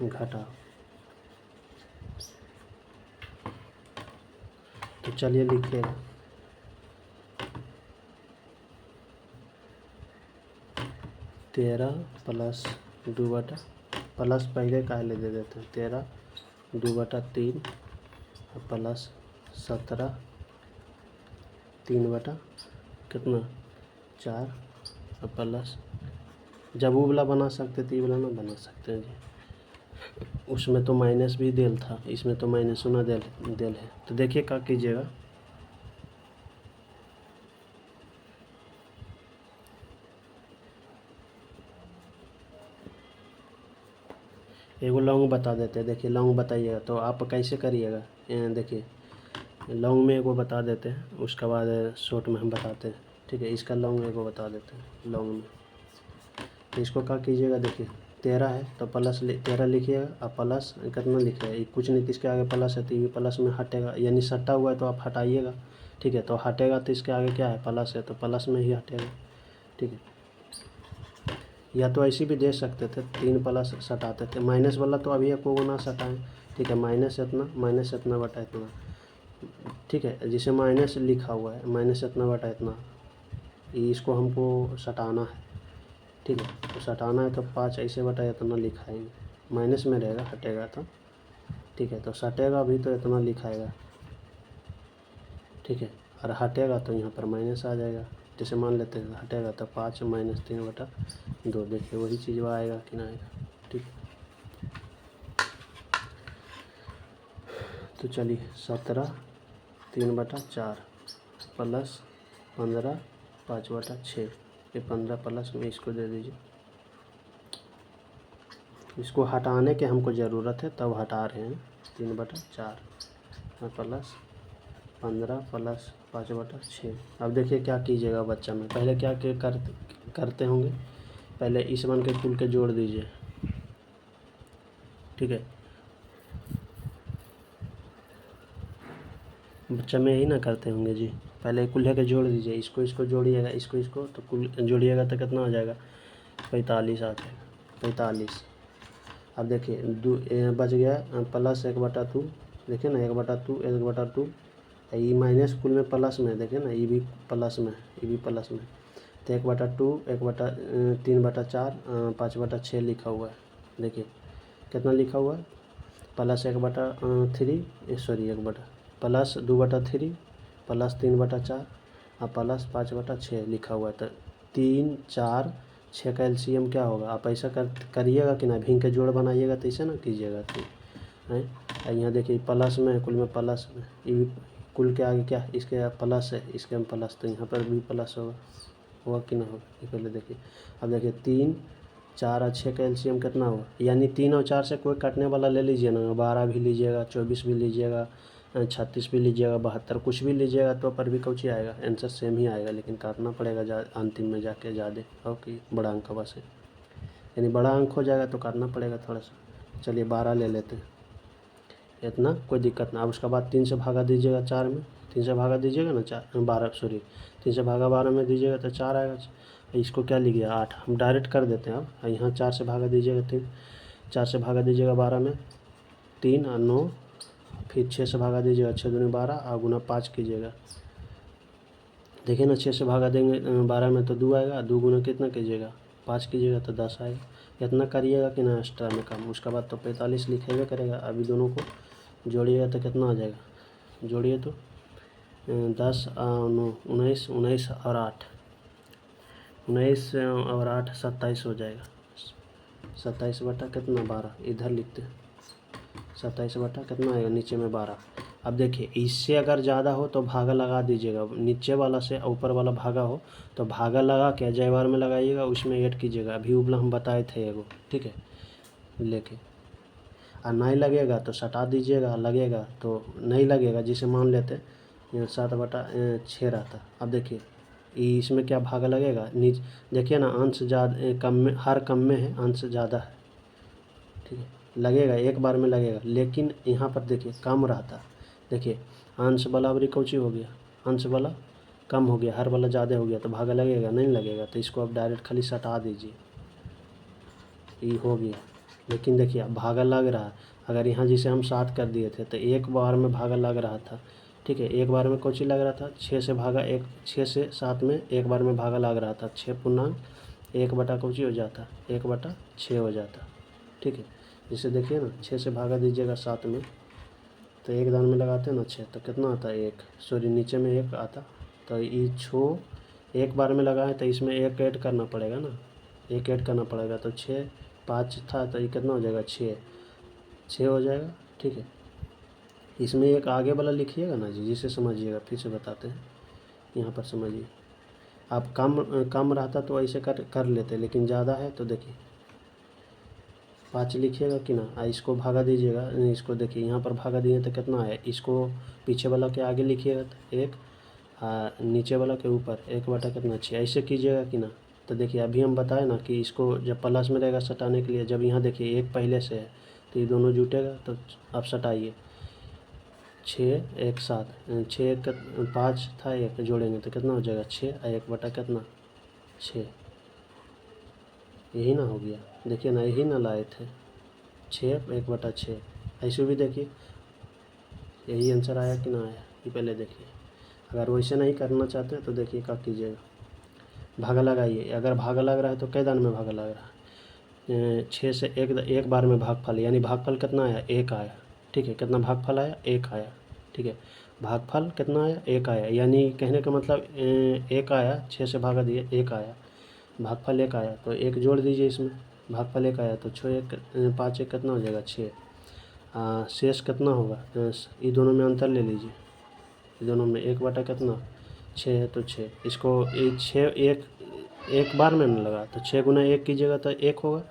घटाओ। तो चलिए लिखिएगा 13 प्लस 2 प्लस पहले काहे दे देते हैं, 13 2/3 प्लस 17 3 कितना 4 प्लस, जब वो वाला बना सकते थे ये वाला ना बना सकते हैं जी, उसमें तो माइनस भी देल था, इसमें तो माइनस ना देल है। तो देखिए क्या कीजिएगा, एगो लॉन्ग बता देते हैं। देखिए लॉन्ग बताइएगा तो आप कैसे करिएगा, देखिए लॉन्ग में एगो बता देते हैं, उसके बाद शॉर्ट में हम बताते हैं, ठीक है। इसका लॉन्ग एगो बता देते हैं लॉन्ग में। तो इसको क्या कीजिएगा, देखिए 13 है तो प्लस 13 लिखिएगा, और प्लस कितना लिखिएगा, कुछ नहीं, इसके आगे प्लस है तो ये प्लस में हटेगा, यानी सट्टा हुआ है तो आप हटाइएगा, ठीक है। तो हटेगा तो इसके आगे क्या है प्लस है, तो प्लस में ही हटेगा, ठीक है। या तो ऐसे भी दे सकते थे, 3 प्लस सटाते थे, माइनस वाला तो अभी आपको ना सटाएं, ठीक है। माइनस इतना बटा इतना, ठीक है। जिसे माइनस लिखा हुआ है माइनस इतना बटा इतना, इसको हमको सटाना है, ठीक है। तो सटाना है तो 5 ऐसे बटा इतना लिखाएंगे, माइनस में रहेगा हटेगा तो, ठीक है। तो सटेगा भी तो इतना लिखाएगा, ठीक है। और हटेगा तो यहाँ पर माइनस आ जाएगा, जैसे मान लेते हैं हटेगा तो 5 - 3/2, देखिए वही चीज़ वो आएगा कि ना आएगा, ठीक। तो चलिए 17 3/4 प्लस 15 5/6, ये 15 प्लस में इसको दे दीजिए। इसको हटाने के हमको ज़रूरत है तब हटा रहे हैं, 3/4 प्लस 15 प्लस 5/6। अब देखिए क्या कीजिएगा बच्चा में, पहले क्या करते होंगे, पहले इस वन के कुल के जोड़ दीजिए, ठीक है। बच्चा में यही ना करते होंगे जी, पहले कुल्हे के जोड़ दीजिए, इसको जोड़िएगा, इसको तो कुल जोड़िएगा तो कितना हो जाएगा 45 आ जाएगा, 45। अब देखिए बच गया प्लस 1/2, देखिए ना 1/2 1/2, ये माइनस कुल में प्लस में, देखिए ना ये भी प्लस में, ये भी प्लस में, तो 1/2 3/4 5/6 लिखा हुआ है। देखिए कितना लिखा हुआ है, प्लस 1/3 सॉरी 1 प्लस 2/3 प्लस 3/4 और प्लस 5/6 लिखा हुआ है। तो 3 4 6 का एलसीएम क्या होगा, आप ऐसा करिएगा कि ना, भिंग के जोड़ बनाइएगा तो ऐसे ना कीजिएगा तो है। यहाँ देखिए प्लस में, कुल में प्लस में, ये भी कुल के आगे क्या, इसके प्लस है, इसके में प्लस, तो यहाँ पर भी प्लस होगा कि ना होगा, ये पहले देखिए। अब देखिए 3 4 और 6 का एलसीएम कितना होगा, यानी 3 और 4 से कोई काटने वाला ले लीजिए ना, 12 भी लीजिएगा, 24 भी लीजिएगा, 36 भी लीजिएगा, 72 कुछ भी लीजिएगा तो पर भी कौची आएगा, आंसर सेम ही आएगा, लेकिन काटना पड़ेगा अंतिम में जाके ज़्यादा, और कि बड़ा अंक से, यानी बड़ा अंक हो जाएगा तो काटना पड़ेगा थोड़ा सा। चलिए 12 ले लेते हैं, इतना कोई दिक्कत ना। अब उसके बाद 3 से भागा दीजिएगा 4 में, 3 से भागा दीजिएगा ना 12 सॉरी 3 से भागा 12 में दीजिएगा तो 4 आएगा। इसको क्या लिख गया 8, हम डायरेक्ट कर देते हैं। अब यहाँ 4 से भागा दीजिएगा 3, 4 से भागा दीजिएगा 12 में 3 और 9, फिर 6 से भागा दीजिएगा 6 दूनी 12 और गुना 5 कीजिएगा। देखिए ना 6 से भागा देंगे 12 में तो 2 आएगा, 2 गुना कितना कीजिएगा 5 कीजिएगा तो 10 आएगा। इतना करिएगा कि ना एक्स्ट्रा में कम। उसके बाद तो 45 लिखेगा करेगा। अभी दोनों को जोड़िएगा तो कितना आ जाएगा, जोड़िए तो 10 और 9 19, 19 और 8 19 और 8 27 हो जाएगा। 27 बटा कितना 12, इधर लिखते हैं 27 बटा कितना आएगा, नीचे में 12। अब देखिए इससे अगर ज़्यादा हो तो भागा लगा दीजिएगा, नीचे वाला से ऊपर वाला भागा हो तो भागा लगा के जय बार में लगाइएगा, उसमें ऐड कीजिएगा। अभी उबला हम बताए थे एगो, ठीक है, लेके और नहीं लगेगा तो सटा दीजिएगा, लगेगा तो नहीं लगेगा, जिसे मान लेते 7/6 रहता। अब देखिए इसमें क्या भागा लगेगा, नीचे देखिए ना अंश ज़्यादा कम में, हर कम में है अंश ज़्यादा है, ठीक है, लगेगा एक बार में लगेगा। लेकिन यहाँ पर देखिए कम रहता, देखिए अंश बराबरी कौची हो गया, अंश वाला कम हो गया, हर वाला ज़्यादा हो गया, तो भागा लगेगा नहीं लगेगा। तो इसको आप डायरेक्ट खाली सटा दीजिए, ये हो गया। लेकिन देखिए अब भागा लग रहा है, अगर यहाँ जिसे हम 7 कर दिए थे तो एक बार में भागा लग रहा था, ठीक है, एक बार में कौची लग रहा था 6 से भागा 1, 6 से 7 में एक बार में भागा लग रहा था, 6 पूर्णांक 1 बटा कौची हो जाता 1/6 हो जाता, ठीक है। जिसे देखिए ना 6 से भागा दीजिएगा 7 में तो एक दान में लगाते हैं ना 6, तो कितना आता है 1, सॉरी नीचे में 1 आता, तो ये 6 एक बार में लगाए तो इसमें 1 ऐड करना पड़ेगा ना, 1 ऐड करना पड़ेगा, तो 6 5 था तो ये कितना हो जाएगा 6 हो जाएगा, ठीक है। इसमें एक आगे वाला लिखिएगा ना जी, जिसे समझिएगा, फिर से बताते हैं, यहाँ पर समझिए। आप कम रहता तो ऐसे कर लेते, लेकिन ज़्यादा है तो देखिए 5 लिखिएगा कि ना, इसको भागा दीजिएगा, इसको देखिए यहाँ पर भागा दिए तो कितना है, इसको पीछे वाला के आगे लिखिएगा तो 1, नीचे वाला के ऊपर 1 बटा कितना 6, ऐसे कीजिएगा कि ना। तो देखिए अभी हम बताए ना कि इसको जब प्लस में रहेगा सटाने के लिए, जब यहाँ देखिए 1 पहले से है तो ये दोनों जुटेगा, तो आप सटाइए 6 1 7, 6 5 था 1 जोड़ेंगे तो कितना हो जाएगा 6 और 1 बटा कितना 6, यही ना हो गया। देखिए ना यही ना लाए थे 6 1/6, ऐसे भी देखिए यही आंसर आया कि ना आया, ये पहले देखिए। अगर वैसे नहीं करना चाहते तो देखिए क्या कीजिएगा, भागा लगाइए। अगर भागा लग रहा है तो कै दान में भागा लग रहा है, 6 से एक बार में भागफल, यानी भागफल कितना आया 1 आया, ठीक है, कितना भागफल आया 1 आया, ठीक है, भागफल कितना आया 1 आया, यानी कहने का मतलब 1 आया, 6 से भागा दिए 1 आया, भागफल 1 आया तो 1 जोड़ दीजिए इसमें, भागफल 1 आया तो 6 1 5 1 कितना हो जाएगा 6, शेष कितना होगा, ये दोनों में अंतर ले लीजिए, ये दोनों में 1 बटा कितना 6 है तो 6, इसको 6 एक बार में नहीं लगा तो 6 गुना 1 कीजिएगा तो 1 होगा,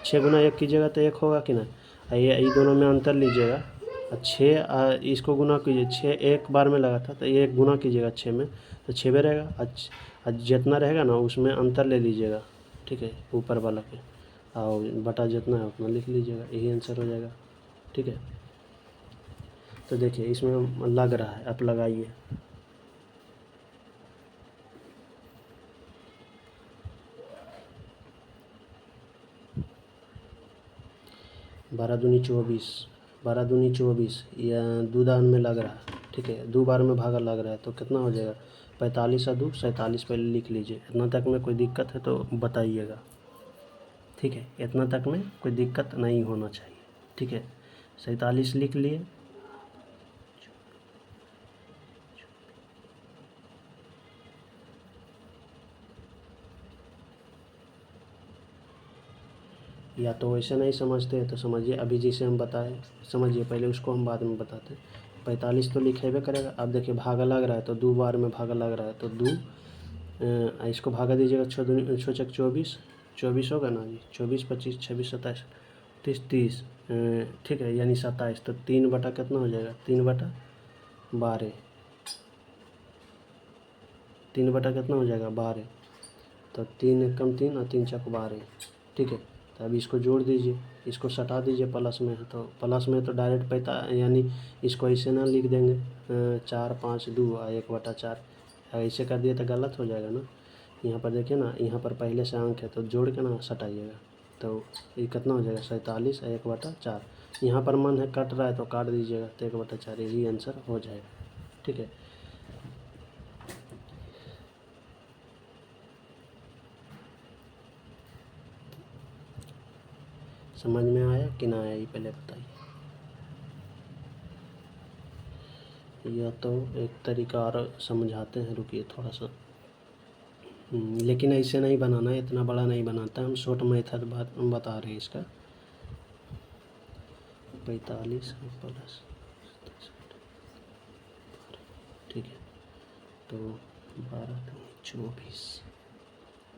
6 गुना 1 कीजिएगा तो 1 होगा कि ना। ये दोनों में अंतर लीजिएगा, 6 इसको गुना कीजिए, 6 एक बार में लगा था तो ये गुना कीजिएगा 6 में तो 6 में रहेगा, जितना रहेगा ना उसमें अंतर ले लीजिएगा, ठीक है, ऊपर वाला के, और बटा जितना है उतना लिख लीजिएगा, यही आंसर हो जाएगा, ठीक है। तो देखिए इसमें लग रहा है, आप लगाइए। 12 दूनी 24, 12 दूनी 24, या 2 दान में लग रहा है, ठीक है, 2 बार में भागा लग रहा है, तो कितना हो जाएगा 45 और 2 47, पहले लिख लीजिए। इतना तक में कोई दिक्कत है तो बताइएगा, ठीक है, इतना तक में कोई दिक्कत नहीं होना चाहिए, ठीक है। 47 लिख लिए, या तो वैसे नहीं समझते हैं तो समझिए, अभी जिसे हम बताएं समझिए पहले, उसको हम बाद में बताते हैं। 45 तो लिखेबे करेगा। अब देखिए भागा लग रहा है तो 2 बार में भागा लग रहा है, तो 2 इसको भागा दीजिएगा, 6 चक 24, 24 होगा ना जी, 24 25 26 27 30 30, ठीक है, यानी 27, तो 3 बटा कितना हो जाएगा 3 बटा 12, 3 बटा कितना हो जाएगा 12, तो 3 एकम 3 और 3 चक 12, ठीक है। तो अभी इसको जोड़ दीजिए, इसको सटा दीजिए, प्लस में है तो प्लस में तो डायरेक्ट पैता, यानी इसको ऐसे ना लिख देंगे 4 5 2 और 1/4, ऐसे कर दिए तो गलत हो जाएगा ना। यहाँ पर देखिए ना, यहाँ पर पहले से अंक है तो जोड़ के ना सटाइएगा, तो ये कितना हो जाएगा 47 और 1/4। यहाँ पर मन है कट रहा है तो काट दीजिएगा, तो 1/4 यही आंसर हो जाएगा, ठीक है। समझ में आया कि ना आया, ये पहले बताइए। या तो एक तरीका और समझाते हैं, रुकिए थोड़ा सा, लेकिन ऐसे नहीं बनाना है, इतना बड़ा नहीं बनाता, हम शॉर्ट मेथड बता रहे हैं इसका। 45 प्लस, ठीक है, तो 12 दूनी 24,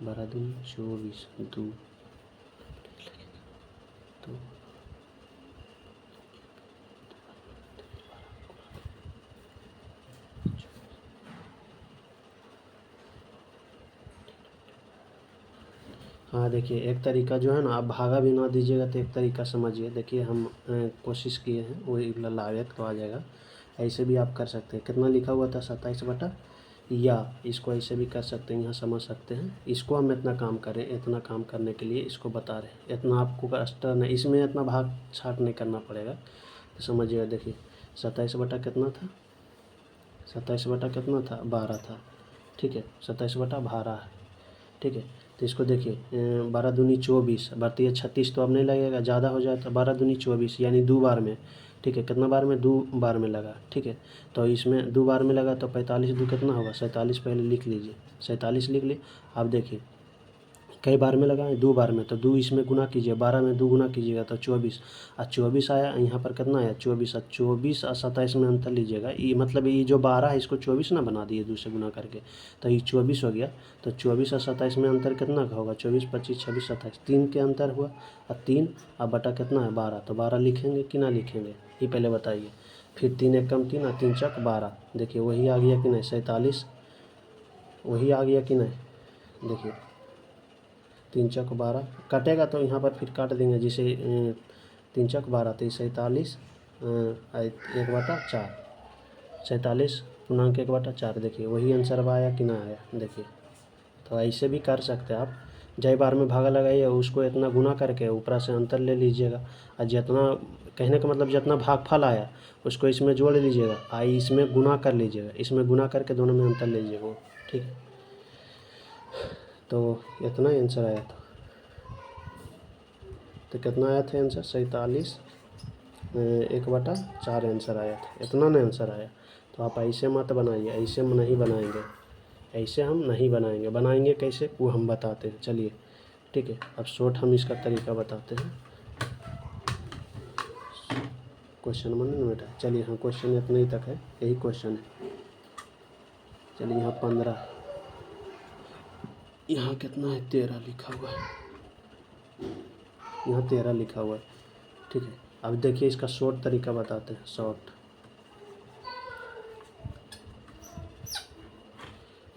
12 दूनी 24, 2, तो हाँ देखिए, एक तरीका जो है ना, आप भागा भी ना दीजिएगा तो एक तरीका समझिए, देखिए हम कोशिश किए हैं, वही लायक तो आ जाएगा। ऐसे भी आप कर सकते हैं, कितना लिखा हुआ था 27 बटा, या इसको ऐसे भी कर सकते हैं, यहाँ समझ सकते हैं। इसको हम इतना काम करें, इतना काम करने के लिए इसको बता रहे हैं, इतना आपको कष्ट नहीं, इसमें इतना भाग छाट नहीं करना पड़ेगा, तो समझिएगा। देखिए 27 बटा कितना था, 27 बटा कितना था 12 था, ठीक है, 27 बटा 12, ठीक है। तो इसको देखिए 12 दूनी 24, बढ़ती है 36, तो अब नहीं लगेगा, ज़्यादा हो जाए तो 12 दूनी 24, यानी 2 बार में, ठीक है, कितना बार में 2 बार में लगा, ठीक है। तो इसमें 2 बार में लगा तो 45 2 कितना होगा 47, पहले लिख लीजिए, 47 लिख लिए। अब देखिए कई बार में लगाएं 2 बार में, तो 2 इसमें गुना कीजिए, 12 में 2 गुना कीजिएगा तो 24, और 24 आया, यहाँ पर कितना आया 24, और 24 और 27 में अंतर लीजिएगा, ये मतलब ये जो 12 है इसको 24 ना बना दिए 2 से गुना करके, तो ये 24 हो गया। तो 24 और 27 में अंतर कितना का होगा 24 25 26 27, 3 के अंतर हुआ, और 3 और बटा कितना है 12, तो 12 लिखेंगे कि ना लिखेंगे, ये पहले बताइए। फिर 3 एकम 3 और 3 चक 12, देखिए वही आ गया कि नहीं 47, वही आ गया कि नहीं, देखिए 3 चक 12 कटेगा तो यहाँ पर फिर काट देंगे, जिसे 3 चक 12, तो 47 1/4, 47 पूर्णांक 1/4, देखिए वही आंसर आया कि ना आया, देखिए। तो ऐसे भी कर सकते हैं आप, जय बार में भागा लगाइए, उसको इतना गुना करके ऊपर से अंतर ले लीजिएगा, और जितना, कहने का मतलब जितना भागफल आया उसको इसमें जोड़ लीजिएगा, आई इसमें गुना कर लीजिएगा, इसमें गुना करके दोनों में अंतर ले लीजिएगा, ठीक है। तो इतना आंसर आया था, तो कितना आया था आंसर 47 1/4 आंसर आया था, इतना ना आंसर आया। तो आप ऐसे मत बनाइए, ऐसे हम नहीं बनाएंगे, ऐसे हम नहीं बनाएंगे, बनाएंगे कैसे वो हम बताते हैं, चलिए ठीक है। अब शॉर्ट हम इसका तरीका बताते हैं, क्वेश्चन मन नहीं बेटा, चलिए हाँ क्वेश्चन इतना ही तक है, यही क्वेश्चन है। चलिए यहाँ 15, यहाँ कितना है 13 लिखा हुआ है, यहाँ 13 लिखा हुआ है, ठीक है। अब देखिए इसका शॉर्ट तरीका बताते हैं, शॉर्ट।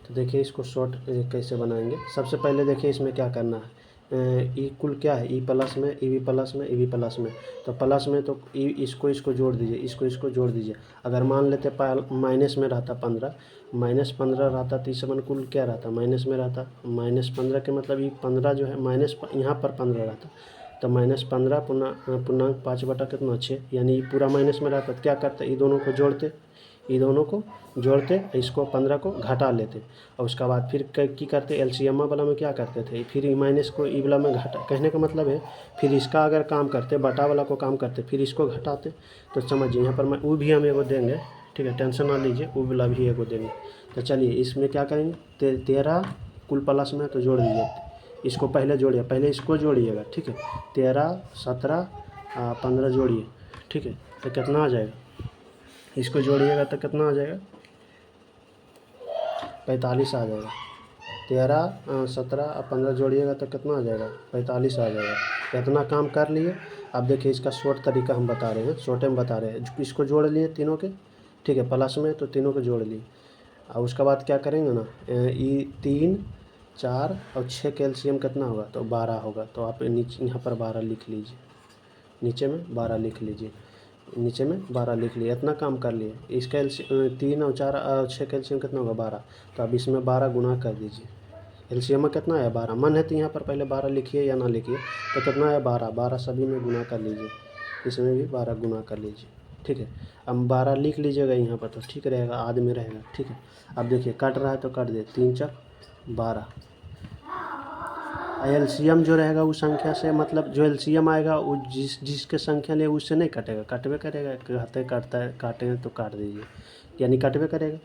तो देखिए इसको शॉर्ट कैसे बनाएंगे। सबसे पहले देखिए इसमें क्या करना है, ई कुल क्या है, ई प्लस में, ई भी प्लस में, ई भी प्लस में, तो प्लस में तो ई इसको जोड़ दीजिए, इसको जोड़ दीजिए। अगर मान लेते माइनस में रहता 15, -15 रहता तो इस मन कुल क्या रहता माइनस में रहता, -15 के मतलब ये 15 जो है माइनस, यहाँ पर 15 रहता, तो -15 पूर्णांक 5 बटा कितना 6, यानी पूरा माइनस में रहता। तो क्या करते, ये दोनों को जोड़ते, ये दोनों को जोड़ते, इसको 15 को घटा लेते और उसका बाद फिर की करते एलसीएम वाला में क्या करते थे, फिर ई माइनस को ई वाला में घटा, कहने का मतलब है फिर इसका अगर काम करते, बटा वाला को काम करते, फिर इसको घटाते। तो समझिए यहाँ पर मैं वो भी हम एगो देंगे, ठीक है, टेंशन ना लीजिए, वो वाला भी एगो देंगे। तो चलिए इसमें क्या करेंगे, 13 कुल प्लस में तो जोड़ दीजिए, इसको पहले जोड़िए, पहले इसको जोड़िएगा, ठीक है, 13 17 15 जोड़िए, ठीक है, तो कितना आ जाएगा, इसको जोड़िएगा तो कितना आ जाएगा, 45 आ जाएगा। 13 17 और 15 जोड़िएगा तो कितना आ जाएगा, 45 आ जाएगा। इतना काम कर लिए। अब देखिए इसका शॉर्ट तरीका हम बता रहे हैं, शॉर्टे में बता रहे हैं। इसको जोड़ लिए तीनों के, ठीक है, प्लस में, तो तीनों को जोड़ लिए। और उसके बाद क्या करेंगे ना, ये 3 4 और 6 का एलसीएम कितना होगा, तो 12 होगा। तो आप नीचे यहाँ पर 12 लिख लीजिए, नीचे में 12 लिख लीजिए, नीचे में 12 लिख लिए। इतना काम कर लिए। इसका 3 और 4 और 6 का एलसीएम कितना होगा, 12। तो अब इसमें 12 गुना कर दीजिए। एलसीएम में कितना है, 12। मन है तो यहाँ पर पहले 12 लिखिए या ना लिखिए, तो कितना है, 12। 12 सभी में गुना कर लीजिए, इसमें भी 12 गुना कर लीजिए, ठीक है। अब 12 लिख लीजिएगा यहाँ पर, तो ठीक रहेगा, आदमी रहेगा, ठीक है। अब देखिए कट रहा है तो कट दे, 3 4 12। एलसीएम जो रहेगा उस संख्या से, मतलब जो एलसीएम आएगा वो जिसके संख्या ले उससे नहीं कटेगा, कटवे करेगा। काटता है, काटे तो काट दीजिए, यानी कटवे करेगा,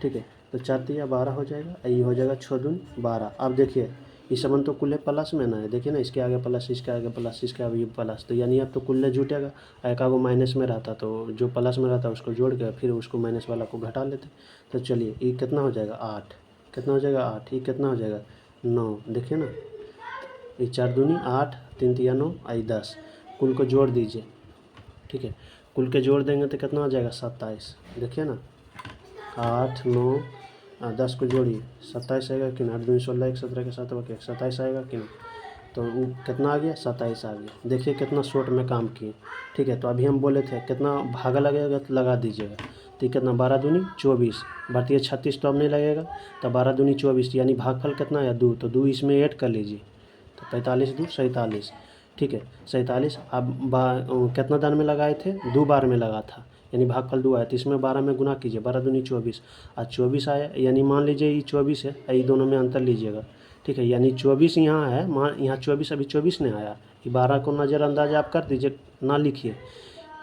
ठीक है। तो 4 3 12 हो जाएगा, ये हो जाएगा 6 दूनी 12। अब देखिए इस समन तो कुल्ले प्लस में ना है, देखिए ना, इसके आगे प्लस, इसके आगे प्लस, इसके आगे प्लस, तो यानी अब तो कुल्ले जुटेगा। एक आगो माइनस में रहता तो जो प्लस में रहता उसको जोड़ के फिर उसको माइनस वाला को घटा लेते। तो चलिए ये कितना हो जाएगा, 8। कितना हो जाएगा, 8। ये कितना हो जाएगा, 9। देखिए ना, ये 4 दूनी 8, 3 3 9, आई 10। कुल को जोड़ दीजिए, ठीक है। कुल के जोड़ देंगे तो कितना आ जाएगा, 27। देखिए ना, 8 9 10 को जोड़िए, 27 आएगा कि ना। 8 दूनी 16, 1 17 के साथ बाकी 27 आएगा कि ना। तो वो कितना आ गया, 27 आ गया। देखिए कितना शॉर्ट में काम किए, ठीक है। तो अभी हम बोले थे कितना भागा लगेगा तो लगा दीजिएगा। तो कितना, 12 दूनी 24, बढ़ती है 36, तो अब नहीं लगेगा। तो 12 दूनी 24, यानी भागफल कितना है, 2। तो 2 इसमें ऐड कर लीजिए, तो 45 2 47, ठीक है, 47। अब कितना दान में लगाए थे, 2 बार में लगा था, यानी भागफल 2 आया। तो इसमें 12 में गुना कीजिए, 12 दूनी 24, आज 24 आया, यानी मान लीजिए ये 24 है, ये दोनों में अंतर लीजिएगा, ठीक है। यानी 24 यहाँ है, यहाँ 24, अभी 24 नहीं आया। ये 12 को नज़रअंदाज आप कर दीजिए, ना लिखिए,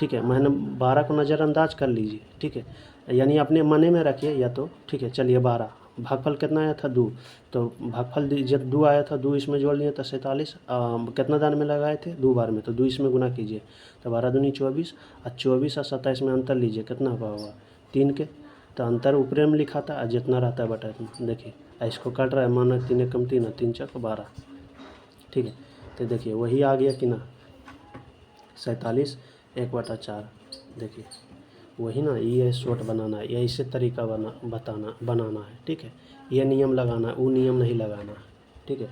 ठीक है। मैंने 12 को नज़रअंदाज कर लीजिए, ठीक है, यानी अपने मने में रखिए या तो, ठीक है। चलिए 12, भागफल कितना आया था, 2। तो भागफल जब 2 आया था, 2 इसमें जोड़ लिए तो 47। कितना दान में लगाए थे, 2 बार में, तो 2 इसमें गुना कीजिए, तो 12 दूनी 24, और 24 और 27 में अंतर लीजिए, कितना होगा, 3 के। तो अंतर ऊपरे में लिखा था, जितना रहता है बटा इतना। देखिए इसको काट रहा है, माना 3 कम 3, 3 4 12, ठीक है। तो देखिए वही आ गया कि ना, 47 1/4। देखिए वही ना, ये शॉर्ट बनाना है, या इसे तरीका बनाना है, ठीक है। ये नियम लगाना है, वो नियम नहीं लगाना है, ठीक है।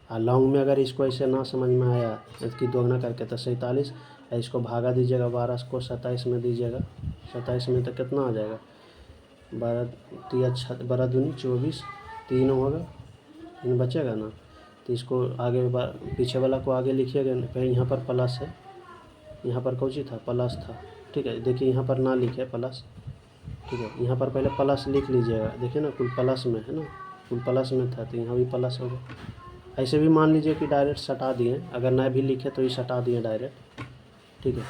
लॉन्ग में अगर इसको ऐसे ना समझ में आया, इसकी दोगुना करके, तो 47, इसको भागा दीजिएगा 12 को 27 में दीजिएगा। 27 में तो कितना आ जाएगा, 12 दूनी 24, 3 होगा, 3 बचेगा ना। तो इसको आगे पीछे वाला को आगे लिखिएगा, कहीं यहाँ पर प्लस है, यहाँ पर कौन सी था, प्लस था, ठीक है। देखिए यहाँ पर ना लिखे प्लस, ठीक है। यहाँ पर पहले प्लस लिख लीजिएगा, देखिए ना, कुल प्लस में है ना, कुल प्लस में था, तो यहाँ भी प्लस होगा। ऐसे भी मान लीजिए कि डायरेक्ट सटा दिए, अगर ना भी लिखे तो ये सटा दिए डायरेक्ट, ठीक है।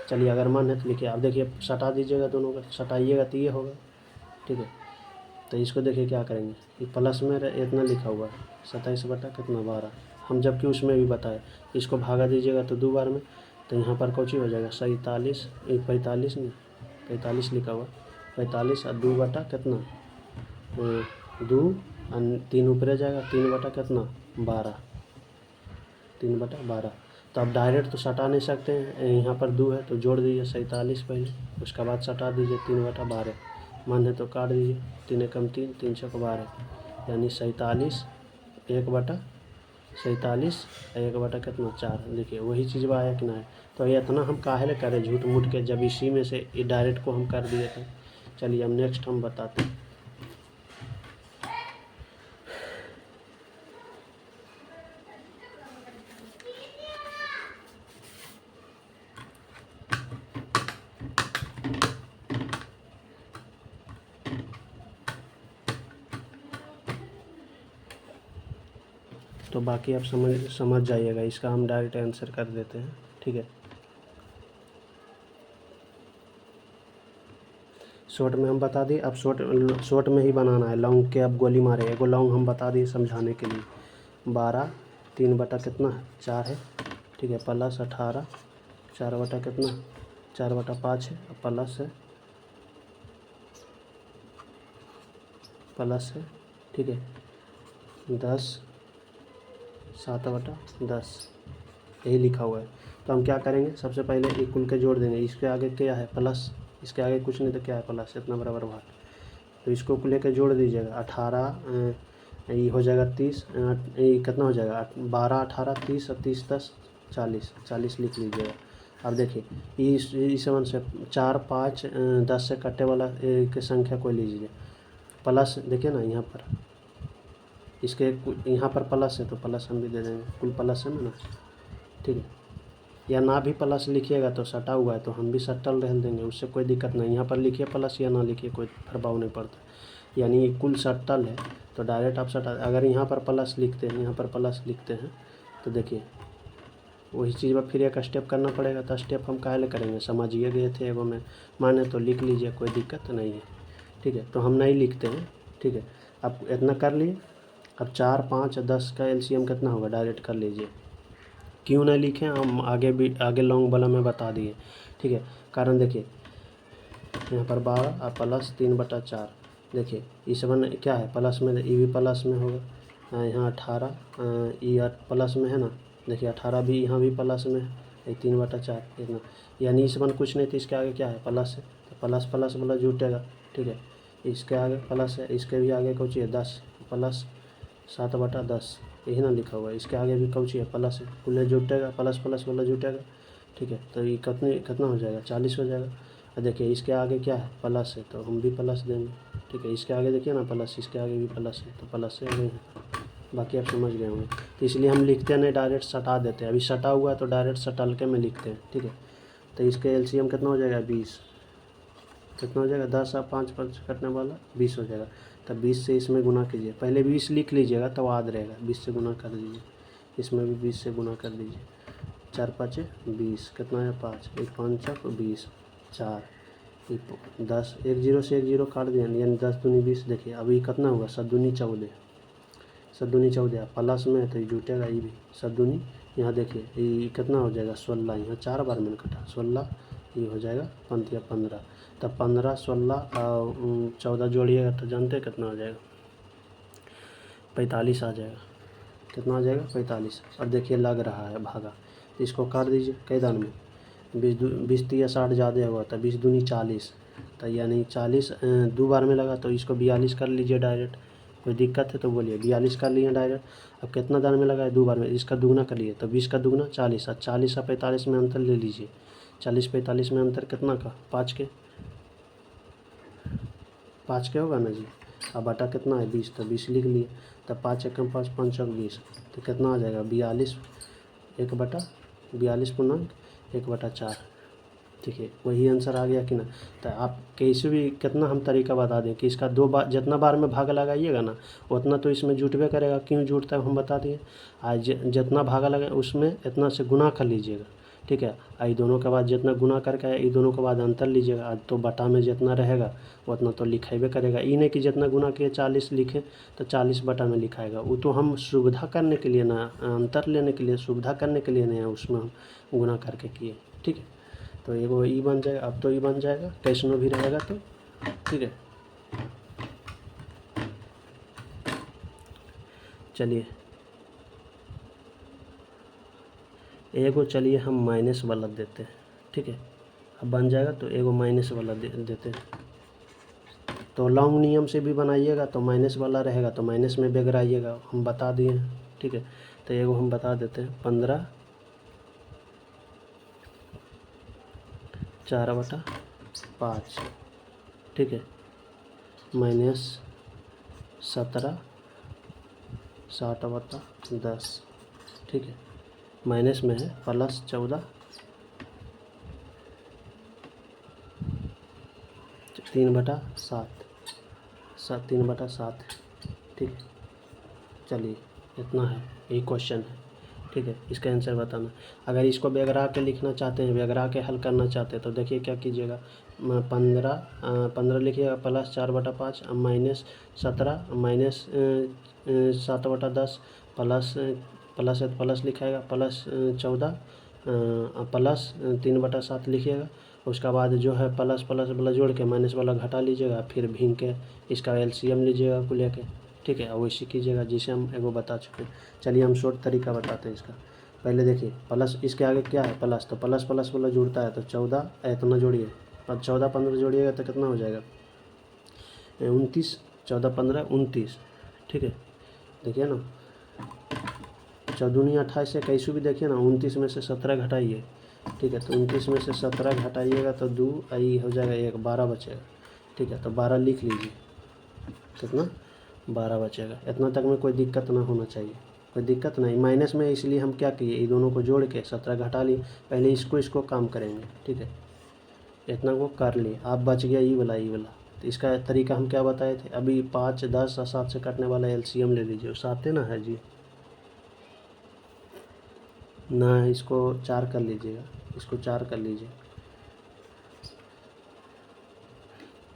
चलिए अगर मन है तो लिखिए। अब देखिए सटा दीजिएगा, दोनों का सटाइएगा तो ये होगा, ठीक है। तो इसको देखिए क्या करेंगे, ये प्लस में इतना लिखा हुआ है, 27 बटा कितना 12, हम जबकि उसमें भी बताए। इसको भागा दीजिएगा तो 2 बार में, तो यहाँ पर कौची हो जाएगा, 47 45 नहीं 45 लिखा हुआ, 45 और 2 बटा कितना 2 और 3 ऊपर जाएगा, 3 बटा कितना 12, 3 बटा 12। तो अब डायरेक्ट तो सटा नहीं सकते हैं, यहाँ पर 2 है तो जोड़ दीजिए 47 पहले, उसके बाद सटा दीजिए 3 बटा 12, मन है तो काट दीजिए, 3 कम 3, 3 6 12, यानी 47 1 बटा 47 1 बटा कितना 4। देखिए वही चीज़ आया कि ना है। तो ये इतना हम काहे करें झूठ मूठ के, जब इसी में से ये डायरेक्ट को हम कर दिए थे। चलिए हम नेक्स्ट हम बताते हैं। तो बाकी आप समझ जाइएगा। इसका हम डायरेक्ट आंसर कर देते हैं, ठीक है। शॉर्ट में हम बता दिए, अब शॉर्ट में ही बनाना है। लॉन्ग के अब गोली मारे, एगो लॉन्ग हम बता दिए समझाने के लिए। 12 3 बटा कितना है 4 है, ठीक है, प्लस 18 4 बटा कितना 4 बटा 5 है, प्लस है, ठीक है, 10 7 बटा 10 यही लिखा हुआ है। तो हम क्या करेंगे, सबसे पहले इक्वल के जोड़ देंगे। इसके आगे क्या है प्लस, इसके आगे कुछ नहीं तो क्या है प्लस, इतना बराबर भाग। तो इसको लेकर जोड़ दीजिएगा। 18 ये हो जाएगा 30, ये कितना हो जाएगा 12 18 30 और 30 10 40 लिख लीजिएगा। अब देखिए इस वन से 4 5 10 से कटने वाला की संख्या कोई लीजिए। प्लस देखिए ना यहाँ पर, इसके यहाँ पर प्लस है तो प्लस हम भी दे देंगे, कुल प्लस है ना, ठीक है। या ना भी प्लस लिखिएगा तो सटा हुआ है तो हम भी सटल रह देंगे, उससे कोई दिक्कत नहीं। यहाँ पर लिखिए प्लस या ना लिखिए कोई प्रभाव नहीं पड़ता, यानी कुल सटल है तो डायरेक्ट आप सटा। अगर यहाँ पर प्लस लिखते हैं, यहाँ पर प्लस लिखते हैं तो देखिए वही चीज़ पर फिर एक स्टेप करना पड़ेगा। तो स्टेप हम काहे ले करेंगे, समझिए गए थे एगो में माने तो लिख लीजिए, कोई दिक्कत नहीं है, ठीक है। तो हम नहीं लिखते हैं, ठीक है। अब इतना कर लिए। अब 4 5 10 का एलसीएम कितना होगा डायरेक्ट कर लीजिए। क्यों नहीं लिखे हम आगे लॉन्ग वाला में बता दिए, ठीक है। कारण देखिए यहाँ पर 12 और प्लस 3 बटा 4, देखिए इस वन क्या है प्लस में, ये भी प्लस में होगा। यहाँ 18 ये प्लस में है ना, देखिए 18 भी यहाँ भी प्लस में है, ये 3 बटा 4 इतना, यानी इस वन कुछ नहीं थी, इसके आगे क्या है प्लस है, तो प्लस प्लस वाला जुटेगा, ठीक है। इसके आगे प्लस है, इसके भी आगे कुछ है 10 प्लस 7 बटा 10 यही ना लिखा हुआ है। इसके आगे भी कौची है प्लस है, कुल जुटेगा, प्लस प्लस वाला जुटेगा, ठीक है। तो ये कितना हो जाएगा 40 हो जाएगा। और देखिए इसके आगे क्या है प्लस है तो हम भी प्लस देंगे, ठीक है। इसके आगे देखिए ना प्लस, इसके आगे भी प्लस है तो प्लस से आगे। बाकी आप समझ गए होंगे। तो इसलिए हम लिखते नहीं, डायरेक्ट सटा देते हैं। अभी सटा हुआ है तो डायरेक्ट सटल के में लिखते हैं, ठीक है। तो इसके एलसीएम कितना हो जाएगा 20, कितना हो जाएगा 10 और 5 5 कटने वाला 20 हो जाएगा। तब 20 से इसमें गुना कीजिए, पहले 20 लिख लीजिएगा तब याद रहेगा। 20 से गुना कर दीजिए, इसमें भी 20 से गुना कर दीजिए। 4 5 20 कितना है 5, 1 5 20 4 10, 1 0 से 1 0 काट दिया, यानी 10 दूनी 20। देखिए अभी कितना होगा 7 दूनी 14, 7 दूनी 14 प्लस में है तो ये जुटेगा, ये भी 7 दूनी। यहाँ देखिए ये कितना हो जाएगा 16, यहाँ 4 बार मैंने कटा 16, ये हो जाएगा 15। तब 15 16 और 14 जोड़िएगा तो जानते हैं कितना हो जाएगा 45 आ जाएगा। कितना आ जाएगा 45। और देखिए लग रहा है भागा, इसको काट दीजिए कई दान में, 20 या 60 ज़्यादा हुआ था, 20 दूनी 40, तो यानी 40 दो बार में लगा तो इसको 42 कर लीजिए डायरेक्ट। कोई दिक्कत है तो बोलिए, 42 कर लिए डायरेक्ट। अब कितना दान में लगा है 2 बार में, इसका दुगना कर लिए तो 20 का दुगना 40, और 40 और 45 में अंतर ले लीजिए। 40 45 में अंतर कितना का 5 के होगा ना जी। अब बटा कितना है 20, तो 20 लिख लिए। तब 5 एकम 5 5 20, तो कितना आ जाएगा 42, 1/42 पूर्णांक 1/4, ठीक है। वही आंसर आ गया कि ना। तो आप कैसे भी कितना हम तरीका बता दें कि इसका 2 बार जितना बार में भागा लगाइएगा ना उतना तो इसमें जुटबे करेगा। क्यों जुटता है हम बता दिए। आज जितना भागा लगा उसमें इतना से गुना कर लीजिएगा, ठीक है। आई दोनों के बाद जितना गुना करके आए, दोनों के बाद अंतर लीजिएगा। आज तो बटा में जितना रहेगा उतना तो लिखेबे करेगा। ये नहीं कि जितना गुना किए 40 लिखे तो 40 बटा में लिखाएगा। वो तो हम सुविधा करने के लिए ना, अंतर लेने के लिए, सुविधा करने के लिए नहीं है, उसमें हम गुना करके किए, ठीक है। तो एगो ई बन जाएगा, अब तो ई बन जाएगा कैसनो भी रहेगा तो, ठीक है। चलिए एगो, चलिए हम माइनस वाला देते हैं, ठीक है। अब बन जाएगा तो एगो माइनस वाला देते हैं। तो लॉन्ग नियम से भी बनाइएगा तो माइनस वाला रहेगा तो माइनस में बेगराइएगा, हम बता दिए, ठीक है। तो एगो हम बता देते हैं 15 4/5, ठीक है, माइनस 17 60/10, ठीक है। माइनस में है प्लस 14 3/7, 3/7, ठीक है। चलिए इतना है, यही क्वेश्चन है। ठीक है, इसका आंसर बताना। अगर इसको बेगरा के लिखना चाहते हैं, बेगरा के हल करना चाहते हैं, तो देखिए क्या कीजिएगा, 15 लिखिएगा plus 4/5 minus 17 minus 7/10 plus plus है तो प्लस लिखाएगा प्लस 14 प्लस 3/7 लिखिएगा। उसका बाद जो है प्लस प्लस वाला जोड़ के माइनस वाला घटा लीजिएगा, फिर भींग के इसका एलसीएम लीजिएगा को लेके। ठीक है, वैसे कीजिएगा जिसे हम एगो बता चुके हैं। चलिए हम शॉर्ट तरीका बताते हैं इसका। पहले देखिए प्लस, इसके आगे क्या है प्लस, तो प्लस प्लस वाला जुड़ता है, तो 14 इतना जोड़िए, और 14 15 जोड़िएगा तो कितना हो जाएगा 29, 14 15 29। ठीक है, देखिए ना, 14 28 से कैसे भी देखिए ना, 29 में से 17 घटाइए। ठीक है, तो 29 में से 17 घटाइएगा तो 2 आई हो जाएगा 1, 12 बचेगा। ठीक है, तो 12 लिख लीजिए, कितना 12 बचेगा। इतना तक में कोई दिक्कत ना होना चाहिए, कोई दिक्कत नहीं। माइनस में इसलिए हम क्या किए, ये दोनों को जोड़ के 17 घटा लिए। पहले इसको काम करेंगे। ठीक है, इतना को कर लिए, आप बच गया ई वाला। तो इसका तरीका हम क्या बताए थे अभी, 5 10 और 7 से कटने वाला एलसीएम ले लीजिए। 7 है ना, है जी ना, इसको 4 कर लीजिएगा, इसको 4 कर लीजिए,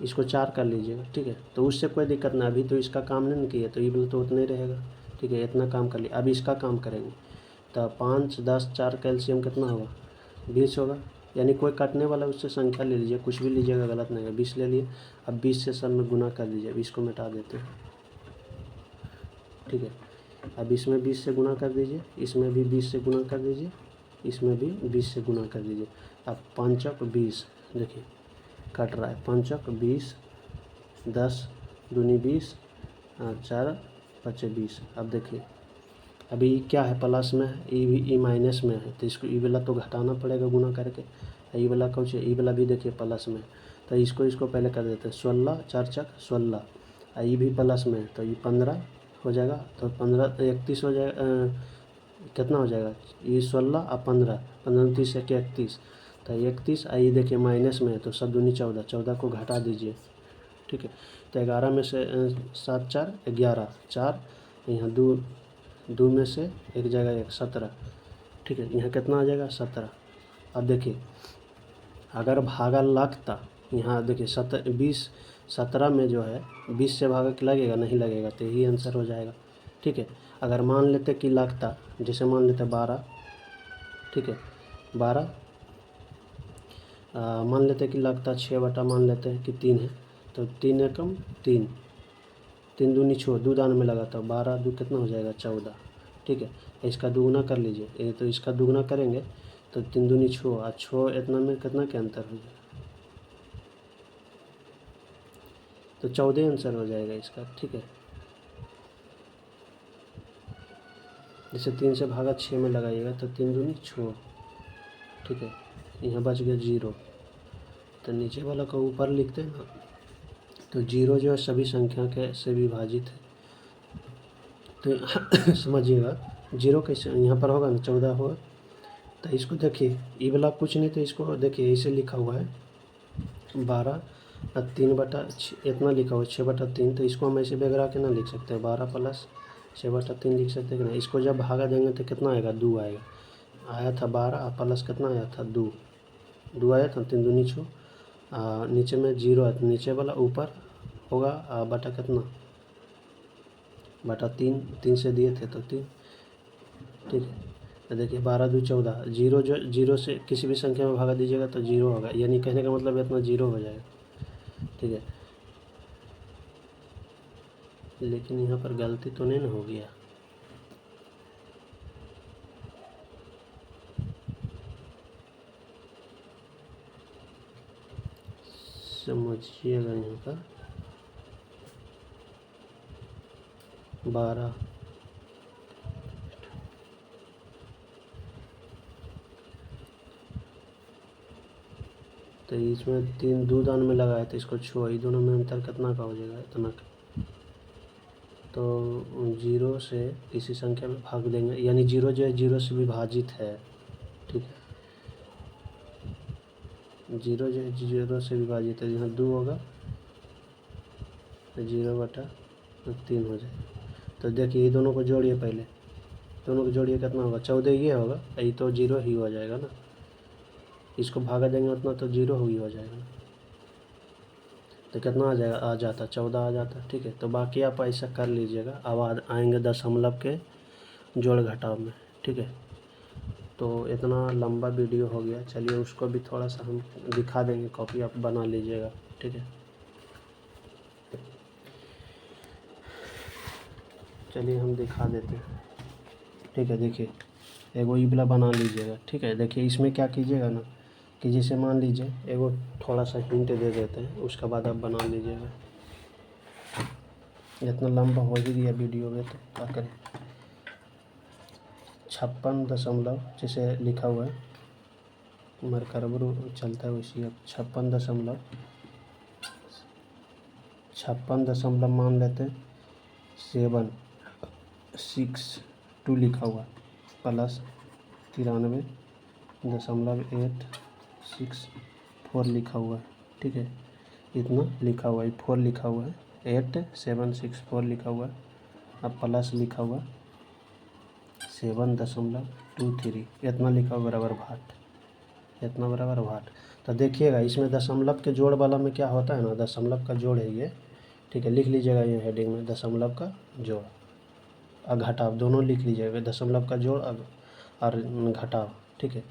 इसको 4 कर लीजिएगा। ठीक है, तो उससे कोई दिक्कत ना, अभी तो इसका काम नहीं किया, तो ये तो उतना ही रहेगा। ठीक है, इतना काम कर लिया, अब इसका काम करेंगे। तो 5 10 4 का एलसीएम कितना होगा 20 होगा। यानी कोई काटने वाला उससे संख्या ले लीजिए, कुछ भी लीजिएगा गलत नहीं है। 20 ले लिए, अब 20 से सब में गुना कर लीजिए। 20 को मिटा देते हैं। ठीक है, अब इसमें 20 से गुना कर दीजिए, इसमें भी 20 से गुना कर दीजिए, इसमें भी 20 से गुना कर दीजिए। अब 5 20, देखिए कट रहा है, 5 20, 10 दूनी 20, 4 5 20। अब देखिए अभी क्या है प्लस में है, ई माइनस में है, तो इसको ई वाला तो घटाना पड़ेगा गुना करके। ई वाला कुछ, ई वाला भी देखिए प्लस में, तो इसको पहले कर देते हैं। 16 4 चक 16, ई भी प्लस में है, तो ये 15 हो जाएगा, तो 15 31 हो जाएगा। कितना हो जाएगा ये 16 और 15, 15 30 एक 31, तो 31। ये देखिए माइनस में है, तो 7 दूनी 14, 14 को घटा दीजिए। ठीक है, तो 11 में से 7 4 11, 4 यहाँ 2 2 में से एक जगह 1 17। ठीक है, यहाँ कितना आ जाएगा 17। अब देखिए अगर भागा लगता, यहाँ देखिए 17 में जो है 20 से भागा कि लगेगा, नहीं लगेगा, तो यही आंसर हो जाएगा। ठीक है, अगर मान लेते कि लगता, जैसे मान लेते 12। ठीक है, 12 मान लेते कि लगता 6 बटा मान लेते हैं कि 3 है, तो 3 एकम 3, 3 दूनी 6, 2 दान में लगा, तो 12 2 कितना हो जाएगा 14। ठीक है, इसका दुगुना कर लीजिए, ये तो इसका दुगुना करेंगे तो 3 दूनी 6, और 6 इतना में कितना के अंतर हो जाएगा, तो 14 आंसर हो जाएगा इसका। ठीक है, जैसे 3 से भागा 6 में लगाइएगा तो 3 दूनी 6। ठीक है, यहाँ बच गया 0, तो नीचे वाला को ऊपर लिखते हैं ना, तो 0 जो है सभी संख्या के से विभाजित है। तो समझिएगा 0 कैसे यहाँ पर होगा ना, 14 होगा, तो इसको देखिए ये वाला कुछ नहीं, तो इसको देखिए ऐसे लिखा हुआ है 12 और 3 बटा इतना लिखा हुआ है 6 बटा 3, तो इसको हम ऐसे बेगरा के ना लिख सकते हैं, 12 प्लस 6 बटा 3 लिख सकते हैं कि ना। इसको जब भागा देंगे तो कितना आएगा 2 आएगा, आया था 12 प्लस कितना आया था 2 आया था, 3 दूनी 6, नीचे में 0 है, तो नीचे वाला ऊपर होगा बटा कितना बटा 3, 3 से दिए थे तो 3। ठीक है, तो देखिए 12 2 14, 0 जो 0 से किसी भी संख्या में भागा दीजिएगा तो 0 होगा, यानी कहने का मतलब इतना 0 हो जाएगा। ठीक है, लेकिन यहाँ पर गलती तो नहीं ना हो गया, समझिएगा यहाँ पर 12 तो इसमें 3 2 दान में लगाया, तो इसको 6, ये दोनों में अंतर कितना का हो जाएगा इतना का, तो 0 से किसी संख्या में भाग देंगे, यानी 0 जो है 0 से विभाजित है। ठीक है, 0 जो है 0 से विभाजित है, यहाँ 2 होगा तो 0 बटा 3 हो जाएगा। तो देखिए ये दोनों को जोड़िए, पहले दोनों को जोड़िए, कितना होगा 14 ये होगा, ये तो 0 ही हो जाएगा ना, इसको भागा देंगे उतना तो 0 ही हो जाएगा ना, तो कितना आ जाएगा, आ जाता 14 आ जाता। ठीक है, तो बाकी आप ऐसा कर लीजिएगा। अब आएंगे दशमलव के जोड़ घटाव में। ठीक है, तो इतना लंबा वीडियो हो गया, चलिए उसको भी थोड़ा सा हम दिखा देंगे, कॉपी आप बना लीजिएगा। ठीक है, चलिए हम दिखा देते हैं। ठीक है, देखिए एगो ई वाला बना लीजिएगा। ठीक है, देखिए इसमें क्या कीजिएगा ना कि जैसे मान लीजिए एगो थोड़ा सा हिंट दे देते हैं, उसके बाद आप बना लीजिएगा। इतना लंबा हो ही गया वीडियो में, तो क्या करें। 56 दशमलव जैसे लिखा हुआ है, मरकरबर चलता है वैसे अब 56 दशमलव मान लेते हैं 762 लिखा हुआ प्लस 93.864 लिखा हुआ है। ठीक है, इतना लिखा हुआ है, 4 लिखा हुआ है, 8764 लिखा हुआ है, अब प्लस लिखा हुआ 7.23, इतना लिखा हुआ बराबर भाट, इतना बराबर भाट। तो देखिएगा इसमें दशमलव के जोड़ वाला में क्या होता है ना, दशमलव का जोड़ है ये। ठीक है, लिख लीजिएगा ये हेडिंग में, दशमलव का जोड़ और घटाव दोनों लिख लीजिएगा, दशमलव का जोड़ और घटाव। ठीक है,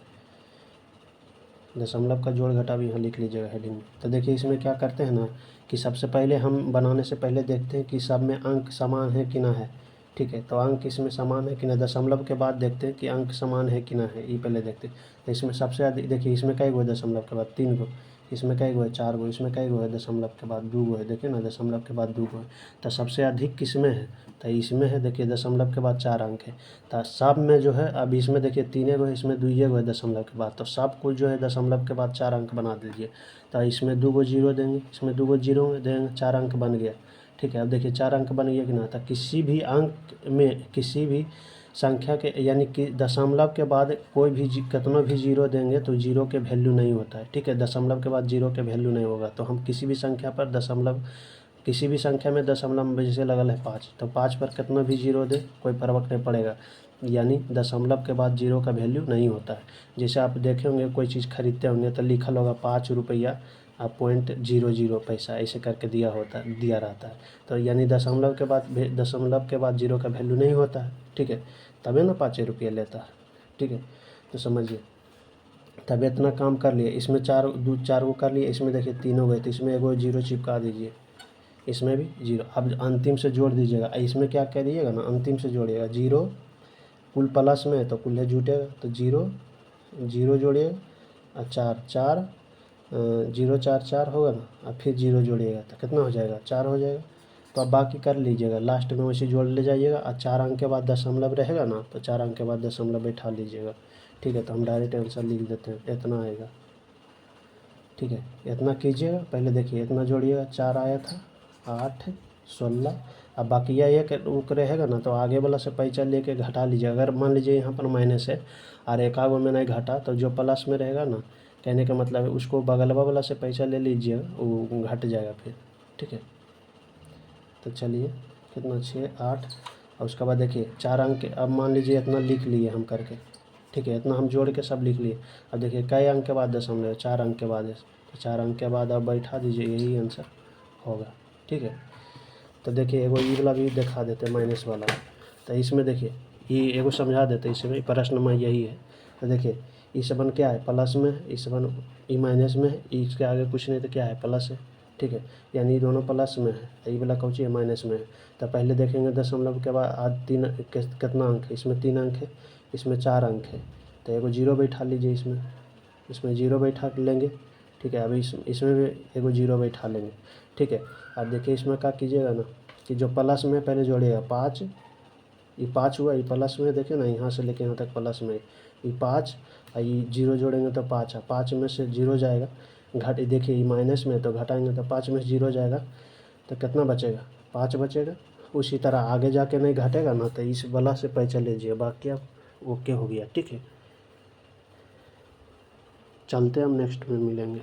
दशमलव का जोड़ घटाव यहाँ लिख लीजिएगा हेडिंग में। तो देखिए इसमें क्या करते हैं ना कि सबसे पहले हम बनाने से पहले देखते हैं कि सब में अंक समान है कि ना है। ठीक है, तो अंक इसमें समान है कि ना, दशमलव के बाद देखते हैं कि अंक समान है कि ना है, ये पहले देखते हैं। तो इसमें सबसे अधिक देखिए, इसमें कई गो है दशमलव के बाद 3 गो, इसमें कई गो है 4 गो, इसमें कई गो है दशमलव के बाद 2 गो है, देखिए ना दशमलव के बाद 2 गो है। तो सबसे अधिक किसमें है, तो इसमें है, देखिए दशमलव के बाद 4 अंक है। तो सब में जो है, अब इसमें देखिए 3 गो है, इसमें 2 गो है दशमलव के बाद, तो सब कुछ जो है दशमलव के बाद 4 अंक बना दीजिए। तो इसमें 2 गो जीरो देंगे, इसमें 2 गो जीरो देंगे, 4 अंक बन गया। ठीक है, अब देखिए 4 अंक बन गया कि ना, तो किसी भी अंक में किसी भी संख्या के यानी कि दशमलव के बाद कोई भी कितना भी जीरो देंगे तो जीरो के वैल्यू नहीं होता है। ठीक है, दशमलव के बाद जीरो के वैल्यू नहीं होगा। तो हम किसी भी संख्या पर दशमलव, किसी भी संख्या में दशमलव में जैसे लगल है 5, तो 5 पर कितना भी जीरो दे कोई फर्क नहीं पड़ेगा, यानी दशमलव के बाद जीरो का वैल्यू नहीं होता है। जैसे आप देखे होंगे कोई चीज़ खरीदते होंगे तो लिखल होगा 5 रुपया .00 पैसा, ऐसे करके दिया रहता है। तो यानी दशमलव के बाद जीरो का वैल्यू नहीं होता है। ठीक है, तभी ना 5 रुपये लेता है। ठीक है, तो समझिए, तब इतना काम कर लिए। इसमें 4 को कर लिए, इसमें देखिए 3 हो गए, तो इसमें एगो जीरो चिपका दीजिए, इसमें भी जीरो। अब अंतिम से जोड़ दीजिएगा, इसमें क्या करिएगा ना, अंतिम से जोड़िएगा। जीरो कुल प्लस में है तो कुल है जुटेगा, तो जीरो जीरो जोड़िएगा और 4 0 4 4 होगा ना, और फिर जीरो जोड़िएगा तो कितना हो जाएगा, 4 हो जाएगा। तो अब बाकी कर लीजिएगा, लास्ट में वैसे जोड़ ले जाइएगा, और 4 अंक के बाद दशमलव रहेगा ना, तो 4 अंक के बाद दशमलव बैठा लीजिएगा। ठीक है, तो हम डायरेक्ट आंसर लिख देते हैं, इतना आएगा। ठीक है, इतना कीजिएगा। पहले देखिए इतना जोड़िएगा, 4 आया था, 8 16, अब बाकी यह एक उक रहेगा ना, तो आगे वाला से पैसा लेके घटा लीजिए। अगर मान लीजिए यहाँ पर माइनस है और एक आगो में नहीं घटा, तो जो प्लस में रहेगा ना, कहने का मतलब है उसको बगलवा वाला से पैसा ले लीजिएगा, वो घट जाएगा फिर। ठीक है, तो चलिए कितना 6 8, और उसके बाद देखिए 4 अंक, अब मान लीजिए इतना लिख लिए हम करके। ठीक है, इतना हम जोड़ के सब लिख लिए। अब देखिए कई अंक के बाद दशमलव, 4 अंक के बाद है, तो 4 अंक के बाद अब बैठा दीजिए, यही आंसर होगा। ठीक है, तो देखिए एगो ई वाला भी दिखा देते हैं, माइनस वाला। तो इसमें देखिए ये एगो समझा देते हैं, इसमें प्रश्न में यही है। तो देखिए ई सबन क्या है, प्लस में, ई सबन ई माइनस में है, इसके आगे कुछ नहीं तो क्या है, प्लस है। ठीक है, यानी ये दोनों प्लस में है, ई वाला कौन सी है, माइनस में है। तो पहले देखेंगे दशमलव के बाद आज 3 कितना अंक है, इसमें 3 अंक है, इसमें 4 अंक है, तो एगो जीरो बैठा लीजिए, इसमें जीरो बैठा लेंगे। ठीक है, अभी इसमें भी एगो जीरो बैठा लेंगे। ठीक है, अब देखिए इसमें क्या कीजिएगा ना कि जो प्लस में पहले जोड़िएगा 5, ये 5 हुआ, ये प्लस में देखिए ना, यहाँ से लेके यहाँ तक प्लस में ये 5, और ये जीरो जोड़ेंगे तो 5 है, 5 में से जीरो जाएगा, घट देखिए ये माइनस में है तो घटाएंगे तो 5 में से जीरो जाएगा, तो कितना बचेगा, 5 बचेगा। उसी तरह आगे जाके नहीं घटेगा ना, तो इस वाला से पैसा लीजिए, बाकी आप ओके हो गया। ठीक है, चलते हम नेक्स्ट में मिलेंगे।